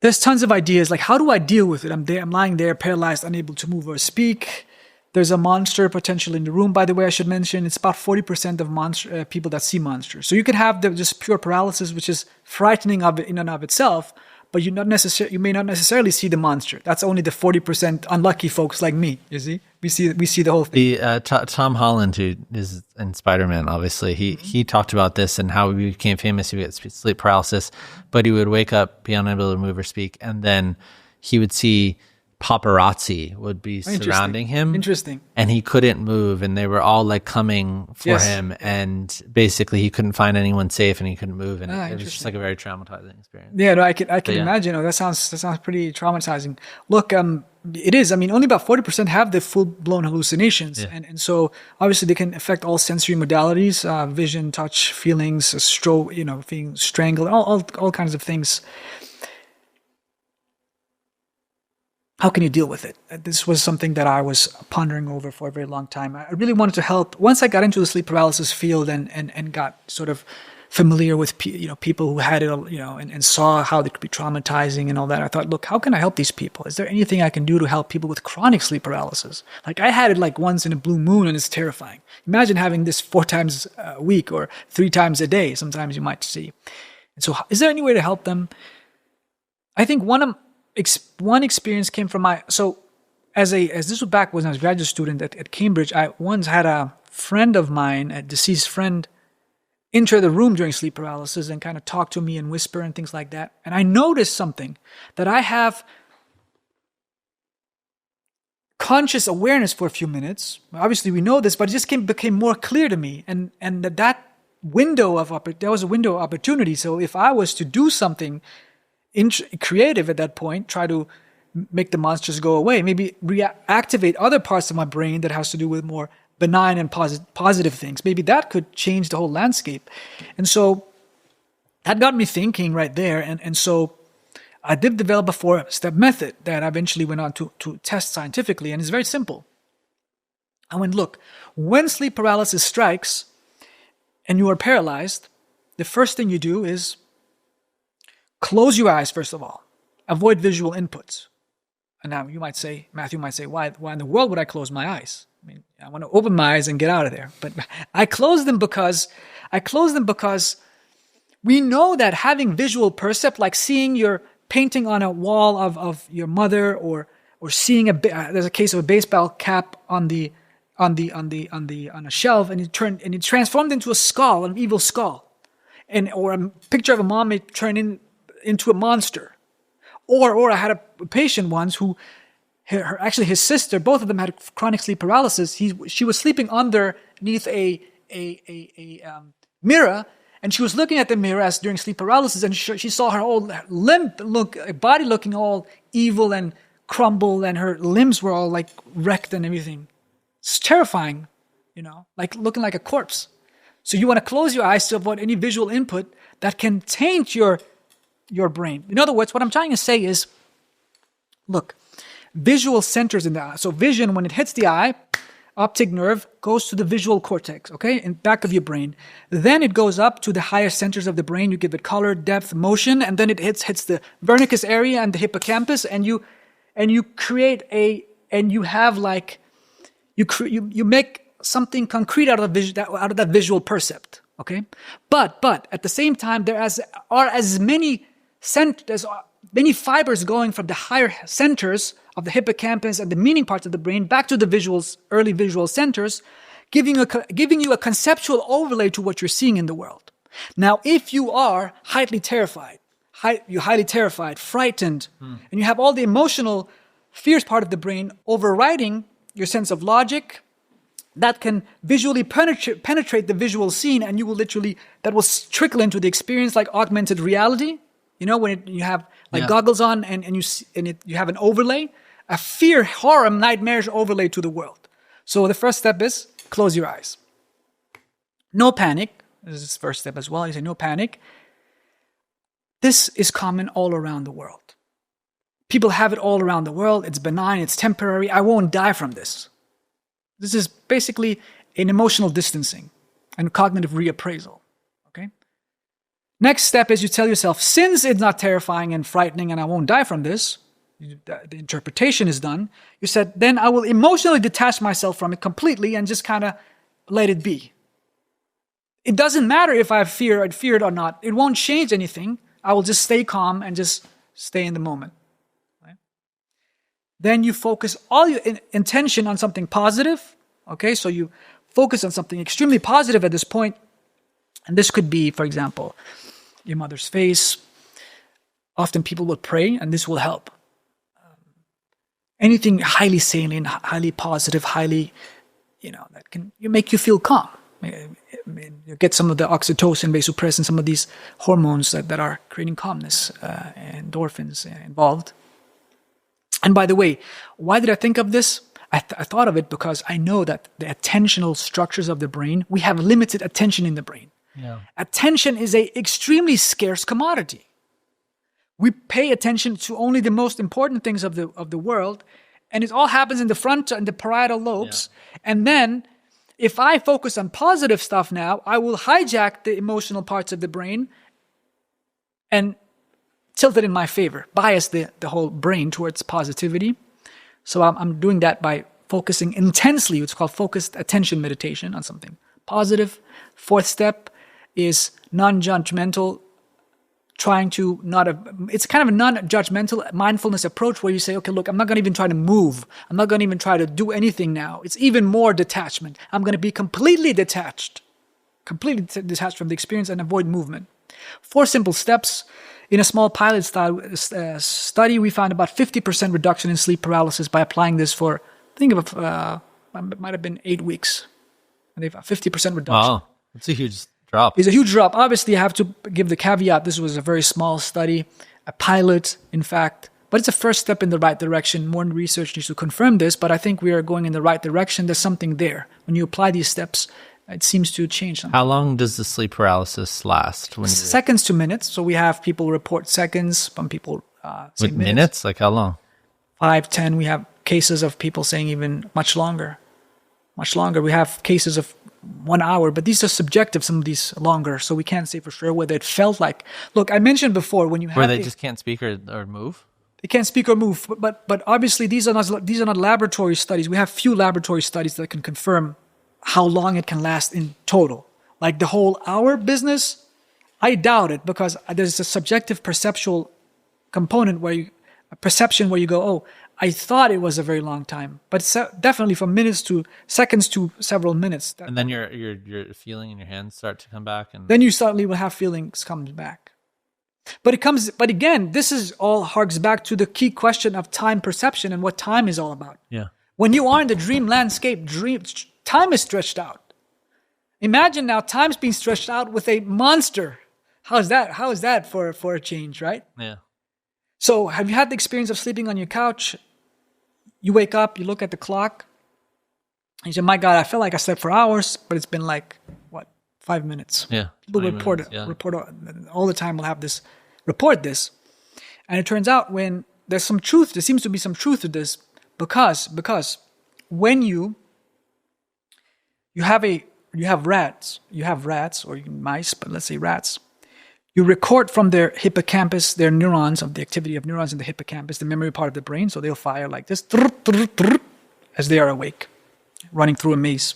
there's tons of ideas, like how do I deal with it? I'm lying there paralyzed, unable to move or speak. There's a monster potentially in the room. By the way, I should mention it's about 40% of people that see monsters. So you can have just pure paralysis, which is frightening in and of itself, but you may not necessarily see the monster. That's only the 40% unlucky folks like me. You see, we see the whole thing. Tom Holland, who is in Spider-Man, obviously, he talked about this and how he became famous. He would get sleep paralysis, but he would wake up, be unable to move or speak, and then he would see paparazzi would be surrounding him. Interesting. And he couldn't move, and they were all like coming for him, and basically he couldn't find anyone safe and he couldn't move, and it was just like a very traumatizing experience. Yeah, no, I can imagine. Oh, that sounds pretty traumatizing. Look, it is. I mean, only about 40% have the full-blown hallucinations, and so obviously they can affect all sensory modalities, vision, touch, feelings, feeling strangled, all kinds of things. How can you deal with it? This was something that I was pondering over for a very long time. I really wanted to help. Once I got into the sleep paralysis field and got sort of familiar with people who had it, and saw how they could be traumatizing and all that, I thought, look, how can I help these people? Is there anything I can do to help people with chronic sleep paralysis? Like I had it like once in a blue moon, and it's terrifying. Imagine having this 4 times a week or 3 times a day. Sometimes you might see. And so, is there any way to help them? I think one experience came from as this was back when I was a graduate student at Cambridge. I once had a friend of mine, a deceased friend, enter the room during sleep paralysis and kind of talk to me and whisper and things like that. And I noticed something, that I have conscious awareness for a few minutes. Obviously, we know this, but it just became more clear to me. And that window of there was a window of opportunity. So if I was to do something creative at that point, try to make the monsters go away, maybe reactivate other parts of my brain that has to do with more benign and positive things, maybe that could change the whole landscape. And so that got me thinking right there. And so I did develop a 4-step method that I eventually went on to test scientifically, and it's very simple. I went, look, when sleep paralysis strikes and you are paralyzed, the first thing you do is close your eyes, first of all. Avoid visual inputs. And now Matthew might say, why in the world would I close my eyes? I mean, I want to open my eyes and get out of there. But I close them because we know that having visual percept, like seeing your painting on a wall of your mother, or seeing there's a case of a baseball cap on a shelf, and it transformed into a skull, an evil skull, or a picture of a mom may turn into a monster. Or I had a patient once who, actually his sister, both of them had chronic sleep paralysis. She was sleeping underneath a mirror, and she was looking at the mirror as during sleep paralysis, and she saw her whole body looking all evil and crumbled, and her limbs were all like wrecked and everything. It's terrifying, like looking like a corpse. So you want to close your eyes to avoid any visual input that can taint your brain. In other words, what I'm trying to say is, look, visual centers in the eye. So vision, when it hits the eye, optic nerve goes to the visual cortex, okay, in back of your brain. Then it goes up to the higher centers of the brain. You give it color, depth, motion, and then it hits the Wernicke's area and the hippocampus, and you create you make something concrete out of that visual percept, okay? But at the same time, there are as many fibers going from the higher centers of the hippocampus and the meaning parts of the brain back to the early visual centers, giving you a conceptual overlay to what you're seeing in the world. Now, if you are highly terrified, frightened, and you have all the emotional fears part of the brain overriding your sense of logic, that can visually penetrate the visual scene, and that will trickle into the experience like augmented reality. When you have goggles on and you have an overlay, a fear, horror, nightmarish overlay to the world. So the first step is close your eyes. No panic. This is the first step as well. You say no panic. This is common all around the world. People have it all around the world. It's benign. It's temporary. I won't die from this. This is basically an emotional distancing and cognitive reappraisal. Okay? Next step is you tell yourself, since it's not terrifying and frightening and I won't die from this, the interpretation is done. You said, then I will emotionally detach myself from it completely and just kind of let it be. It doesn't matter if I fear it or not. It won't change anything. I will just stay calm and just stay in the moment. Right? Then you focus all your intention on something positive. Okay, so you focus on something extremely positive at this point. And this could be, for example, your mother's face. Often people will pray, and this will help. Anything highly salient, highly positive, that can make you feel calm. You get some of the oxytocin, vasopressin, some of these hormones that are creating calmness, endorphins involved. And by the way, why did I think of this? I thought of it because I know that the attentional structures of the brain, we have limited attention in the brain. Yeah. Attention is an extremely scarce commodity. We pay attention to only the most important things of the world, and it all happens in the front and the parietal lobes. Yeah. And then, if I focus on positive stuff now, I will hijack the emotional parts of the brain and tilt it in my favor, bias the whole brain towards positivity. So I'm doing that by focusing intensely. It's called focused attention meditation on something positive. Fourth step is non-judgmental. It's kind of a non-judgmental mindfulness approach where you say, okay, look, I'm not going to even try to move. I'm not going to even try to do anything now. It's even more detachment. I'm going to be completely detached. completely detached from the experience and avoid movement. 4 simple steps. In a small pilot study, we found about 50% reduction in sleep paralysis by applying this for, think of it might have been 8 weeks. And they've 50% reduction. Wow, that's a huge drop. It's a huge drop. Obviously, I have to give the caveat, this was a very small study, a pilot, in fact. But it's a first step in the right direction. More research needs to confirm this, but I think we are going in the right direction. There's something there. When you apply these steps, it seems to change something. How long does the sleep paralysis last? Seconds to minutes. So we have people report seconds, some people say minutes. Like how long? 5, 10. We have cases of people saying even much longer. Much longer. We have cases of 1 hour, but these are subjective, some of these longer, so we can't say for sure whether it felt like. Look, I mentioned before when you have... Where they just can't speak or move? They can't speak or move, but obviously these are not laboratory studies. We have few laboratory studies that can confirm how long it can last in total. Like the whole hour business, I doubt it, because there's a subjective perceptual component where you go, oh, I thought it was a very long time, but definitely from minutes to seconds to several minutes. And then your feeling in your hands start to come back, and then you suddenly will have feelings comes back. But again, this is all harks back to the key question of time perception and what time is all about. Yeah. When you are in the dream landscape, time is stretched out. Imagine now time's being stretched out with a monster. How is that for a change, right? Yeah. So have you had the experience of sleeping on your couch? You wake up, you look at the clock, and you say, my God, I feel like I slept for hours, but it's been like, 5 minutes. Yeah. People report all the time. We'll have this, report this. And it turns out when there's some truth, there seems to be some truth to this, because when you have rats or mice, but let's say rats, you record from their hippocampus, their neurons, of the activity of neurons in the hippocampus, the memory part of the brain, so they'll fire like this as they are awake, running through a maze.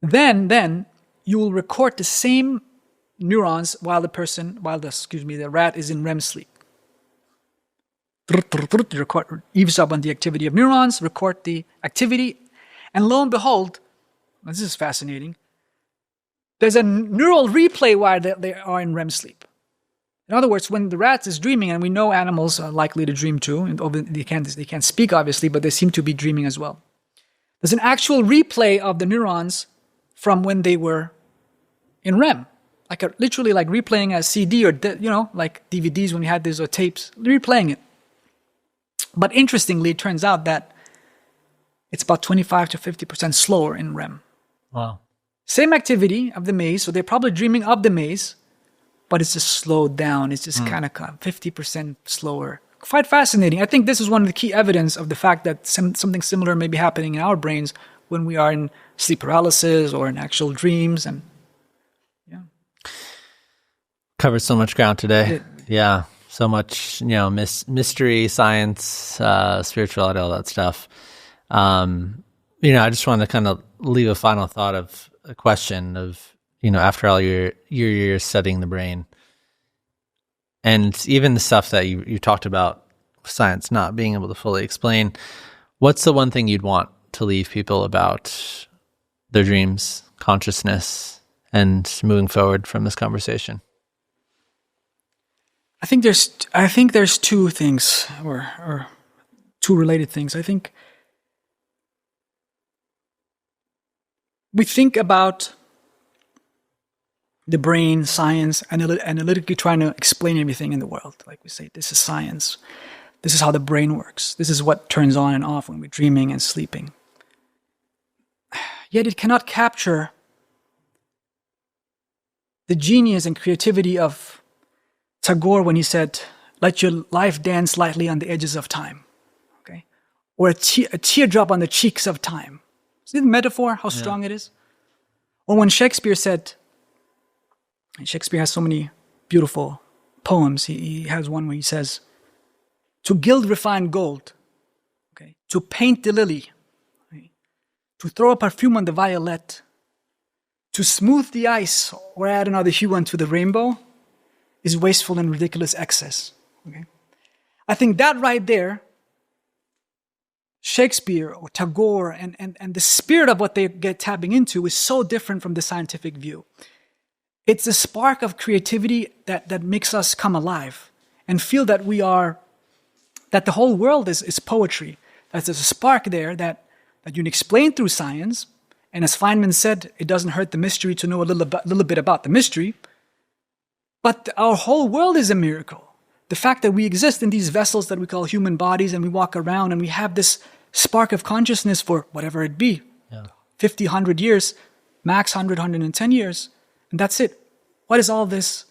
Then you will record the same neurons while the rat is in REM sleep. Eavesdrop on the activity of neurons, record the activity, and lo and behold, this is fascinating, there's a neural replay while they are in REM sleep. In other words, when the rat is dreaming, and we know animals are likely to dream too, and they can't speak obviously, but they seem to be dreaming as well. There's an actual replay of the neurons from when they were in REM, literally like replaying a CD or like DVDs when we had these or tapes, replaying it. But interestingly, it turns out that it's about 25 to 50% slower in REM. Wow. Same activity of the maze, so they're probably dreaming of the maze, but it's just slowed down. It's just kind of 50% slower. Quite fascinating. I think this is one of the key evidence of the fact that something similar may be happening in our brains when we are in sleep paralysis or in actual dreams. And covered so much ground today. Yeah, so much mystery, science, spirituality, all that stuff. I just want to kind of leave a final thought of a question of after all your years studying the brain, and even the stuff that you talked about, science not being able to fully explain. What's the one thing you'd want to leave people about their dreams, consciousness, and moving forward from this conversation? I think there's two things, or two related things. I think we think about the brain, science, analytically trying to explain everything in the world. Like we say, this is science. This is how the brain works. This is what turns on and off when we're dreaming and sleeping. Yet it cannot capture the genius and creativity of Tagore when he said, "Let your life dance lightly on the edges of time." Okay, or a teardrop on the cheeks of time. See the metaphor, how strong it is? Or when Shakespeare said, and Shakespeare has so many beautiful poems, he has one where he says, "To gild refined gold, okay, to paint the lily, okay, to throw a perfume on the violet, to smooth the ice or add another hue unto the rainbow is wasteful and ridiculous excess." Okay? I think that right there Shakespeare or Tagore and the spirit of what they get tapping into is so different from the scientific view. It's a spark of creativity that makes us come alive and feel that that the whole world is poetry. That there's a spark there that you can explain through science. And as Feynman said, it doesn't hurt the mystery to know a little bit about the mystery. But our whole world is a miracle. The fact that we exist in these vessels that we call human bodies and we walk around and we have this spark of consciousness for whatever it be, 50, 100 years, max 100, 110 years, and that's it. What is all this?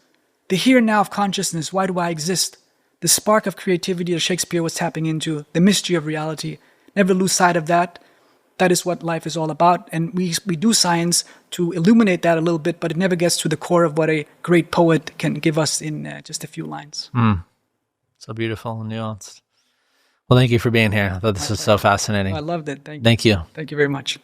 The here and now of consciousness, why do I exist? The spark of creativity that Shakespeare was tapping into, the mystery of reality. Never lose sight of that. That is what life is all about. And we do science to illuminate that a little bit, but it never gets to the core of what a great poet can give us in just a few lines. So beautiful and nuanced. Well, thank you for being here. I thought this was so fascinating. I loved it. Thank you. Thank you. Thank you very much.